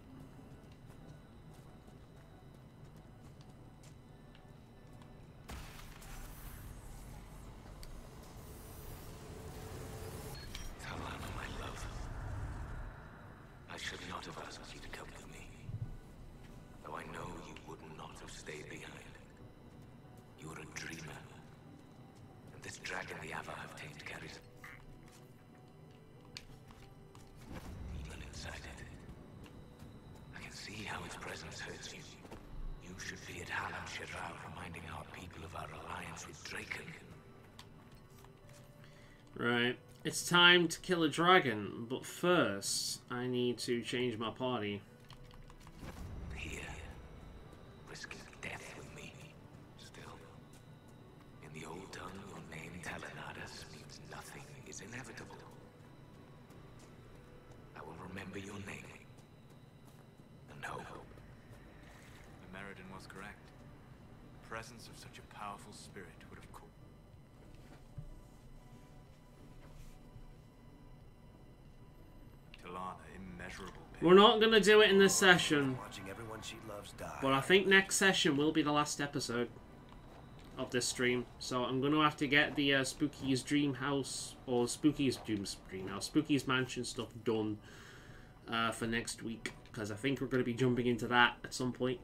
Faolan, my love. I should not have asked you to come with me. Though I know you would not have stayed behind. You are a dreamer. And this dragon the Avar have tamed carries demon inside it. I can see how its presence hurts you. You should be at Halam Shiral reminding our people of our alliance with Draken. Right. It's time to kill a dragon, but first, I need to change my party. Here, risking death with me. Still, in the old tongue, your name, Talanadas, means nothing is inevitable. I will remember your name. And hope. The Meriden was correct. The presence of such a powerful spirit would have called. Immeasurable pain. We're not going to do it in this session, Watching everyone she loves die. but I think next session will be the last episode of this stream. So I'm going to have to get the Spooky's Dream House, or Spooky's Dream House, Spooky's Mansion stuff done for next week. Because I think we're going to be jumping into that at some point.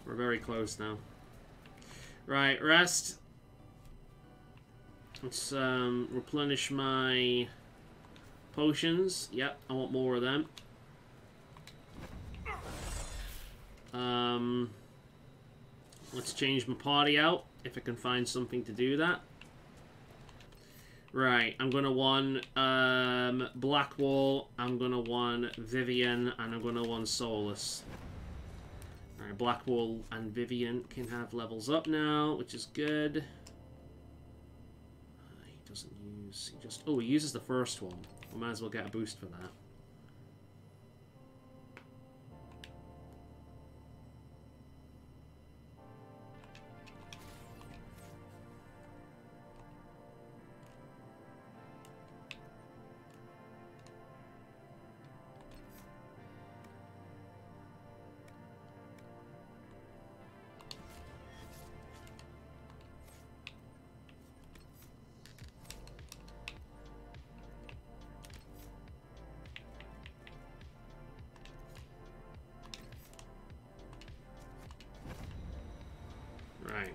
We're very close now. Right, rest. Let's replenish my potions. Yep, I want more of them. Let's change my party out, if I can find something to do that. Right, I'm gonna want Blackwall, I'm gonna want Vivian, and I'm gonna want Solus. Alright, Blackwall and Vivian can have levels up now, which is good. He doesn't use... He just... Oh, he uses the first one. We might as well get a boost for that. Right.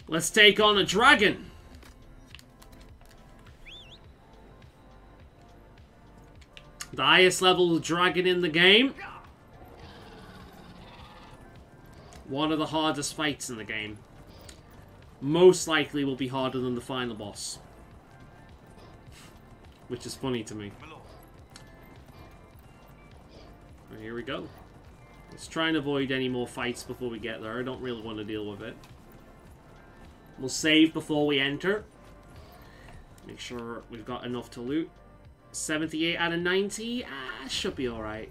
Let's take on a dragon. The highest level dragon in the game. One of the hardest fights in the game. Most likely will be harder than the final boss. Which is funny to me. Right, here we go. Let's try and avoid any more fights before we get there. I don't really want to deal with it. We'll save before we enter. Make sure we've got enough to loot. 78 out of 90. Should be alright.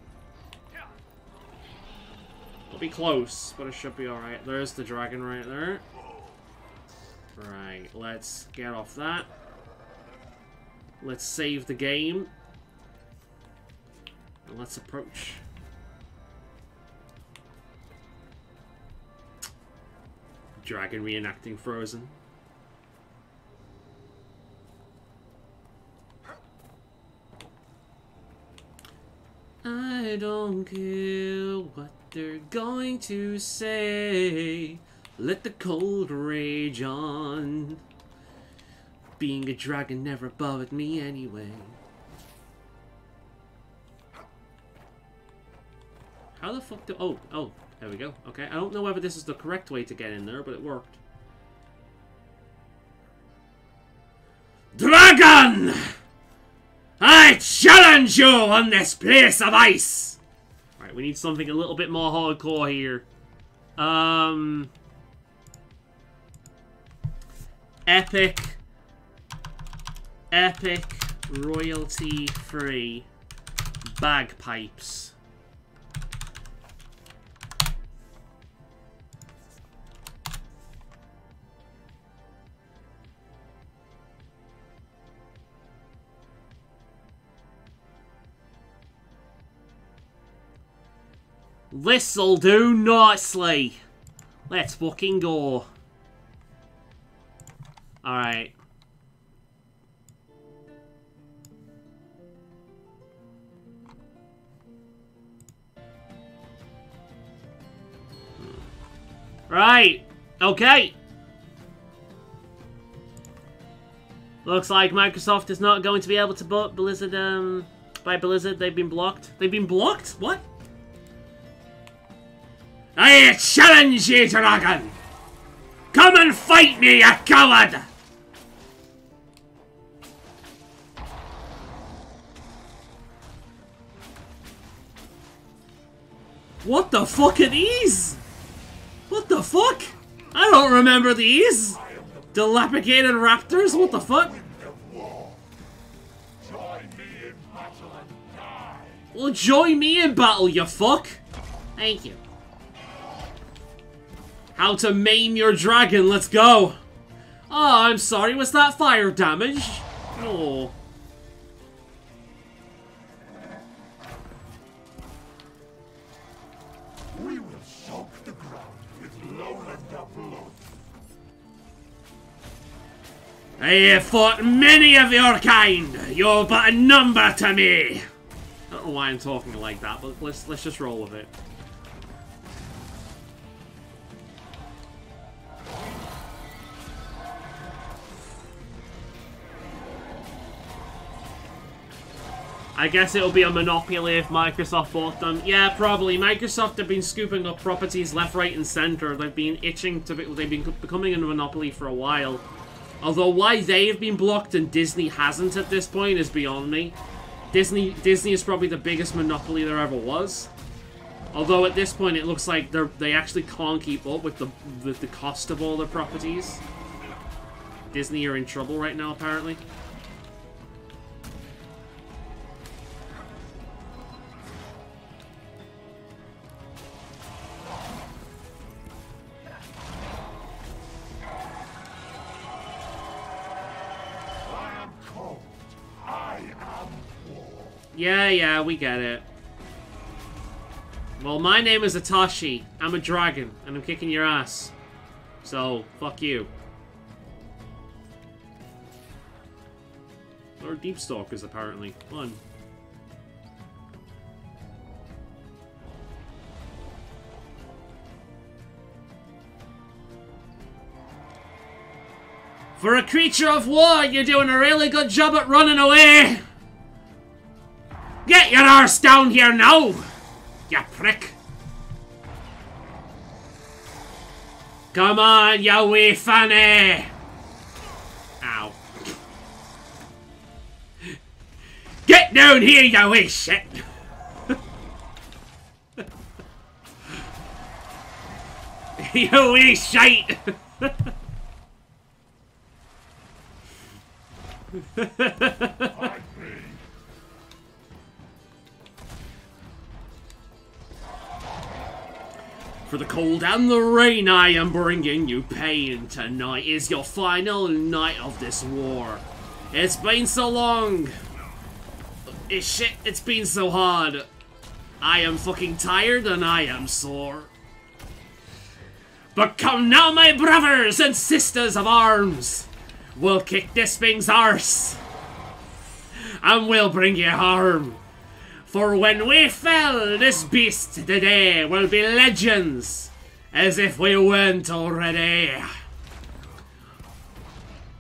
It'll be close, but it should be alright. There's the dragon right there. Right, let's get off that. Let's save the game. And let's approach. Dragon reenacting Frozen. I don't care what they're going to say. Let the cold rage on. Being a dragon never bothered me anyway. How the fuck do... Oh, there we go. Okay, I don't know whether this is the correct way to get in there, but it worked. Dragon! I challenge you on this place of ice! Right, we need something a little bit more hardcore here. Epic royalty-free bagpipes. This'll do nicely. Let's fucking go. Alright. Right. Okay. Looks like Microsoft is not going to be able to book Blizzard, by Blizzard. They've been blocked. They've been blocked? What? I challenge you, dragon! Come and fight me, you coward! What the fuck are these? What the fuck? I don't remember these! Dilapidated raptors? What the fuck? Well, join me in battle, you fuck! Thank you. How to maim your dragon, let's go! Oh, I'm sorry, was that fire damage? Oh. We will soak the ground with Lowlander blood. I have fought many of your kind! You're but a number to me! I don't know why I'm talking like that, but let's just roll with it. I guess it'll be a monopoly if Microsoft bought them. Yeah, probably. Microsoft have been scooping up properties left, right, and center. They've been itching to be... They've been becoming a monopoly for a while. Although why they've been blocked and Disney hasn't at this point is beyond me. Disney is probably the biggest monopoly there ever was. Although at this point it looks like they actually can't keep up with the cost of all their properties. Disney are in trouble right now, apparently. Yeah, we get it. Well, my name is Atashi. I'm a dragon, and I'm kicking your ass. So, fuck you. Or deep stalkers, apparently. Fun. For a creature of war, you're doing a really good job at running away! Get your arse down here now! You prick! Come on, you wee fanny! Ow. Get down here, you wee shit! You wee shite! For the cold and the rain, I am bringing you pain. Tonight is your final night of this war. It's been so long. It's been so hard. I am fucking tired and I am sore. But come now, my brothers and sisters of arms. We'll kick this thing's arse. And we'll bring you harm. For when we fell this beast today will be legends, as if we weren't already.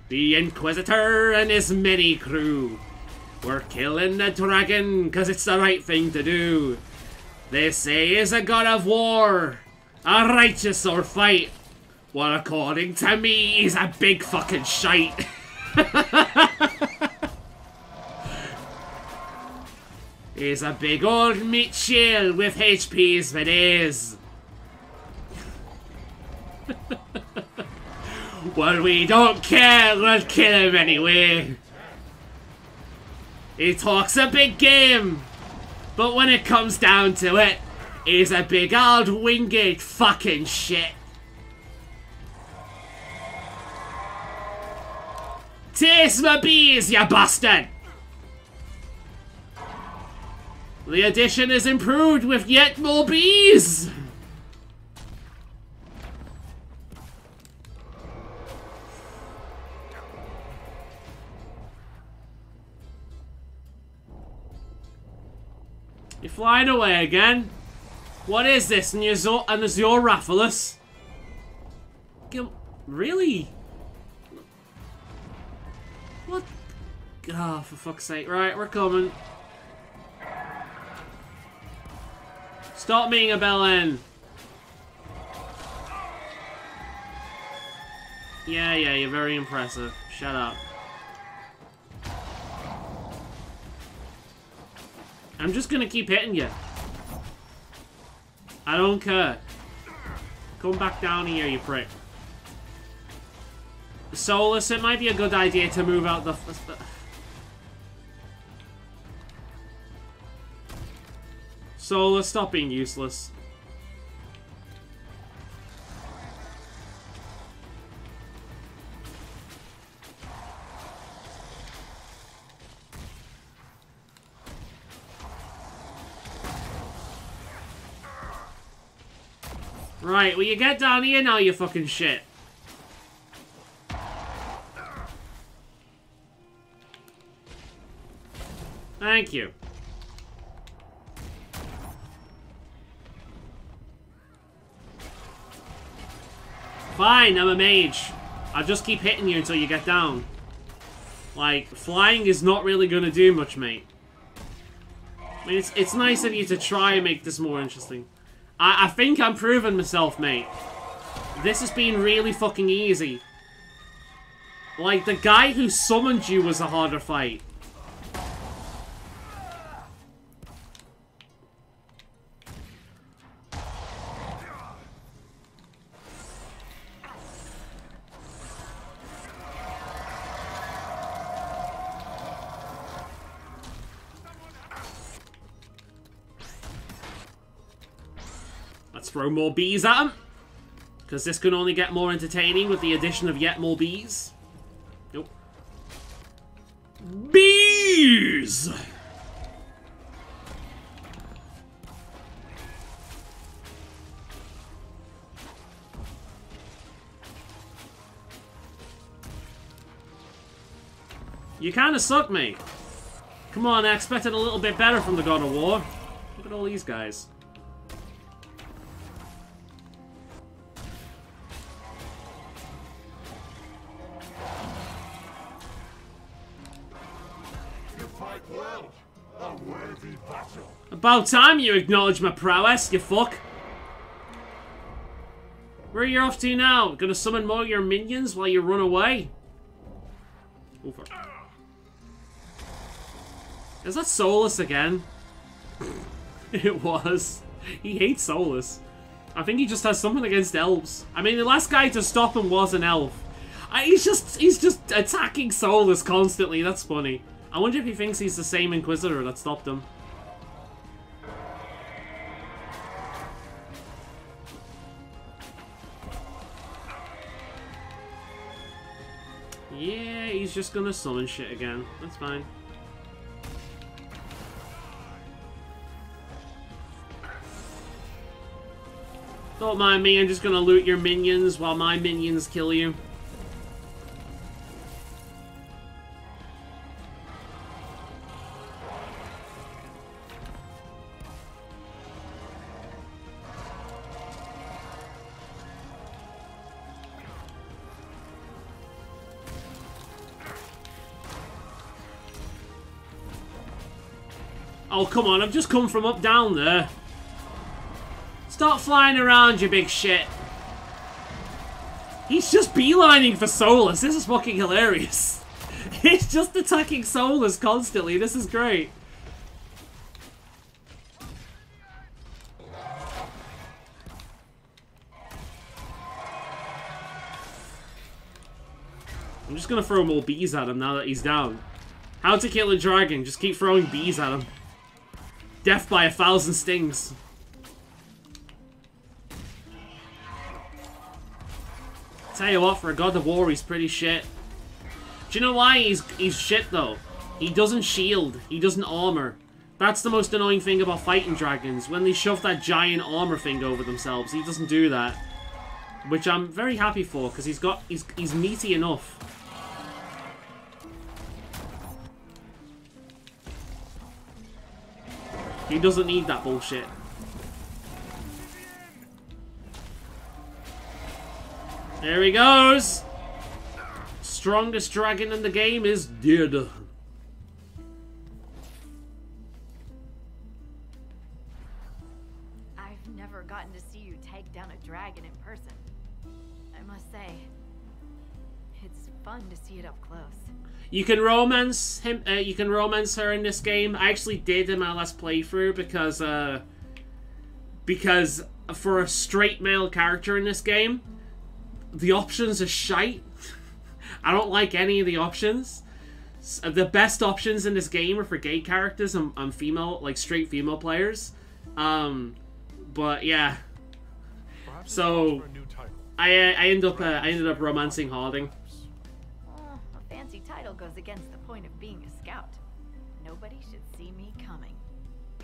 The Inquisitor and his many crew were killing the dragon cause it's the right thing to do. They say he's a god of war, a righteous or fight. Well, according to me, he's a big fucking shite. He's a big old meat shield with HPs for days. Well, we don't care, we'll kill him anyway. He talks a big game, but when it comes down to it, he's a big old winged fucking shit. Taste my bees, you bastard! The edition is improved with yet more bees! You're flying away again? What is this? And there's your Raphalus? Really? What? Oh, for fuck's sake. Right, we're coming. Stop being a bellend. Yeah, you're very impressive. Shut up. I'm just gonna keep hitting you. I don't care. Come back down here, you prick. Solus, it might be a good idea to move out the... Solus, stop being useless. Right, will you get down here now, you fucking shit? Thank you. Fine, I'm a mage. I'll just keep hitting you until you get down. Like, flying is not really gonna do much, mate. I mean, it's nice of you to try and make this more interesting. I think I'm proving myself, mate. This has been really fucking easy. Like, the guy who summoned you was a harder fight. Let's throw more bees at him. Because this can only get more entertaining with the addition of yet more bees. Nope. Bees! You kind of suck, mate. Come on, I expected a little bit better from the God of War. Look at all these guys. About time you acknowledge my prowess, you fuck. Where are you off to now? Gonna summon more of your minions while you run away? Over. Is that Solus again? It was. He hates Solus. I think he just has something against elves. I mean, the last guy to stop him was an elf. He's just attacking Solus constantly. That's funny. I wonder if he thinks he's the same Inquisitor that stopped him. Yeah, he's just gonna summon shit again. That's fine. Don't mind me, I'm just gonna loot your minions while my minions kill you. Oh, come on, I've just come from up down there. Stop flying around, you big shit. He's just beelining for Solus. This is fucking hilarious. He's just attacking Solus constantly. This is great. I'm just gonna throw more bees at him now that he's down. How to kill a dragon. Just keep throwing bees at him. Death by 1,000 stings. Tell you what, for a God of War, he's pretty shit. Do you know why he's shit, though? He doesn't shield. He doesn't armor. That's the most annoying thing about fighting dragons. When they shove that giant armor thing over themselves, he doesn't do that. Which I'm very happy for, because he's meaty enough. He doesn't need that bullshit. There he goes! Strongest dragon in the game is dead. I've never gotten to see you take down a dragon in person. I must say, it's fun to see it up close. You can romance him. You can romance her in this game. I actually did in my last playthrough because for a straight male character in this game, the options are shite. I don't like any of the options. The best options in this game are for gay characters and female, like straight female players. But yeah. So I ended up romancing Harding. A fancy title goes against the point of being a scout. Nobody should see me coming.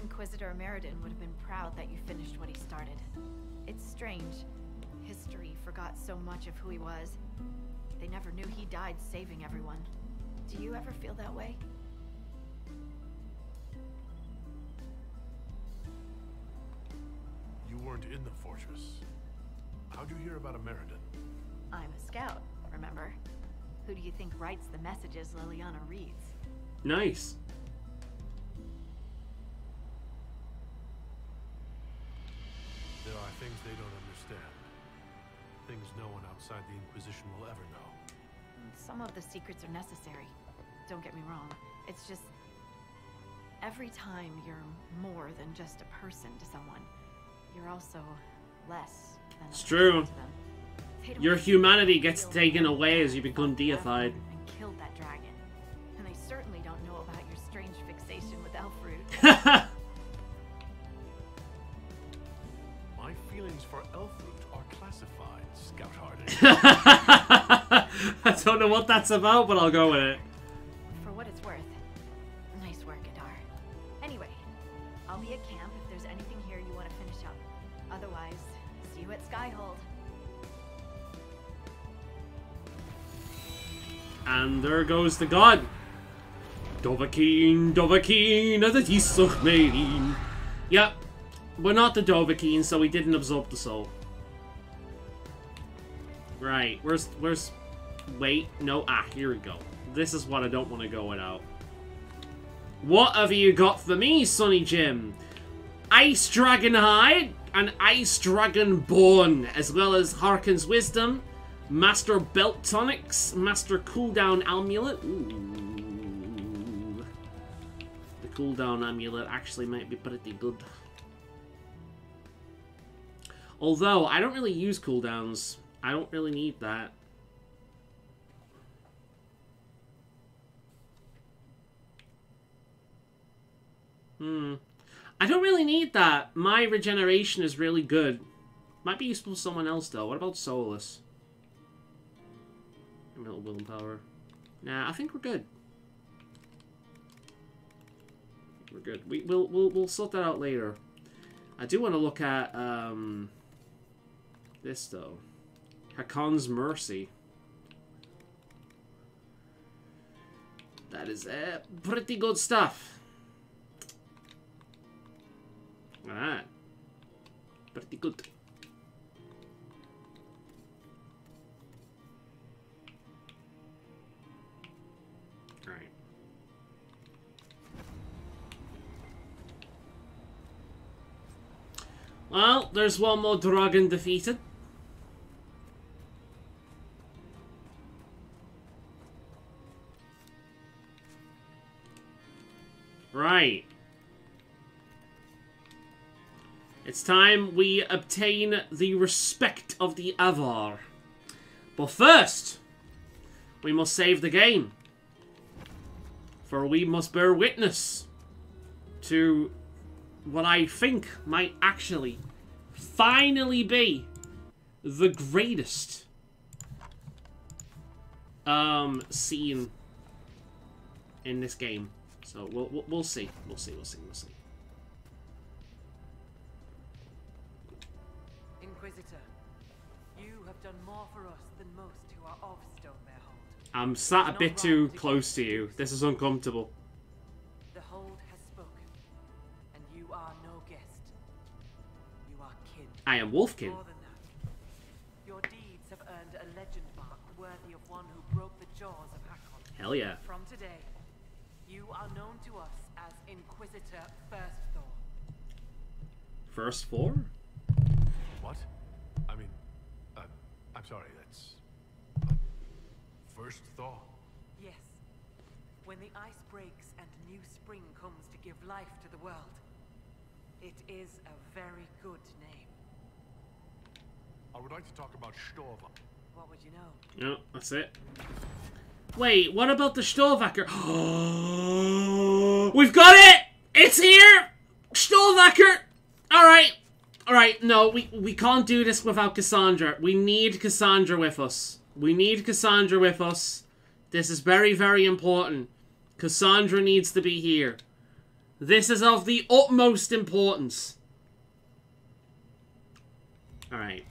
Inquisitor Meriden would have been proud that you finished what he started. It's strange. History forgot so much of who he was. They never knew he died saving everyone. Do you ever feel that way? You weren't in the fortress. How'd you hear about a Meriden? I'm a scout, remember? Who do you think writes the messages Liliana reads? Nice. things they don't understand. Things no one outside the Inquisition will ever know. Some of the secrets are necessary. Don't get me wrong. It's just... every time you're more than just a person to someone, you're also less than a It's person true. to them. Your humanity gets taken away as you become deified. And killed that dragon. And they certainly don't know about your strange fixation with elf fruit. My feelings for Elfroot are classified, Scout Harding. I don't know what that's about, but I'll go with it. For what it's worth. Nice work, Adar. Anyway, I'll be at camp if there's anything here you want to finish up. Otherwise, see you at Skyhold. And there goes the god. Dovahkiin, as it is so made. Yep, we're not the Dovahkiin, so we didn't absorb the soul. Right, where's... Wait, no, here we go. This is what I don't want to go without. What have you got for me, Sonny Jim? Ice Dragon Hide and Ice Dragon Bone, as well as Harkin's Wisdom, Master Belt Tonics, Master Cooldown Amulet. Ooh. The Cooldown Amulet actually might be pretty good. Although, I don't really use cooldowns. I don't really need that. I don't really need that. My regeneration is really good. Might be useful for someone else, though. What about Solus? A little willpower. Nah, I think we're good. We're good. We'll sort that out later. I do want to look at this though. Hakon's Mercy. That is pretty good stuff. Alright. Pretty good. Alright. Well, there's one more dragon defeated. Right. It's time we obtain the respect of the Avar. But first, we must save the game. For we must bear witness to what I think might actually finally be the greatest scene in this game. So we'll see. We'll see. Inquisitor, you have done more for us than most who are of Stonebear-Hold. I'm sat a bit too close to you. This is uncomfortable. The Hold has spoken, and you are no guest. You are kin. I am Wolfkin. More than that, your deeds have earned a legend mark worthy of one who broke the jaws of Hakon. Hell yeah. From today, you are known to us as Inquisitor First Thor. First Thor? What? I mean, I'm sorry, that's... First Thor? Yes. When the ice breaks and new spring comes to give life to the world, it is a very good name. I would like to talk about Storva. What would you know? No, that's it. Wait, what about the Storvacker? We've got it! It's here! Storvacker! Alright, no, we can't do this without Cassandra. We need Cassandra with us. This is very, very important. Cassandra needs to be here. This is of the utmost importance. Alright.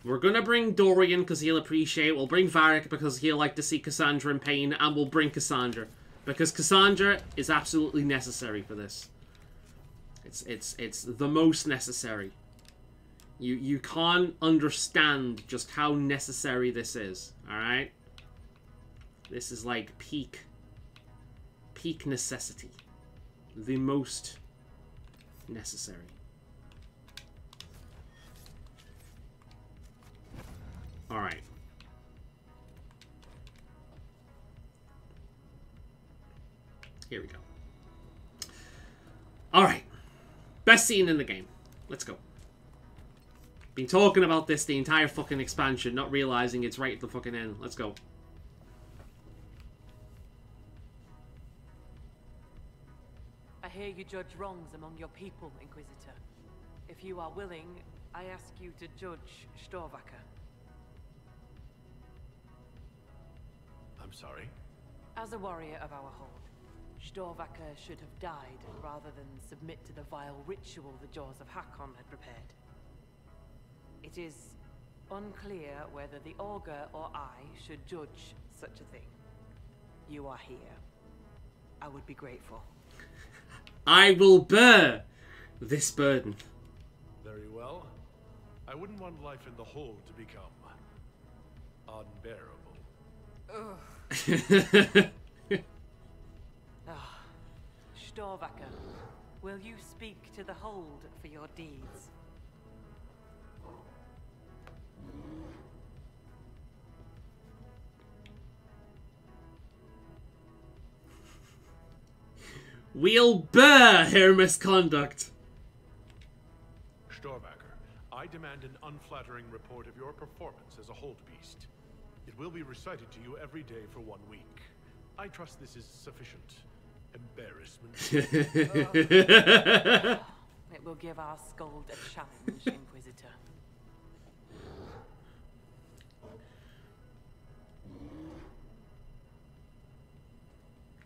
We're gonna bring Dorian because he'll appreciate it. We'll bring Varric because he'll like to see Cassandra in pain. And we'll bring Cassandra. Because Cassandra is absolutely necessary for this. It's the most necessary. You can't understand just how necessary this is. Alright? This is like peak necessity. The most necessary. Alright. Here we go. Alright. Best scene in the game. Let's go. Been talking about this the entire fucking expansion, not realizing it's right at the fucking end. Let's go. I hear you judge wrongs among your people, Inquisitor. If you are willing, I ask you to judge Storvacker. I'm sorry? As a warrior of our hold, Storvacker should have died rather than submit to the vile ritual the Jaws of Hakon had prepared. It is unclear whether the Augur or I should judge such a thing. You are here. I would be grateful. I will bear this burden. Very well. I wouldn't want life in the hold to become unbearable. Ugh. Storvacker, will you speak to the hold for your deeds? We'll bear her misconduct. Storvacker, I demand an unflattering report of your performance as a hold beast. It will be recited to you every day for 1 week. I trust this is sufficient embarrassment. It will give our Skald a challenge, Inquisitor.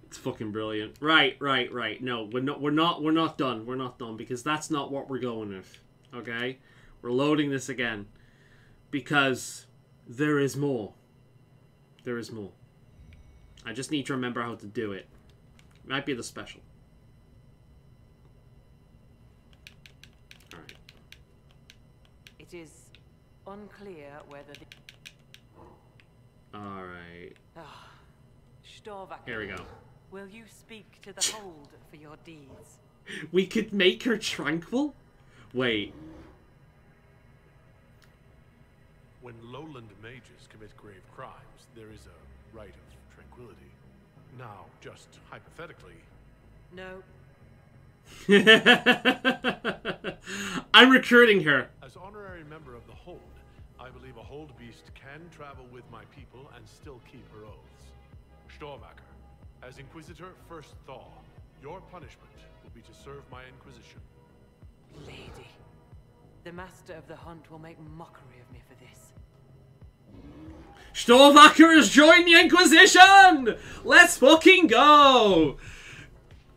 It's fucking brilliant. Right. No, we're not done. We're not done because that's not what we're going with. Okay? We're loading this again because there is more. There is more. I just need to remember how to do it. Might be the special. Alright. It is unclear whether the... Alright. Storvacker. Here we go. Will you speak to the hold for your deeds? We could make her tranquil? Wait. When lowland mages commit grave crimes, there is a right of tranquility. Now, just hypothetically... No. I'm recruiting her. As honorary member of the Hold, I believe a Hold Beast can travel with my people and still keep her oaths. Storvacker, as Inquisitor First Thaw, your punishment will be to serve my Inquisition. Lady, the Master of the Hunt will make mockery of me for this. Storvacker has joined the Inquisition! Let's fucking go!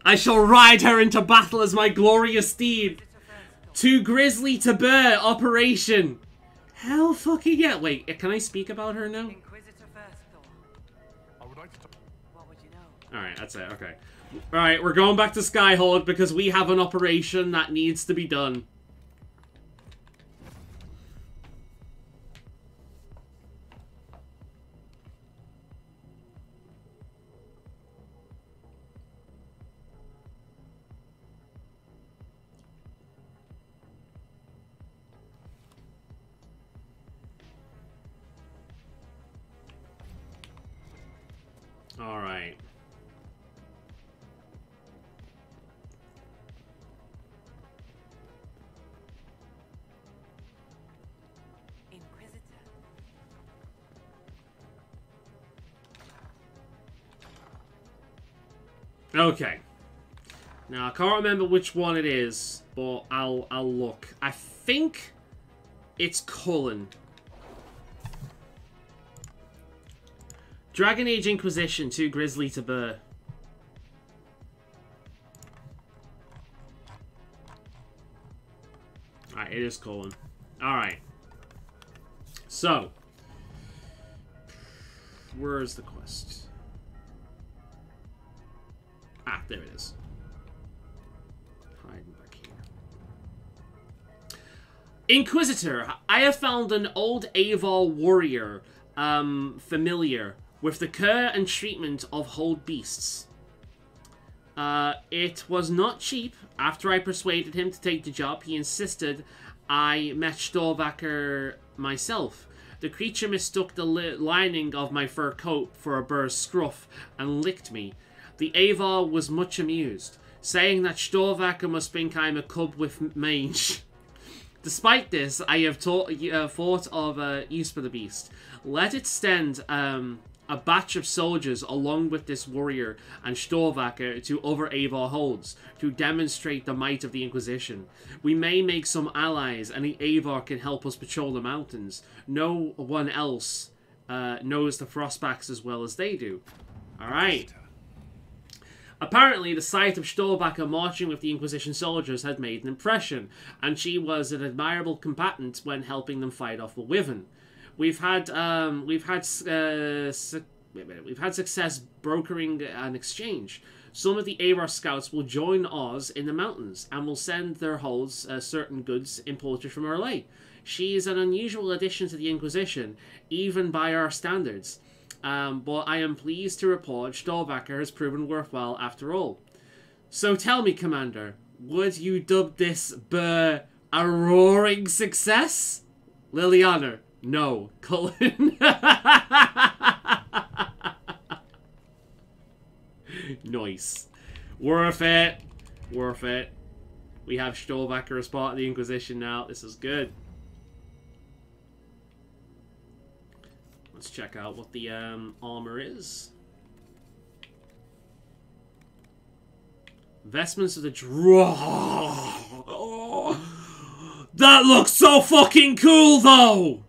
I shall ride her into battle as my glorious steed. Too grisly to bear, operation. Hell fucking yeah. Wait, can I speak about her now? Inquisitor First Thaw. I would like to talk. What would you know? Alright, that's it, okay. Alright, we're going back to Skyhold because we have an operation that needs to be done. Alright. Inquisitor. Okay. Now, I can't remember which one it is, but I'll look. I think it's Cullen. Dragon Age Inquisition, too grisly to bear. Alright, it is Cullen. Alright. So. Where's the quest? Ah, there it is. Hiding back here. Inquisitor, I have found an old Aval warrior, familiar with the care and treatment of hold beasts. It was not cheap. After I persuaded him to take the job, he insisted I met Storvacker myself. The creature mistook the lining of my fur coat for a bird's scruff and licked me. The Avar was much amused, saying that Storvacker must think I'm a cub with mange. Despite this, I have thought of use for the beast. Let it send a batch of soldiers along with this warrior and Storvacker to other Avar holds to demonstrate the might of the Inquisition. We may make some allies, and the Avar can help us patrol the mountains. No one else knows the Frostbacks as well as they do. Alright. Apparently, the sight of Storvacker marching with the Inquisition soldiers had made an impression, and she was an admirable combatant when helping them fight off the Wyvern. We've had success brokering an exchange. Some of the Avar scouts will join Oz in the mountains and will send their holds certain goods imported from Orlais. She is an unusual addition to the Inquisition, even by our standards. But I am pleased to report Storvacker has proven worthwhile after all. So tell me, Commander, would you dub this a roaring success? Liliana, no. Cullen. Nice. Worth it. Worth it. We have Storvacker as part of the Inquisition now. This is good. Let's check out what the armor is. Vestments of the Draw. Oh, that looks so fucking cool, though!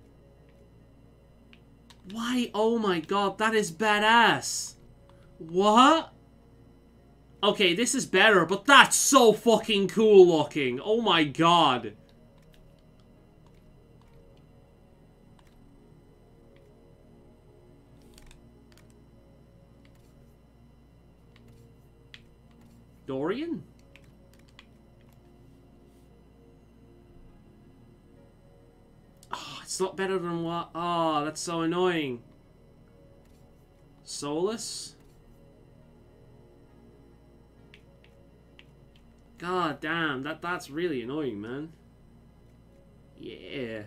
Why? Oh my god, that is badass. What? Okay, this is better, but that's so fucking cool looking. Oh my god. Dorian? Oh, it's not better than what? Oh, that's so annoying. Solus? God damn, that's really annoying, man. Yeah.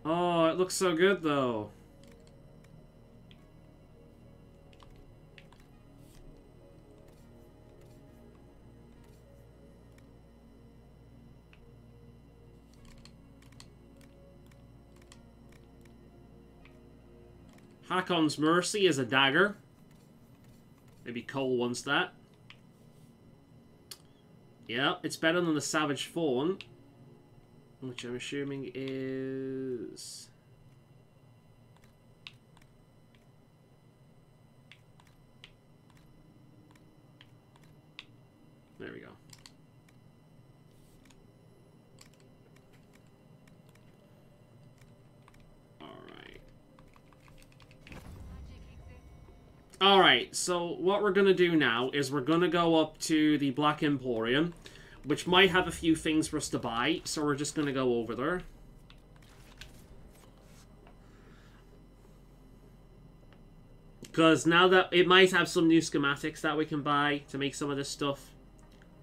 Oh, it looks so good, though. Hakon's Mercy is a dagger. Maybe Cole wants that. Yeah, it's better than the Savage Fawn, which I'm assuming is... There we go. Alright, so what we're going to do now is we're going to go up to the Black Emporium, which might have a few things for us to buy, so we're just going to go over there. Because now that it might have some new schematics that we can buy to make some of this stuff,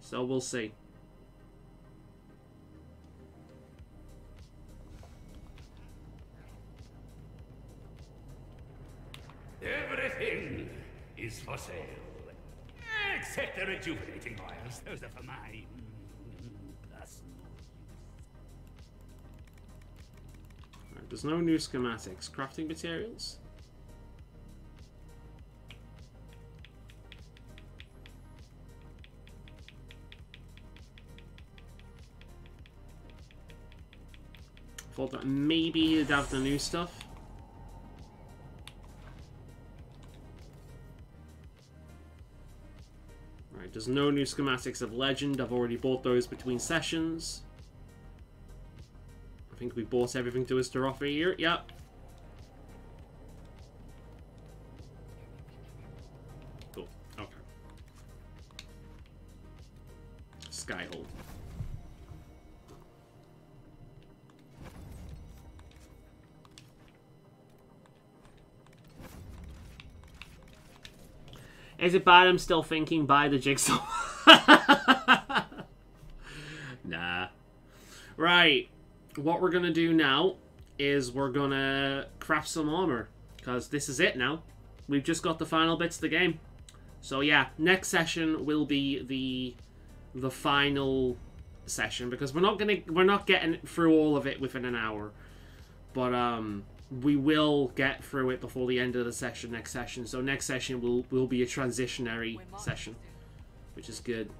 so we'll see. Everything is for sale. Except the rejuvenating oils. Those are for my personal use. Right, there's no new schematics. Crafting materials? Thought that maybe you'd have the new stuff. There's no new schematics of Legend. I've already bought those between sessions. I think we bought everything to us to offer here. Yep. Cool. Okay. Skyhold. Is it bad I'm still thinking buy the jigsaw? Nah. Right. What we're going to do now is we're going to craft some armor. Because this is it now. We've just got the final bits of the game. So yeah, next session will be the final session. Because we're not getting through all of it within an hour. But we will get through it before the end of the session next session. So next session will be a transitionary session, which is good.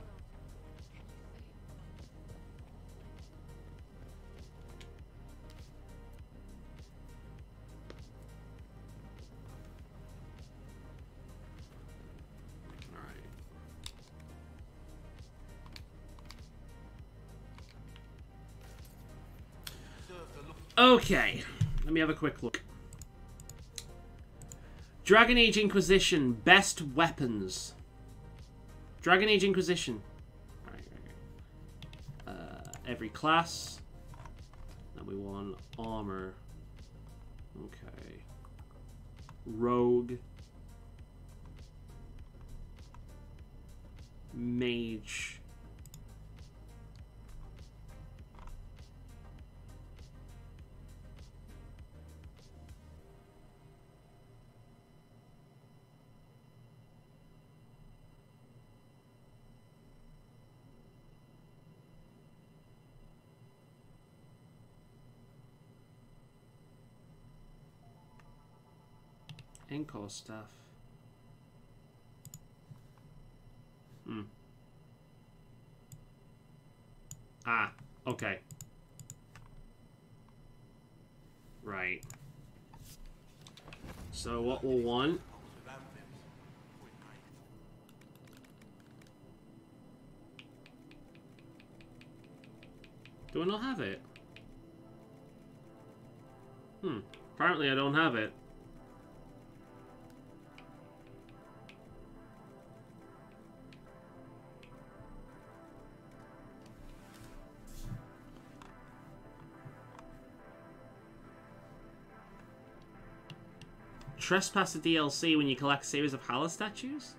Okay, let me have a quick look. Dragon Age Inquisition, best weapons. Dragon Age Inquisition. Every class. Then we want armor. Okay. Rogue. Mage. Encore stuff. Ah, okay. Right. So what we'll want... Do I not have it? Apparently I don't have it. Trespasser DLC when you collect a series of Hala statues?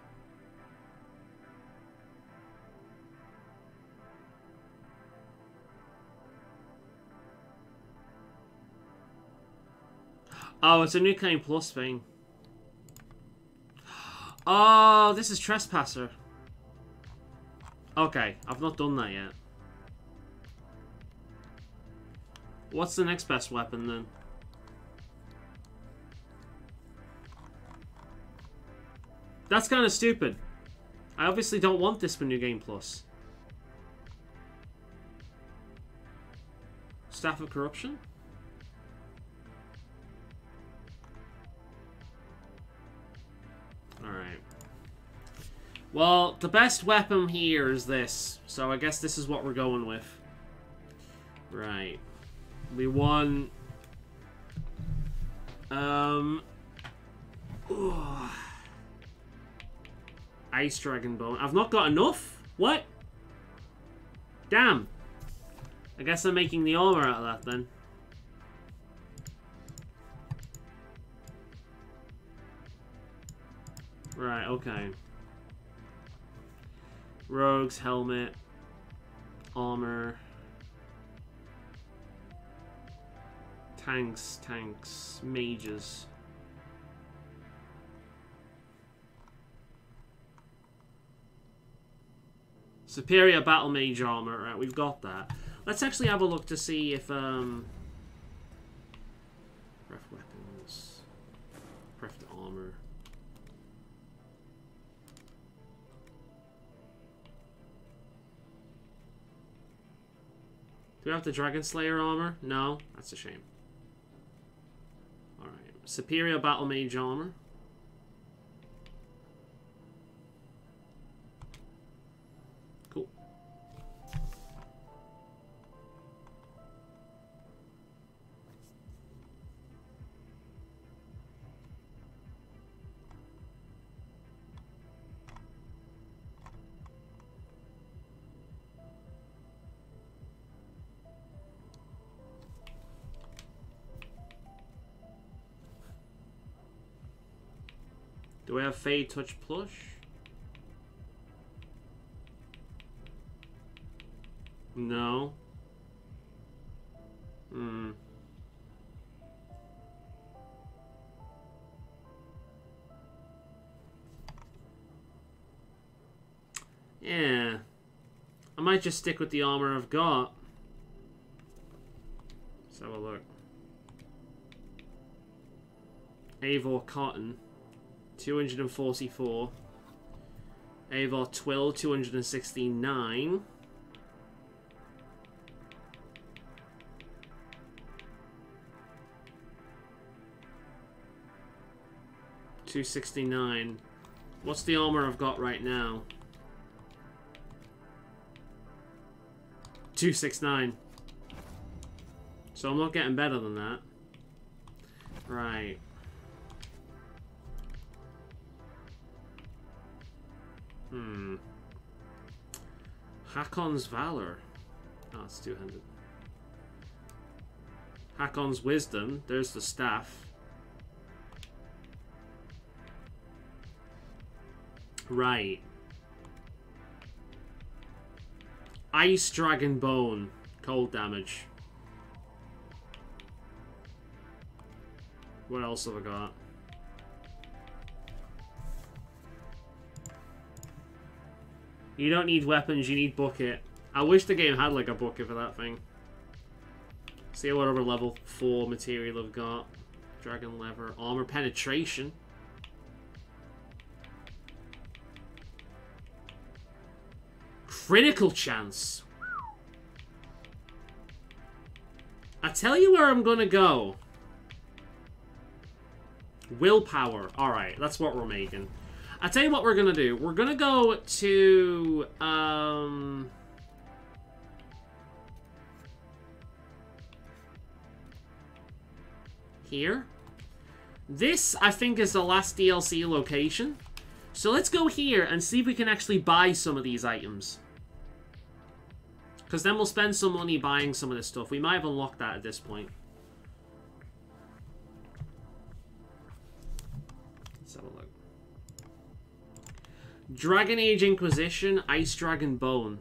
Oh, it's a New Game Plus thing. Oh, this is Trespasser. Okay, I've not done that yet. What's the next best weapon then? That's kind of stupid. I obviously don't want this for New Game Plus. Staff of Corruption? Alright. Well, the best weapon here is this. So I guess this is what we're going with. Right. We won... Ice Dragon Bone. I've not got enough? What? Damn. I guess I'm making the armor out of that then. Right, okay. Rogue's helmet. Armor. Tanks. Mages. Superior Battle Mage armor. Right, we've got that. Let's actually have a look to see if, Ref weapons. Ref armor. Do we have the Dragon Slayer armor? No? That's a shame. Alright. Superior Battle Mage armor. Cool. Do we have Fade Touch Plush? No. Hmm. Yeah. I might just stick with the armor I've got. Let's have a look. Avor Cotton, 244. Avor Twill, 269. $269. What's the armor I've got right now? $269. So I'm not getting better than that. Right. Hakon's Valor. Oh, it's 200. Hakon's Wisdom. There's the staff. Right. Ice Dragon Bone. Cold damage. What else have I got? You don't need weapons, you need bucket. I wish the game had like a bucket for that thing. See what other level 4 material I've got. Dragon lever, armor penetration. Critical chance. I tell you where I'm gonna go. Willpower. Alright, that's what we're making. I'll tell you what we're gonna do. We're gonna go to, here. This, I think, is the last DLC location. So let's go here and see if we can actually buy some of these items. Because then we'll spend some money buying some of this stuff. We might have unlocked that at this point. Let's have a look. Dragon Age Inquisition, Ice Dragon Bone.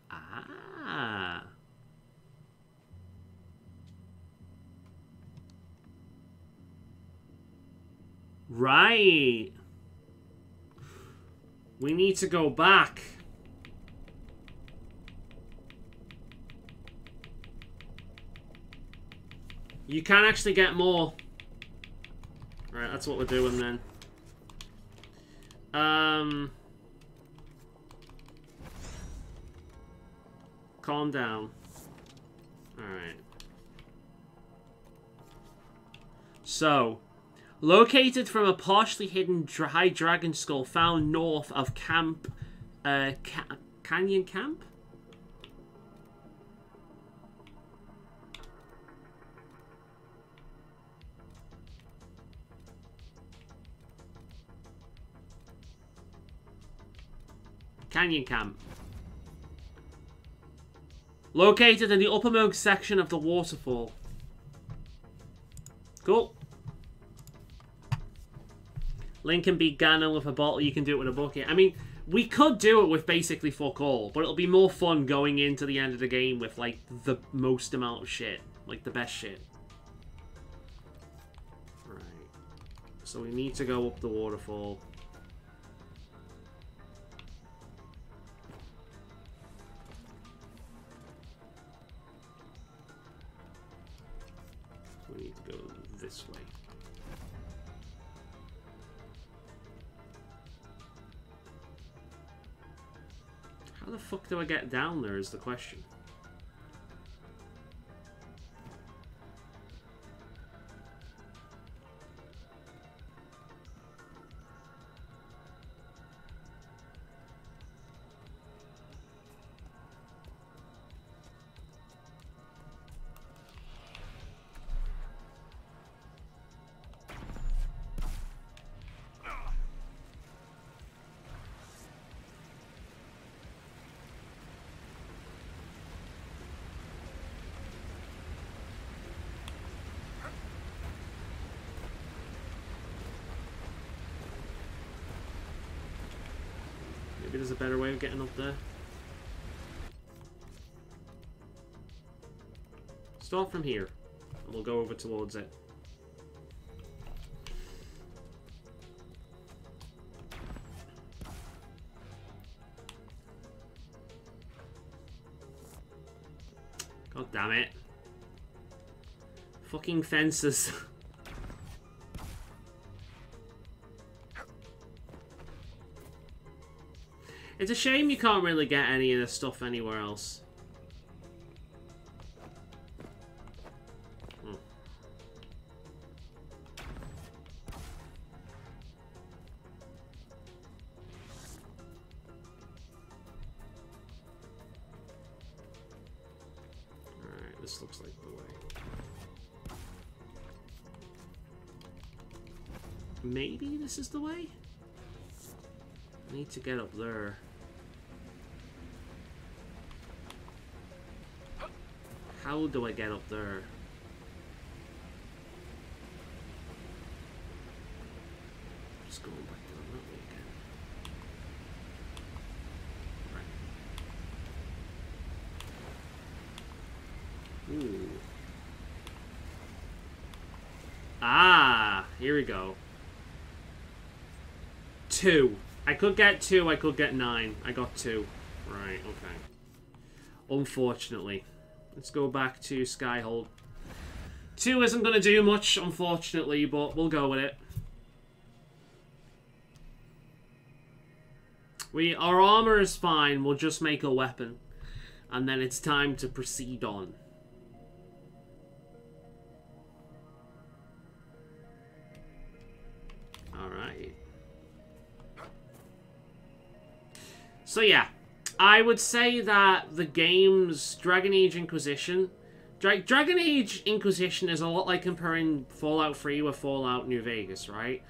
Ah. Right. We need to go back. You can actually get more. Right, that's what we're doing then. Calm down. Alright. So, located from a partially hidden high dragon skull found north of Camp... Canyon Camp? Canyon Camp. Located in the uppermost section of the waterfall. Cool. Link can beat Ganon with a bottle, you can do it with a bucket. I mean, we could do it with basically fuck all, but it'll be more fun going into the end of the game with, like, the most amount of shit. Like, the best shit. Right. So we need to go up the waterfall. We need to go this way. How the fuck do I get down there is the question. Maybe there's a better way of getting up there. Start from here, and we'll go over towards it. God damn it. Fucking fences. It's a shame you can't really get any of this stuff anywhere else. Alright, this looks like the way. Maybe this is the way? I need to get up there. How do I get up there? Just going back down that way again. Right. Ooh. Ah, here we go. 2. I could get 2, I could get 9. I got 2. Right, okay. Unfortunately. Let's go back to Skyhold. 2 isn't going to do much, unfortunately, but we'll go with it. Our armor is fine, we'll just make a weapon. And then it's time to proceed on. Alright. So yeah. I would say that the game's Dragon Age Inquisition... Dragon Age Inquisition is a lot like comparing Fallout 3 with Fallout New Vegas, right?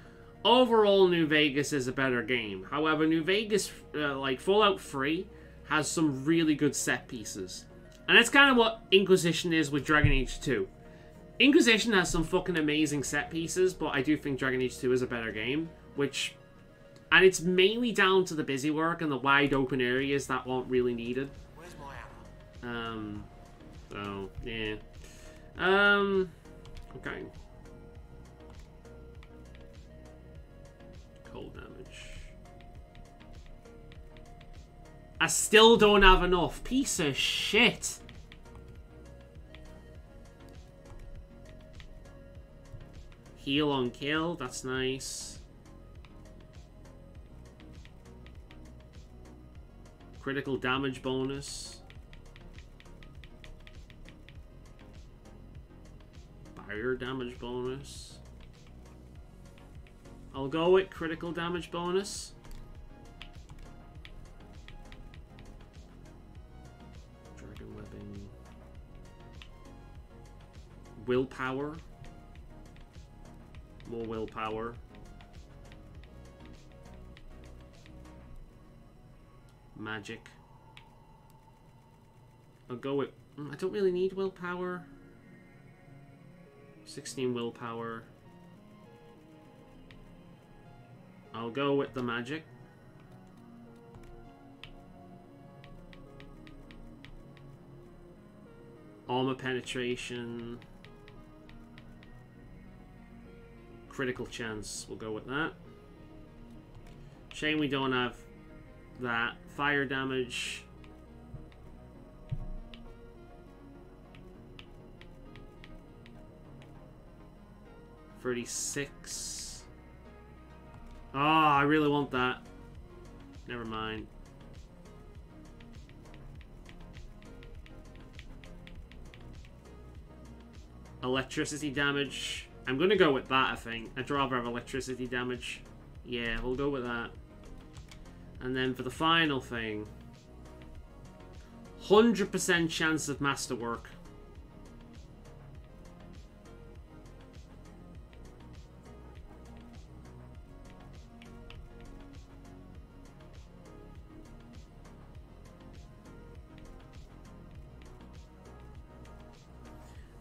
Overall, New Vegas is a better game. However, New Vegas, like Fallout 3, has some really good set pieces. And that's kind of what Inquisition is with Dragon Age 2. Inquisition has some fucking amazing set pieces, but I do think Dragon Age 2 is a better game, which... And it's mainly down to the busy work and the wide open areas that weren't really needed. Where's my ammo? So, yeah. Okay. Cold damage. I still don't have enough. Piece of shit. Heal on kill, that's nice. Critical damage bonus. Fire damage bonus. I'll go with critical damage bonus. Dragon weapon. Willpower. More willpower. Magic. I'll go with... I don't really need willpower. 16 willpower. I'll go with the magic. Armor penetration. Critical chance. We'll go with that. Shame we don't have that. Fire damage. $36. Oh, I really want that. Never mind. Electricity damage. I'm gonna go with that, I think. I'd rather have electricity damage. Yeah, we'll go with that. And then for the final thing, 100% chance of masterwork.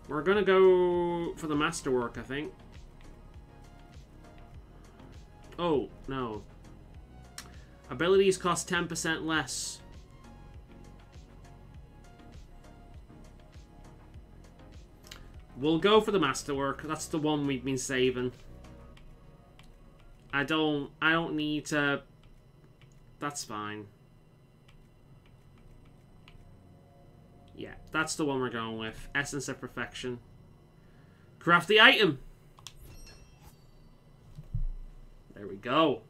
We're gonna go for the masterwork, I think. Oh, no. Abilities cost 10% less. We'll go for the Masterwork. That's the one we've been saving. I don't need to... That's fine. Yeah, that's the one we're going with. Essence of Perfection. Craft the item. There we go.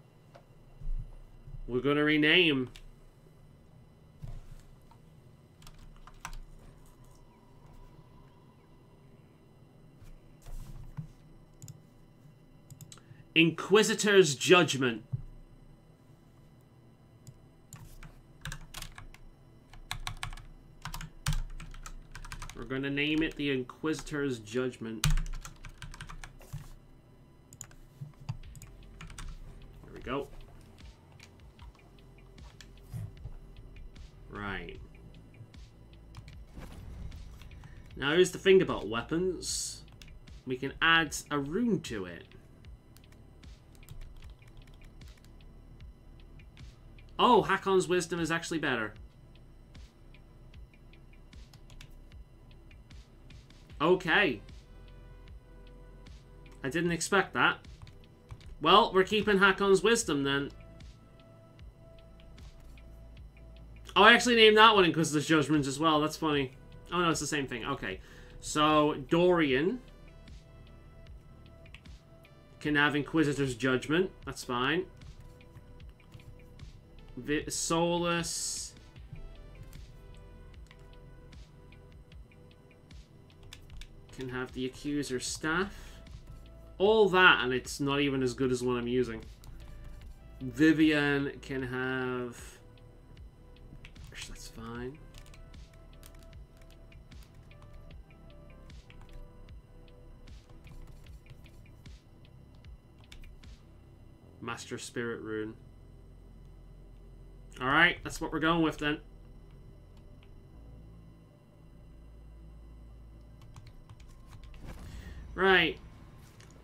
We're going to rename. Inquisitor's Judgment. We're going to name it the Inquisitor's Judgment. There we go. Right. Now here's the thing about weapons. We can add a rune to it. Oh, Hakon's Wisdom is actually better. Okay. I didn't expect that. Well, we're keeping Hakon's Wisdom then. Oh, I actually named that one Inquisitor's Judgment as well. That's funny. Oh no, it's the same thing. Okay. So, Dorian can have Inquisitor's Judgment. That's fine. Solus can have the Accuser's Staff. All that, and it's not even as good as what I'm using. Vivian can have... That's fine. Master Spirit Rune. Alright, that's what we're going with then. Right.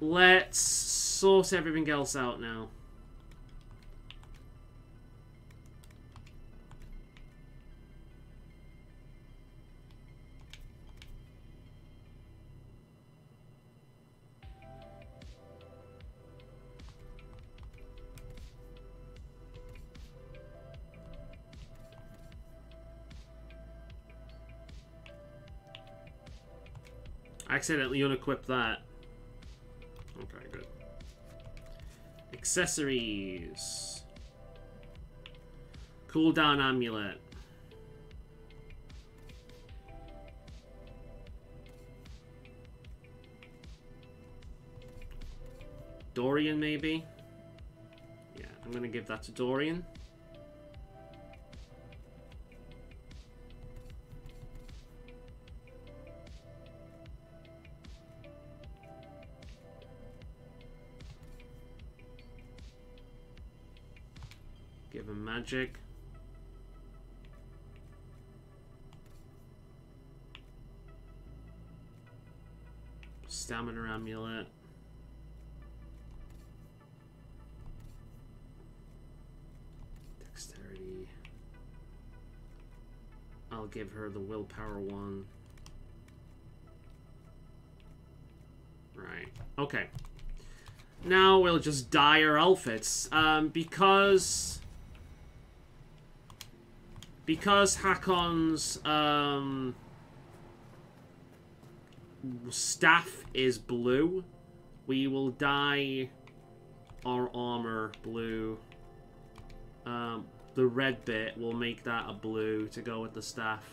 Let's sort everything else out now. I accidentally unequipped that. Okay, good. Accessories. Cooldown amulet. Dorian, maybe? Yeah, I'm gonna give that to Dorian. Give him magic. Stamina amulet. Dexterity. I'll give her the willpower one. Right. Okay. Now we'll just dye our outfits. Because Hakon's staff is blue, we will dye our armor blue. The red bit, we'll make that a blue to go with the staff.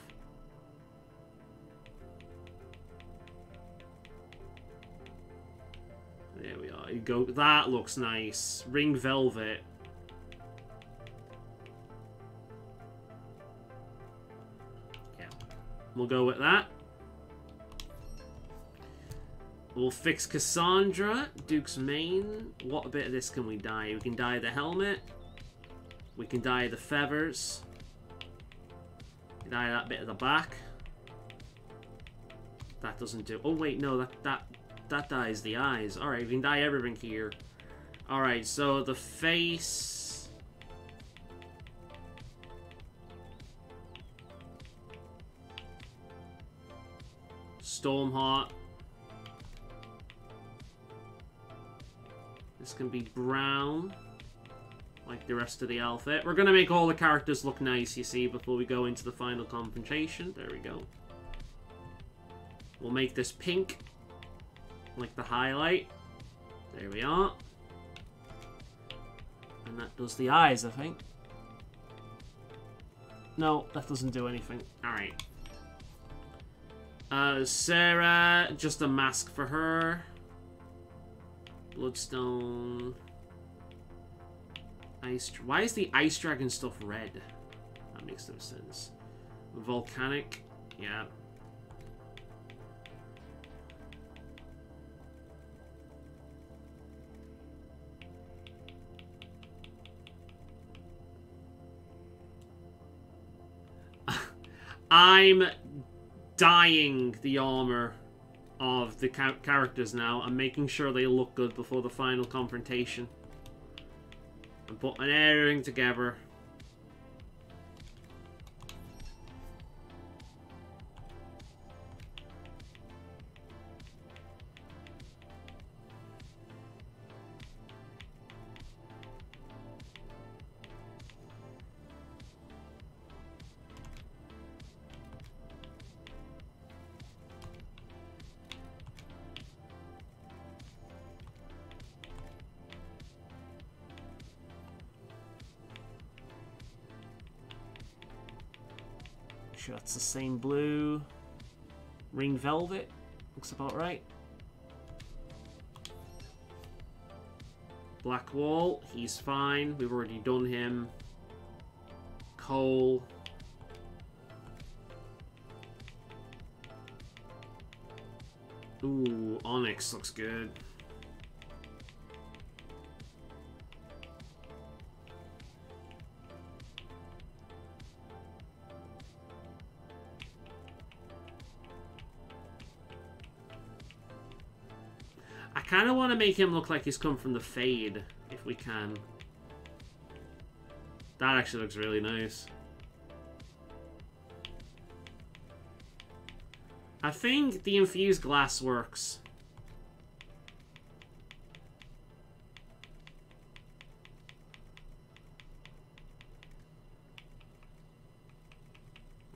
There we are. You go. That looks nice. Ring velvet. We'll go with that. We'll fix Cassandra, Duke's mane. What bit of this can we dye? We can dye the helmet. We can dye the feathers. Dye that bit of the back. That doesn't do... Oh, wait, no, that dyes the eyes. Alright, we can dye everything here. Alright, so the face... Stormheart. This can be brown, like the rest of the outfit. We're gonna make all the characters look nice, you see, before we go into the final confrontation. There we go. We'll make this pink, like the highlight. There we are. And that does the eyes, I think. No, that doesn't do anything. Alright. Sarah, just a mask for her. Bloodstone. Ice. Why is the Ice Dragon stuff red? That makes no sense. Volcanic. Yeah. I'm dyeing the armor of the characters now. I'm making sure they look good before the final confrontation. I'm putting everything together. Sure that's the same blue. Ring Velvet. Looks about right. Black Wall. He's fine. We've already done him. Cole. Ooh, Onyx looks good. I kind of want to make him look like he's come from the Fade, if we can. That actually looks really nice. I think the infused glass works.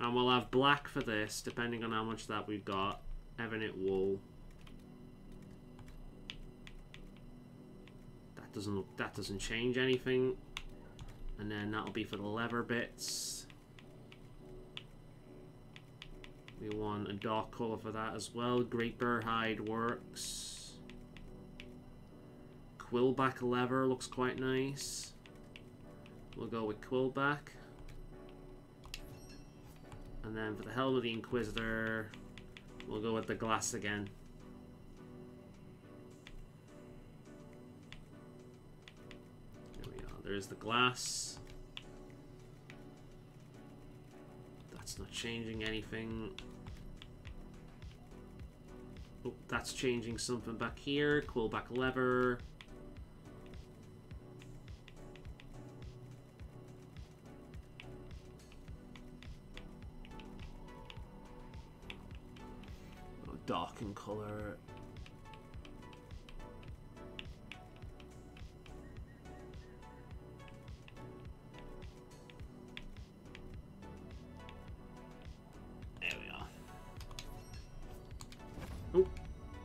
And we'll have black for this, depending on how much that we've got. Ebonite wool. That doesn't change anything. And then that'll be for the leather bits. We want a dark color for that as well. Great Bear hide works. Quillback leather looks quite nice. We'll go with Quillback. And then for the helm of the Inquisitor, we'll go with the glass again. There's the glass. That's not changing anything. Oh, that's changing something back here. Quillback leather. Oh, dark in color.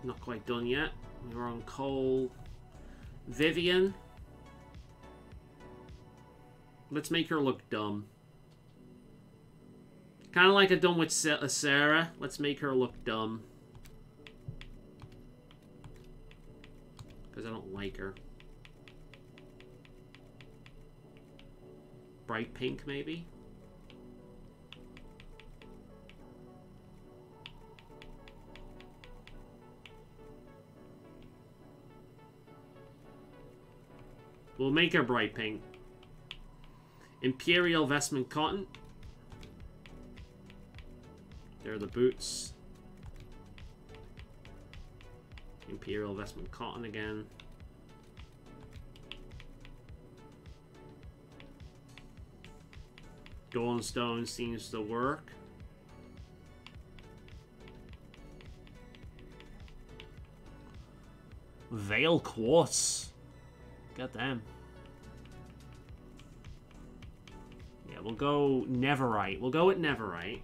Not quite done yet. We're on Cole. Vivian. Let's make her look dumb. Kind of like I've done with Sarah. Let's make her look dumb. Because I don't like her. Bright pink, maybe? We'll make her bright pink. Imperial Vestment Cotton. There are the boots. Imperial Vestment Cotton again. Dawnstone seems to work. Veil Quartz. God damn. Yeah, we'll go Neverite. We'll go with Neverite.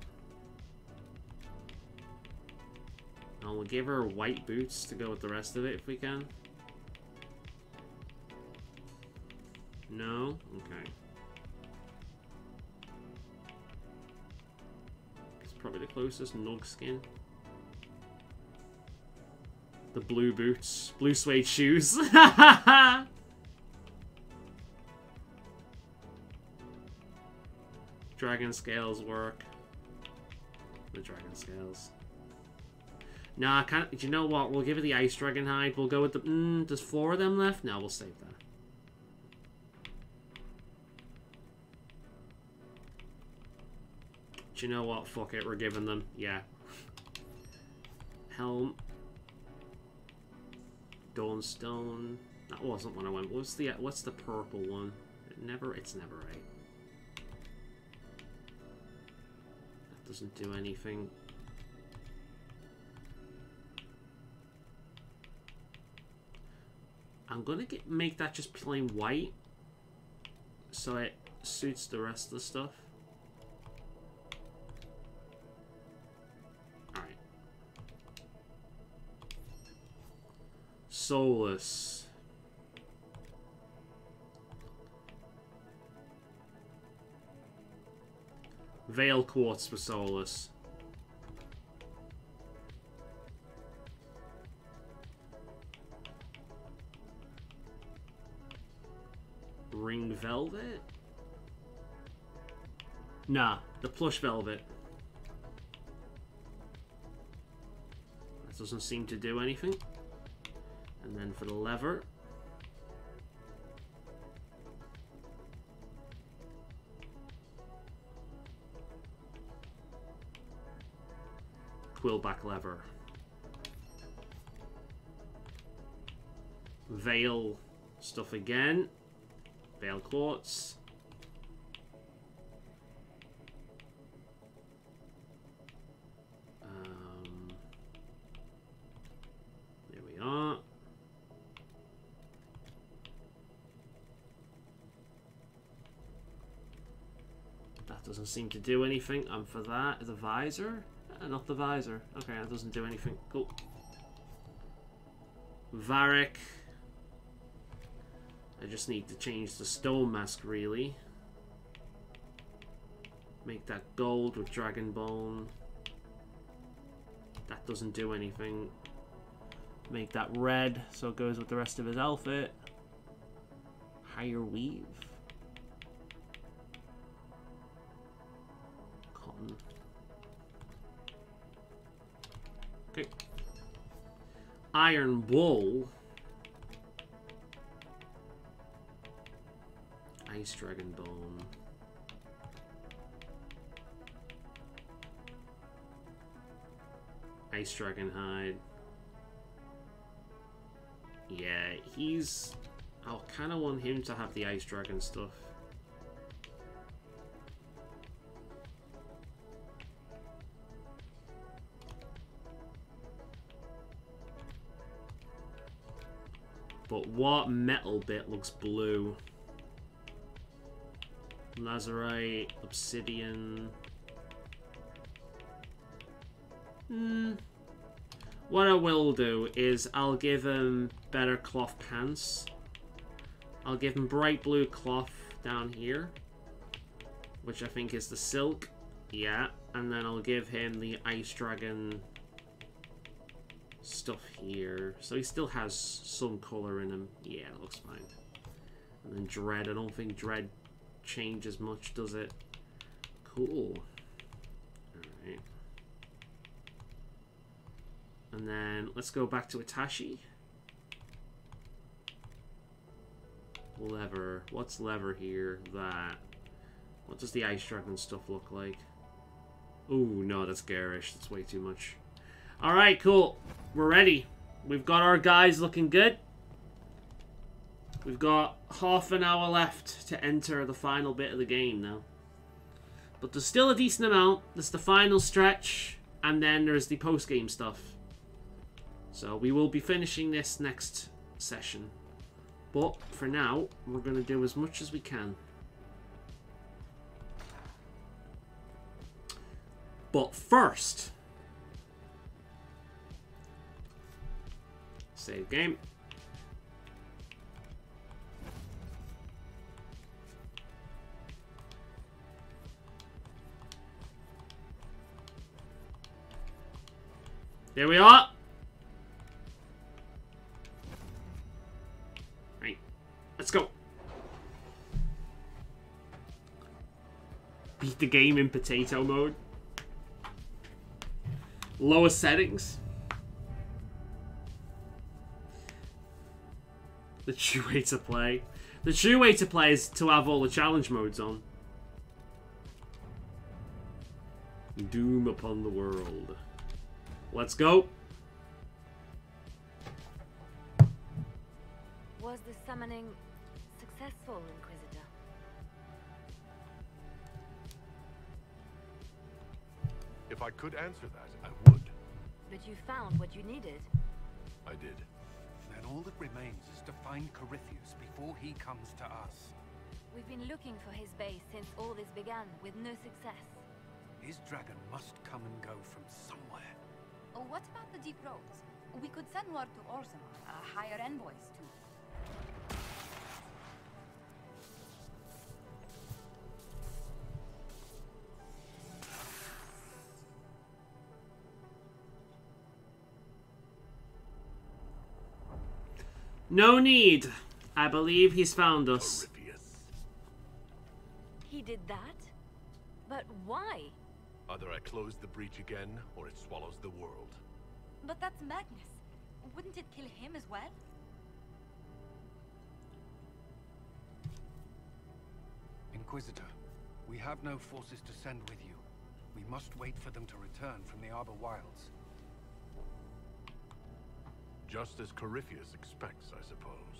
And we'll give her white boots to go with the rest of it if we can. No? Okay. It's probably the closest. Nug skin. The blue boots. Blue suede shoes. Dragon scales work. The dragon scales. Nah, I can't. Do you know what? We'll give it the ice dragon hide. We'll go with the. There's 4 of them left? No, we'll save that. Do you know what? Fuck it. We're giving them. Yeah. Helm. Dawnstone. That wasn't what I went. What's the purple one? It's never right. That doesn't do anything. I'm gonna make that just plain white, so it suits the rest of the stuff. Alright. Soulless. Veil Quartz for Soulless. Ring Velvet? Nah, the plush velvet. That doesn't seem to do anything. And then for the lever. Quillback lever. Veil stuff again. Veil Quartz. There we are. That doesn't seem to do anything. And for that, the visor? Not the visor. Okay, that doesn't do anything. Cool. Varric. I just need to change the stone mask, really. Make that gold with dragon bone. That doesn't do anything. Make that red so it goes with the rest of his outfit. Higher weave. Cotton. Okay. Iron wool. Ice dragon bone. Ice dragon hide. Yeah, he's... I kind of want him to have the ice dragon stuff. But what metal bit looks blue? Lazurite, obsidian. What I will do is I'll give him better cloth pants. I'll give him bright blue cloth down here, which I think is the silk. Yeah, and then I'll give him the ice dragon stuff here. So he still has some color in him. Yeah, it looks fine. And then dread. I don't think dread changes much, does it? Cool. Alright. And then let's go back to Itachi. Lever. What's lever here? That. What does the ice dragon stuff look like? Ooh, no, that's garish. That's way too much. Alright, cool. We're ready. We've got our guys looking good. We've got half an hour left to enter the final bit of the game now. But there's still a decent amount. There's the final stretch, and then there's the post-game stuff. So we will be finishing this next session. But for now, we're going to do as much as we can. But first, save game. There we are. Right, let's go. Beat the game in potato mode. Lower settings. The true way to play. The true way to play is to have all the challenge modes on. Doom upon the world. Let's go. Was the summoning successful, Inquisitor? If I could answer that, I would. But you found what you needed. I did. Then all that remains is to find Corypheus before he comes to us. We've been looking for his base since all this began, with no success. His dragon must come and go from somewhere. Oh, what about the deep roads? We could send word to Orzammar, hire envoys too. No need. I believe he's found us. He did that? But why? Either I close the breach again, or it swallows the world. But that's Magnus. Wouldn't it kill him as well? Inquisitor, we have no forces to send with you. We must wait for them to return from the Arbor Wilds. Just as Corypheus expects, I suppose.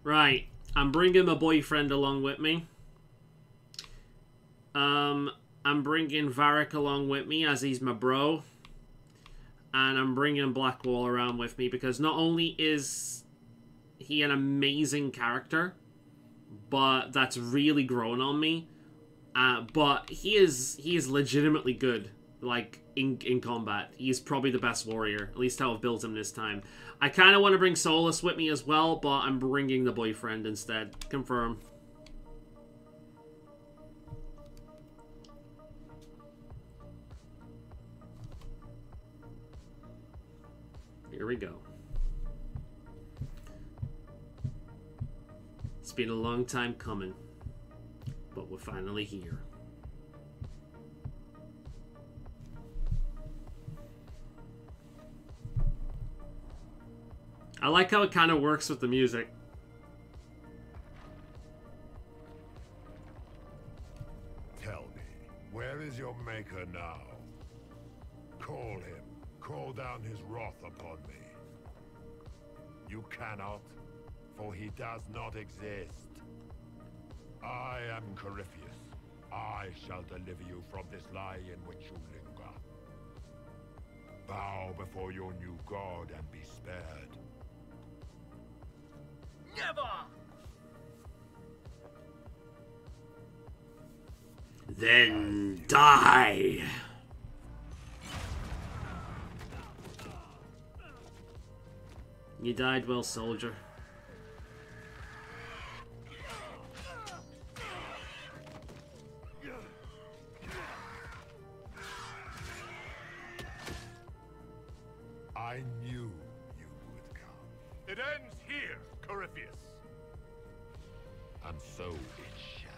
Right. I'm bringing my boyfriend along with me. I'm bringing Varric along with me as he's my bro. And I'm bringing Blackwall around with me because not only is he an amazing character, but that's really grown on me. But he is legitimately good, like, in combat. He's probably the best warrior, at least how I've built him this time. I kind of want to bring Solus with me as well, but I'm bringing the boyfriend instead. Confirm. Here we go. It's been a long time coming, but we're finally here. I like how it kind of works with the music. Tell me, where is your maker now? Call him. Call down his wrath upon me. You cannot, for he does not exist. I am Corypheus. I shall deliver you from this lie in which you linger. Bow before your new god and be spared. Never! Then die! You died well, soldier. I knew you would come. It ends here, Corypheus. And so it shall.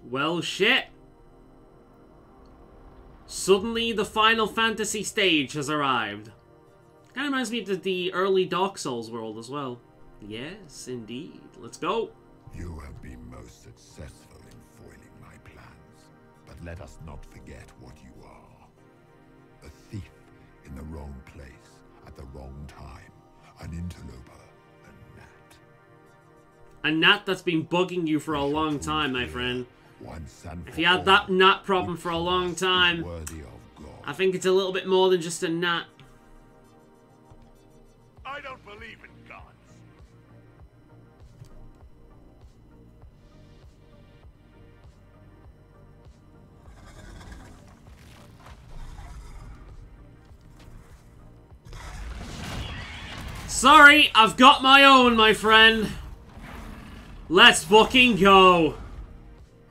Well, shit. Suddenly, the Final Fantasy stage has arrived. Kind of reminds me of the early Dark Souls world as well. Yes, indeed. Let's go. You have been most successful in foiling my plans, but let us not forget what you are. In the wrong place, at the wrong time. An interloper, a gnat. A gnat that's been bugging you for a long time, my friend. Once and If you had that gnat problem for a long time, I think it's a little bit more than just a gnat. I don't believe in gods. Sorry, I've got my own, my friend. Let's fucking go.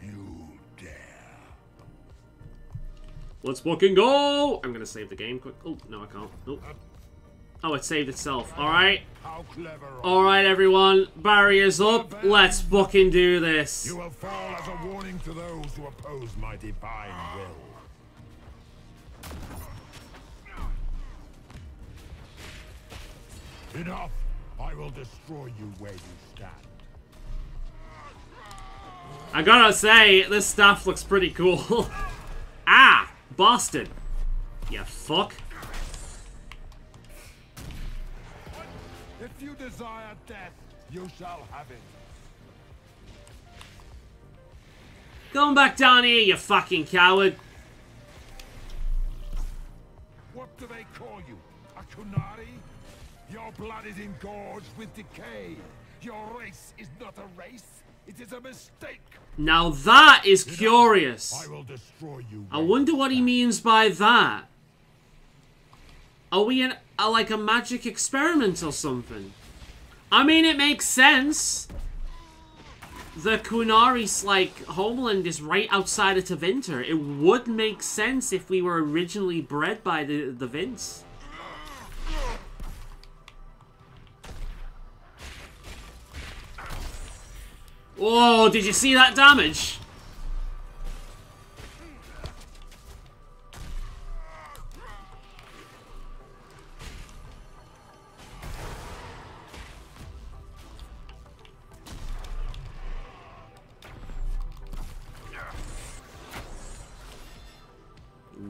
You dare. Let's fucking go. I'm gonna save the game quick. Oh, no, I can't. Nope. Oh, it saved itself. Alright. Alright, everyone. Barriers up. Let's fucking do this. You will fall as a warning to those who oppose my divine will. Enough! I will destroy you where you stand. I gotta say, this staff looks pretty cool. Ah! Boston. You fuck. If you desire death, you shall have it. Come back down here, you fucking coward. What do they call you? A Kunari? Your blood is engorged with decay. Your race is not a race. It is a mistake. Now that is curious. I will destroy you. I wonder what he means by that. Are we in like a magic experiment or something? I mean, it makes sense. The Kunari's like homeland is right outside of Tevinter. It would make sense if we were originally bred by the Vince. Whoa, did you see that damage?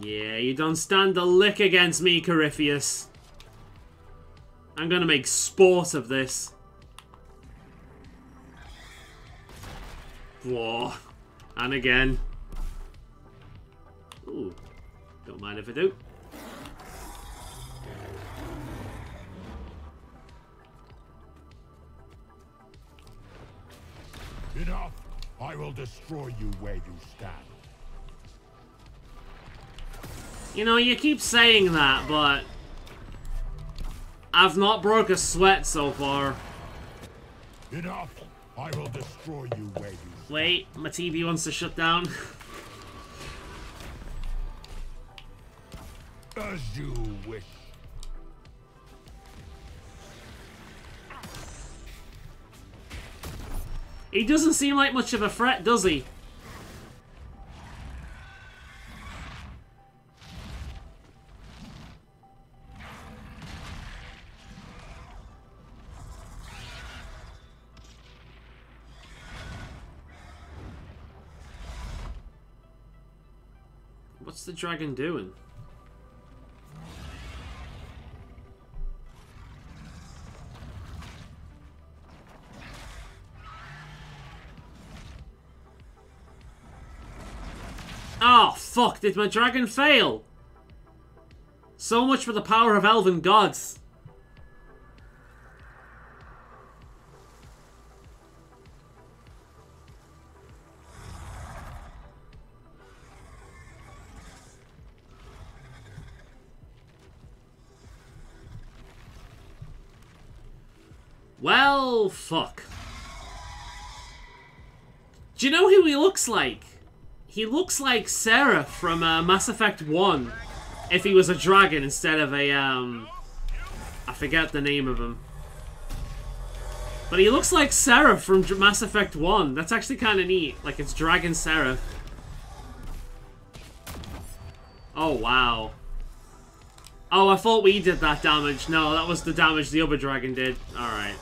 Yeah, you don't stand a lick against me, Corypheus. I'm gonna make sport of this. Whoa. And again. Ooh. Don't mind if I do. Enough! I will destroy you where you stand. You know, you keep saying that, but I've not broke a sweat so far. Enough! I will destroy you where you stand. Wait, my TV wants to shut down. As you wish. He doesn't seem like much of a threat, does he? What's the dragon doing? Oh, fuck, did my dragon fail? So much for the power of elven gods. Well, fuck. Do you know who he looks like? He looks like Sarah from Mass Effect 1. If he was a dragon instead of a, I forget the name of him. But he looks like Sarah from Mass Effect 1. That's actually kind of neat. Like, it's Dragon Sarah. Oh, wow. Oh, I thought we did that damage. No, that was the damage the other dragon did. Alright.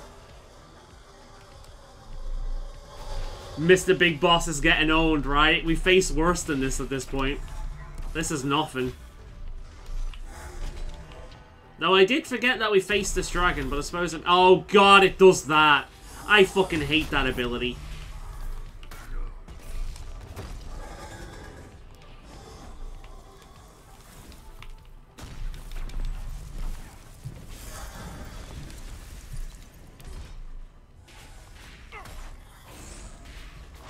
Mr. Big Boss is getting owned, right? We face worse than this at this point. This is nothing. Though I did forget that we faced this dragon, but I suppose... Oh god, it does that. I fucking hate that ability.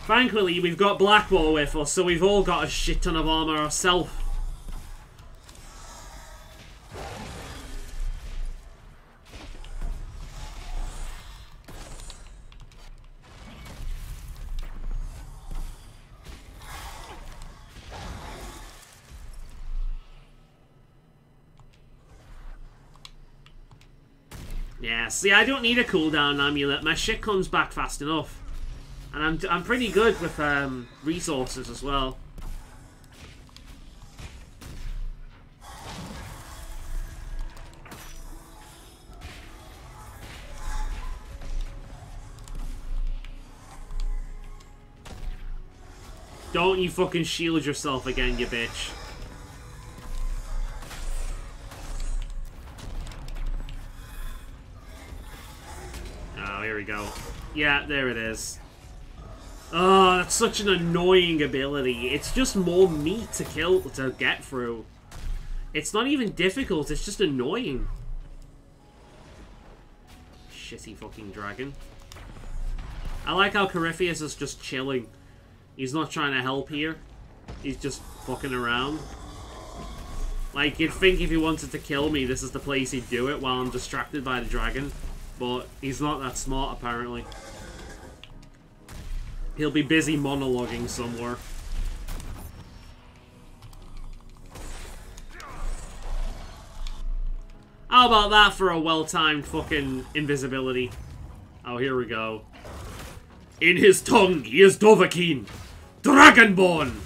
Thankfully, we've got Blackwall with us, so we've all got a shit ton of armor ourselves. Yeah, see, I don't need a cooldown amulet. My shit comes back fast enough. And I'm pretty good with resources as well. Don't you fucking shield yourself again, you bitch. Oh, here we go. Yeah, there it is. Oh, that's such an annoying ability. It's just more meat to get through. It's not even difficult, it's just annoying. Shitty fucking dragon. I like how Corypheus is just chilling. He's not trying to help here. He's just fucking around. Like, you'd think if he wanted to kill me, this is the place he'd do it while I'm distracted by the dragon. But he's not that smart, apparently. He'll be busy monologuing somewhere. How about that for a well-timed fucking invisibility? Oh, here we go. In his tongue, he is Dovahkiin, Dragonborn!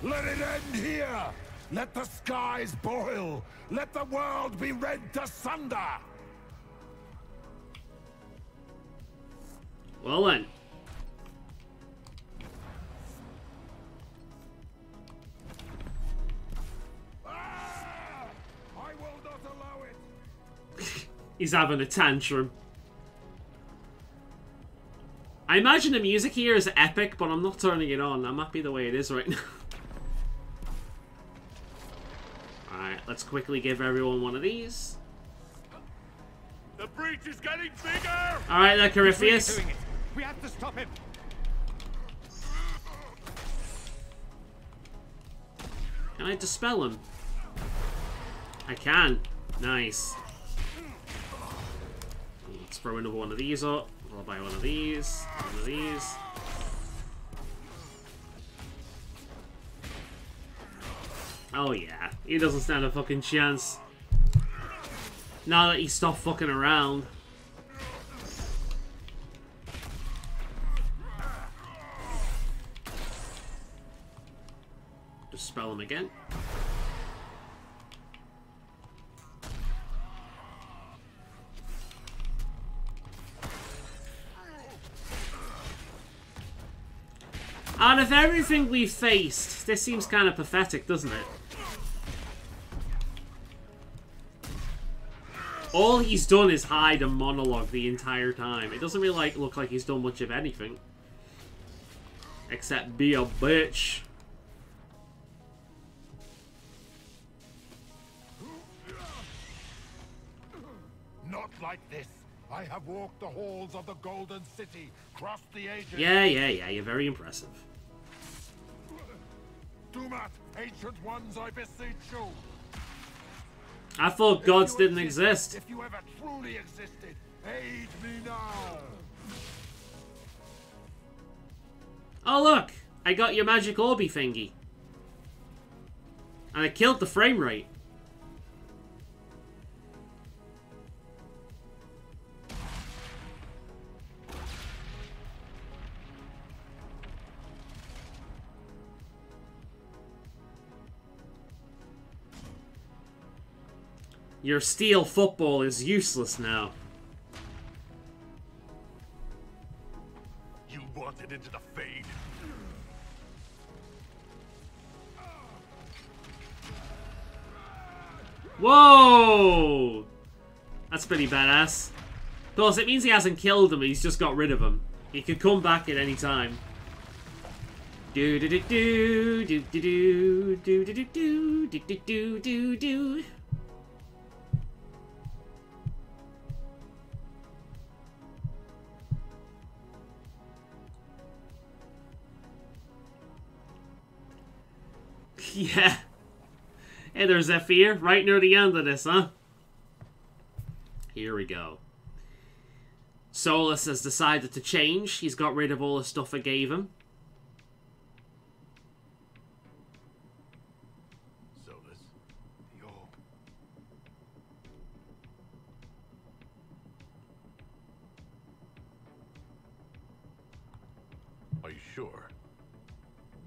Let it end here! Let the skies boil! Let the world be rent asunder! Well then. Ah! I will not allow it! He's having a tantrum. I imagine the music here is epic, but I'm not turning it on. I'm happy the way it is right now. Alright, let's quickly give everyone one of these. The breach is getting bigger! Alright there, Corypheus. We have to stop him. Can I dispel him? I can. Nice. Let's throw another one of these up. I'll buy one of these. One of these. Oh yeah, he doesn't stand a fucking chance. Now that he stopped fucking around. Just spell him again. Out of everything we've faced, this seems kind of pathetic, doesn't it? All he's done is hide and monologue the entire time. It doesn't really look like he's done much of anything. Except be a bitch. Not like this. I have walked the halls of the Golden City, crossed the ages. Yeah, you're very impressive. Dumat, ancient ones, I beseech you. I thought gods didn't exist. If you ever truly existed, aid me now. Oh look, I got your magic orby thingy. And I killed the frame rate. Your steel football is useless now. You wanted into the Fade. Whoa! That's pretty badass. Of course, it means he hasn't killed him, he's just got rid of him. He could come back at any time. Do do do do do do do do do do do do do do do. Yeah. Hey there's Zephyr, right near the end of this, huh? Here we go. Solus has decided to change. He's got rid of all the stuff I gave him. Solus, you're... Are you sure?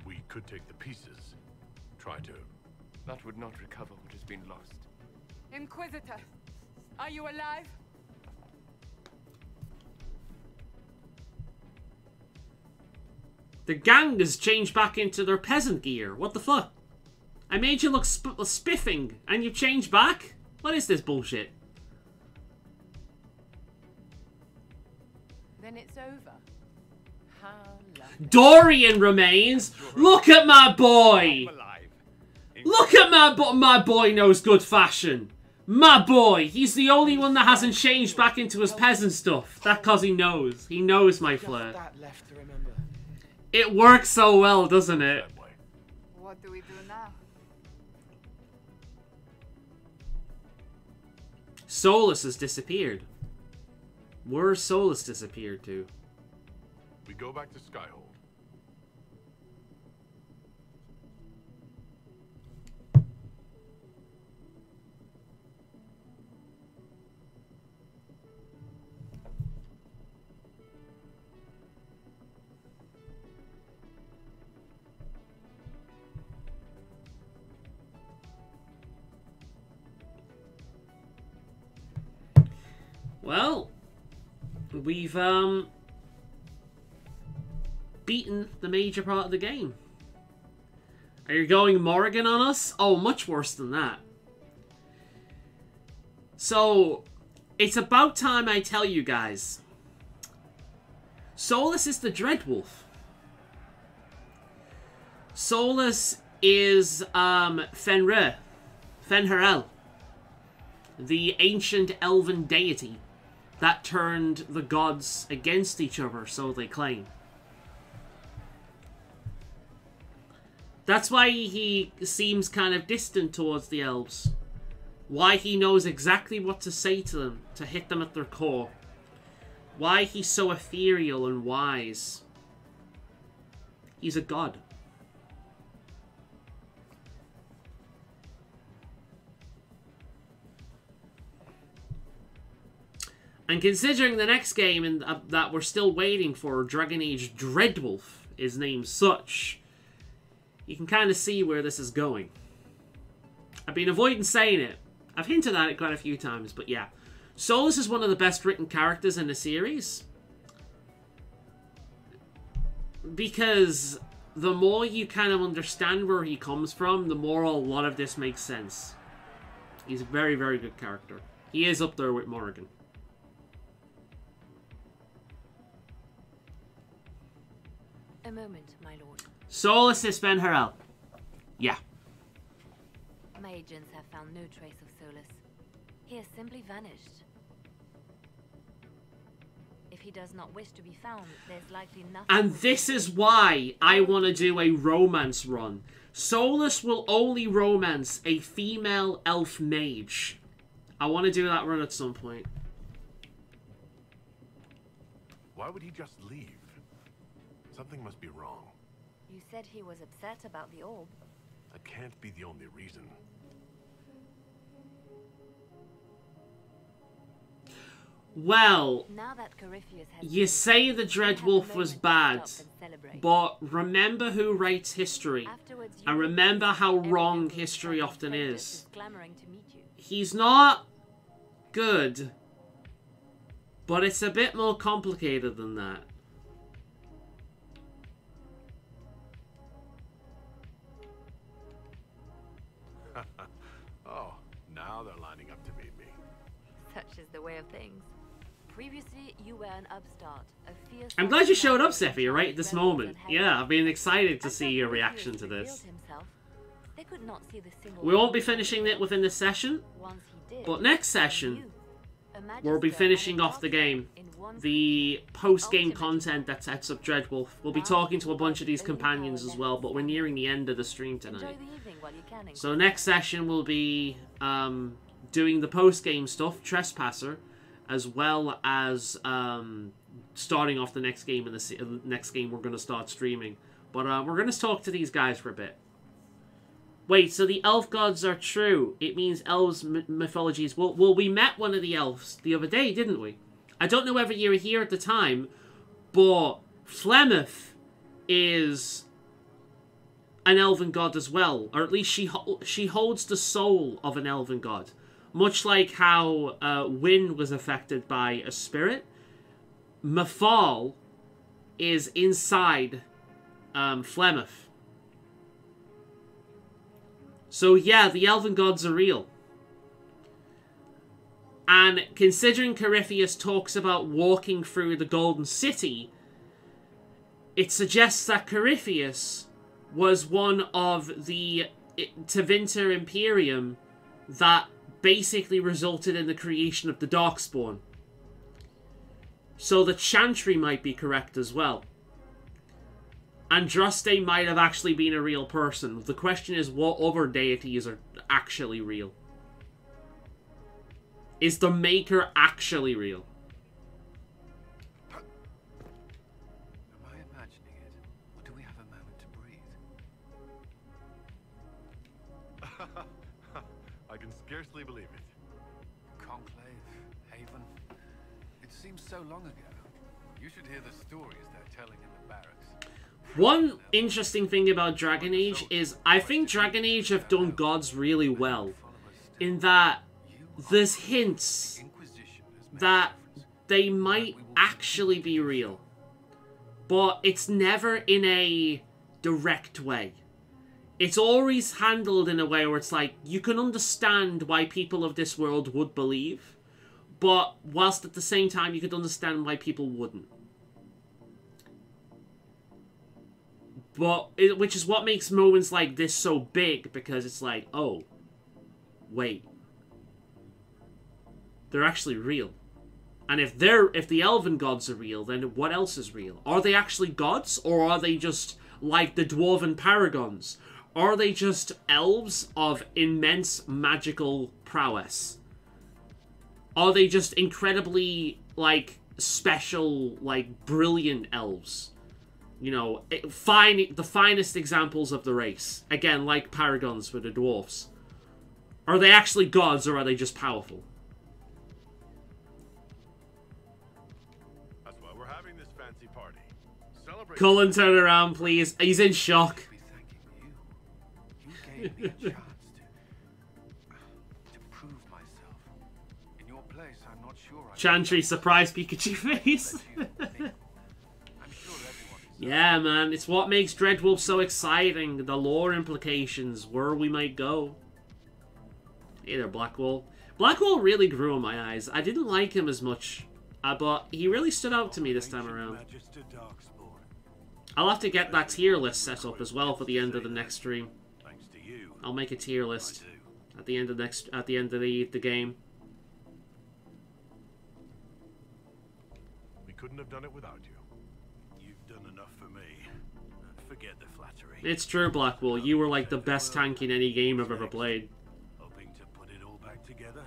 We could take the pieces. Try to. That would not recover what has been lost. Inquisitor, are you alive? The gang has changed back into their peasant gear. What the fuck? I made you look spiffing, and you changed back? What is this bullshit? Then it's over. How lovely. Dorian remains. Look at my boy. Look at my boy knows good fashion. My boy. He's the only one that hasn't changed back into his peasant stuff. That's because he knows. He knows my flair. It works so well, doesn't it? What do we do now? Solus has disappeared. Where's Solus disappeared to? We go back to Skyhold. Well, we've beaten the major part of the game. Are you going Morrigan on us? Oh, much worse than that. So, it's about time I tell you guys. Solus is the Dreadwolf. Solus is Fenrir, the ancient elven deity that turned the gods against each other, so they claim. That's why he seems kind of distant towards the elves. Why he knows exactly what to say to them, to hit them at their core. Why he's so ethereal and wise. He's a god. And considering the next game that we're still waiting for, Dragon Age Dreadwolf, is named such, you can kind of see where this is going. I've been avoiding saying it. I've hinted at it quite a few times, but yeah. Solus is one of the best written characters in the series. Because the more you kind of understand where he comes from, the more a lot of this makes sense. He's a very, very good character. He is up there with Morrigan. A moment, my lord. Solus is Fenrir. Yeah. My agents have found no trace of Solus. He has simply vanished. If he does not wish to be found, there's likely nothing... And this is why I want to do a romance run. Solus will only romance a female elf mage. I want to do that run at some point. Why would he just leave? Something must be wrong. You said he was upset about the orb. That can't be the only reason. Well, Now that Corypheus has you say the Dreadwolf was bad, celebrate. but remember who writes history, and remember how wrong history often is. clamoring to meet you. He's not good, but it's a bit more complicated than that. Oh, now they're lining up to meet me. Such is the way of things. Previously, you were an upstart, a fierce... I'm glad you showed up, Sephi, right at this moment. Yeah, I've been excited to see your reaction to this. They could not see the single... We won't be finishing it within this session, but next session, we'll be finishing off the game. The post-game content that sets up Dreadwolf. We'll be talking to a bunch of these companions as well, but we're nearing the end of the stream tonight. So next session we'll be doing the post-game stuff, Trespasser, as well as starting off the next game. In the next game we're going to start streaming. But we're going to talk to these guys for a bit. Wait, so the elf gods are true. It means elves' mythologies. Well, we met one of the elves the other day, didn't we? I don't know whether you were here at the time, but Flemeth is an elven god as well. Or at least she holds the soul of an elven god. Much like how Wynn was affected by a spirit, Mafal is inside Flemeth. So yeah, the elven gods are real. And considering Corypheus talks about walking through the Golden City, it suggests that Corypheus was one of the Tevinter Imperium that basically resulted in the creation of the Darkspawn. So the Chantry might be correct as well. Andraste might have actually been a real person. The question is, what other deities are actually real? Is the Maker actually real? Am I imagining it? Or do we have a moment to breathe? I can scarcely believe it. Conclave, Haven. It seems so long ago. You should hear the stories they're telling in the barracks. One interesting thing about Dragon Age is I think Dragon Age have done gods really well. In that there's hints that they might actually be real. But it's never in a direct way. It's always handled in a way where it's like, you can understand why people of this world would believe, but whilst at the same time you could understand why people wouldn't. But which is what makes moments like this so big, because it's like, oh, wait. They're actually real. And if the elven gods are real, then what else is real? Are they actually gods, or are they just like the dwarven paragons? Are they just elves of immense magical prowess? Are they just incredibly, like, special, like, brilliant elves? You know, the finest examples of the race. Again, like paragons for the dwarfs. Are they actually gods, or are they just powerful? That's why we're having this fancy party. Celebrate. Cullen, turn around, please. He's in shock. You gave me a chance to prove myself. In your place, I'm not sure. Chantry, surprise Pikachu face. Yeah, man, it's what makes Dreadwolf so exciting. The lore implications, where we might go. Hey there, Blackwall. Blackwall really grew in my eyes. I didn't like him as much, but he really stood out to me this time around. I'll have to get that tier list set up as well for the end of the next stream. I'll make a tier list at the end of the game. We couldn't have done it without you. You've done enough for me. Forget the flattery. It's true, Blackwall. You were like the best tank in any game I've ever played. Hoping to put it all back together.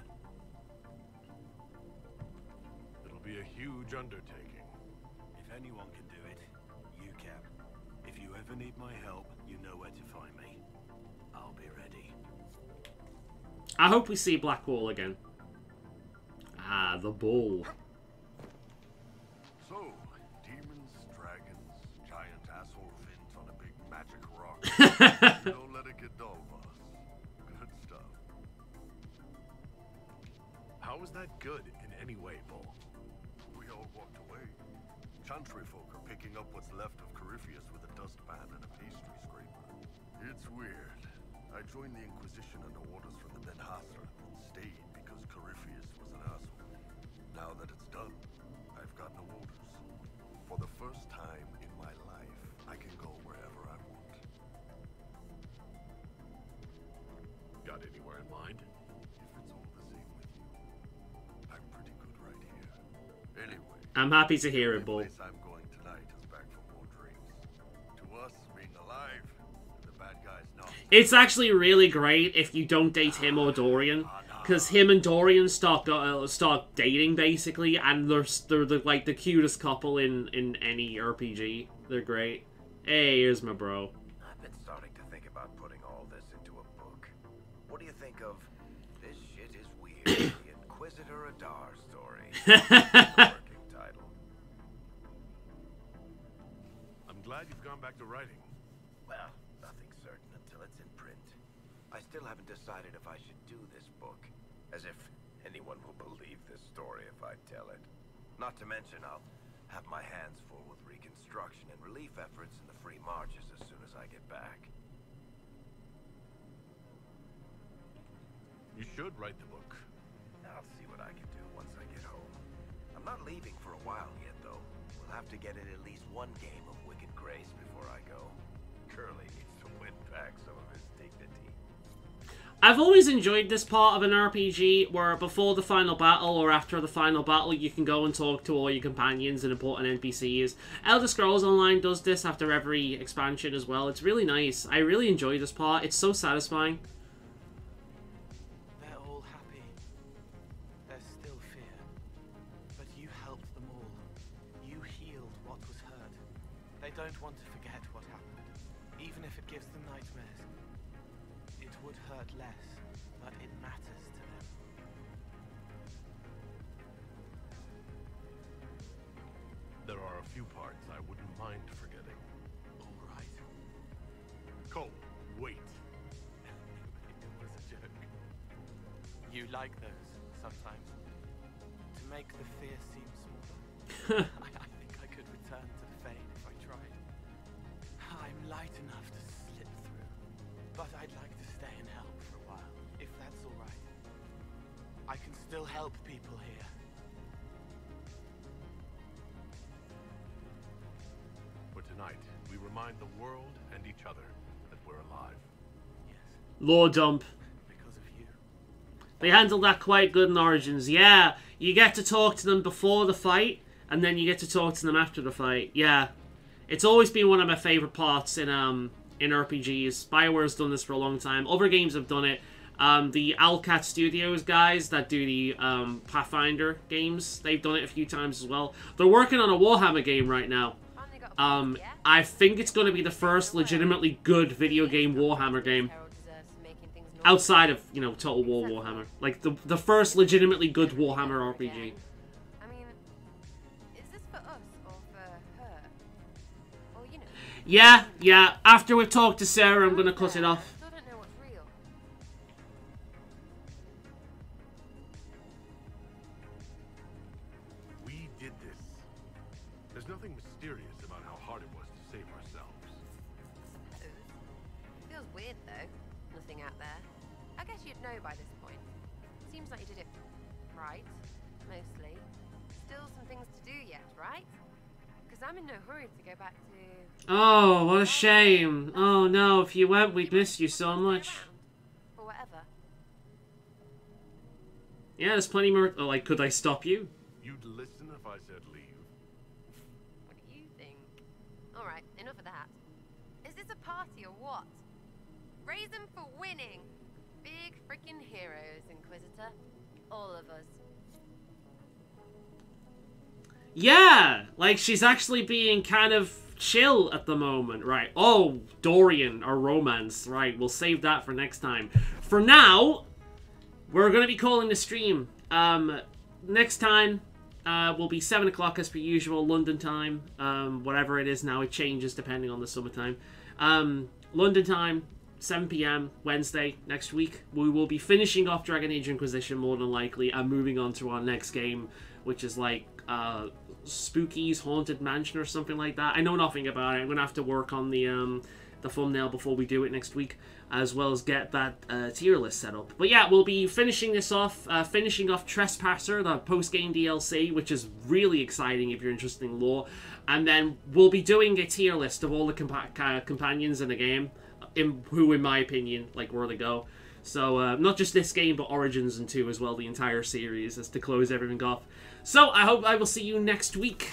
It'll be a huge undertaking. If anyone can do it, you can. If you ever need my help, you know where to find me. I'll be ready. I hope we see Blackwall again. Ah, the bull. Don't let it get dull, boss. Good stuff. How was that good in any way, Bull? We all walked away. Chantry folk are picking up what's left of Corypheus with a dustpan and a pastry scraper. It's weird. I joined the Inquisition under orders from the Ben Hasra and stayed because Corypheus was an asshole. Now that it's done, I've got no orders. For the first time in my life, I can go wherever I want. Got anywhere in mind? If it's all the same with you, I'm pretty good right here. Anyway, I'm happy to hear it, Bull. the place I'm going tonight is back for more drinks. To us, being alive, the bad guys know. It's actually really great if you don't date him or Dorian, because him and Dorian start dating basically, and they're like the cutest couple in any RPG. They're great. Hey, here's my bro. I've been starting to think about putting all this into a book. What do you think of This Shit Is Weird, the Inquisitor Adar story? Working title. I'm glad you've gone back to writing. Well, nothing's certain until it's in print. I still haven't decided if I should do this book. As if anyone will believe this story if I tell it. Not to mention, I'll have my hands full with reconstruction and relief efforts in the free marches as soon as I get back. You should write the book. I'll see what I can do once I get home. I'm not leaving for a while yet, though. We'll have to get in at least one game of Wicked Grace before I go. Curly needs to win back some of his dignity. I've always enjoyed this part of an RPG where before the final battle or after the final battle you can go and talk to all your companions and important NPCs. Elder Scrolls Online does this after every expansion as well. It's really nice. I really enjoy this part. It's so satisfying. They're all happy. There's still fear. But you helped them all. You healed what was hurt. They don't want to forget what happened, even if it gives them nightmares. It would hurt less, but it matters to them. There are a few parts I wouldn't mind forgetting. All right. Cole, wait. It was a joke. You like those sometimes. To make the fear seem smaller. I think I could return to the Fane if I tried. I'm light enough to slip through, but I'd like to stay and help for a while, if that's all right. I can still help people here. For tonight, we remind the world and each other that we're alive. Lore dump. Because of you. They handled that quite good in Origins. Yeah, you get to talk to them before the fight, and then you get to talk to them after the fight. Yeah. It's always been one of my favourite parts in RPGs. BioWare's done this for a long time. Other games have done it. The Owlcat Studios guys that do the Pathfinder games, they've done it a few times as well. They're working on a Warhammer game right now. I think it's going to be the first legitimately good video game Warhammer game. Outside of, you know, Total War Warhammer. Like, the first legitimately good Warhammer RPG. I mean, is this for us or for her? Or, you know... Yeah. After we've talked to Sarah, I'm going to cut it off. I still don't know what's real. We did this. There's nothing mysterious about how hard it was to save ourselves. Feels weird, though. Nothing out there. I guess you'd know by this point. Seems like you did it right, mostly. Still some things to do yet, right? Because I'm in no hurry to go back to... Oh, what a shame. Oh no, if you went, we'd miss you so much. Or whatever. Yeah, there's plenty more... Oh, like, could I stop you? You'd listen if I said leave. What do you think? Alright, enough of that. Is this a party or what? Raise them for winning! Big freaking heroes, Inquisitor. All of us. Yeah! Like, she's actually being kind of chill at the moment, right? Oh, Dorian, or romance. Right, we'll save that for next time. For now, we're going to be calling the stream. Next time will be 7 o'clock as per usual, London time. Whatever it is now, it changes depending on the summertime. London time, 7 p.m. Wednesday next week. We will be finishing off Dragon Age Inquisition more than likely and moving on to our next game, which is like Spooky's Haunted Mansion or something like that. I know nothing about it. I'm gonna have to work on the thumbnail before we do it next week, as well as get that tier list set up. But yeah, we'll be finishing this off, finishing off Trespasser, the post-game DLC, which is really exciting if you're interested in lore. And then we'll be doing a tier list of all the companions in the game, who, in my opinion, like, where they go. So, not just this game, but Origins and 2 as well, the entire series, as to close everything off. So, I hope I will see you next week.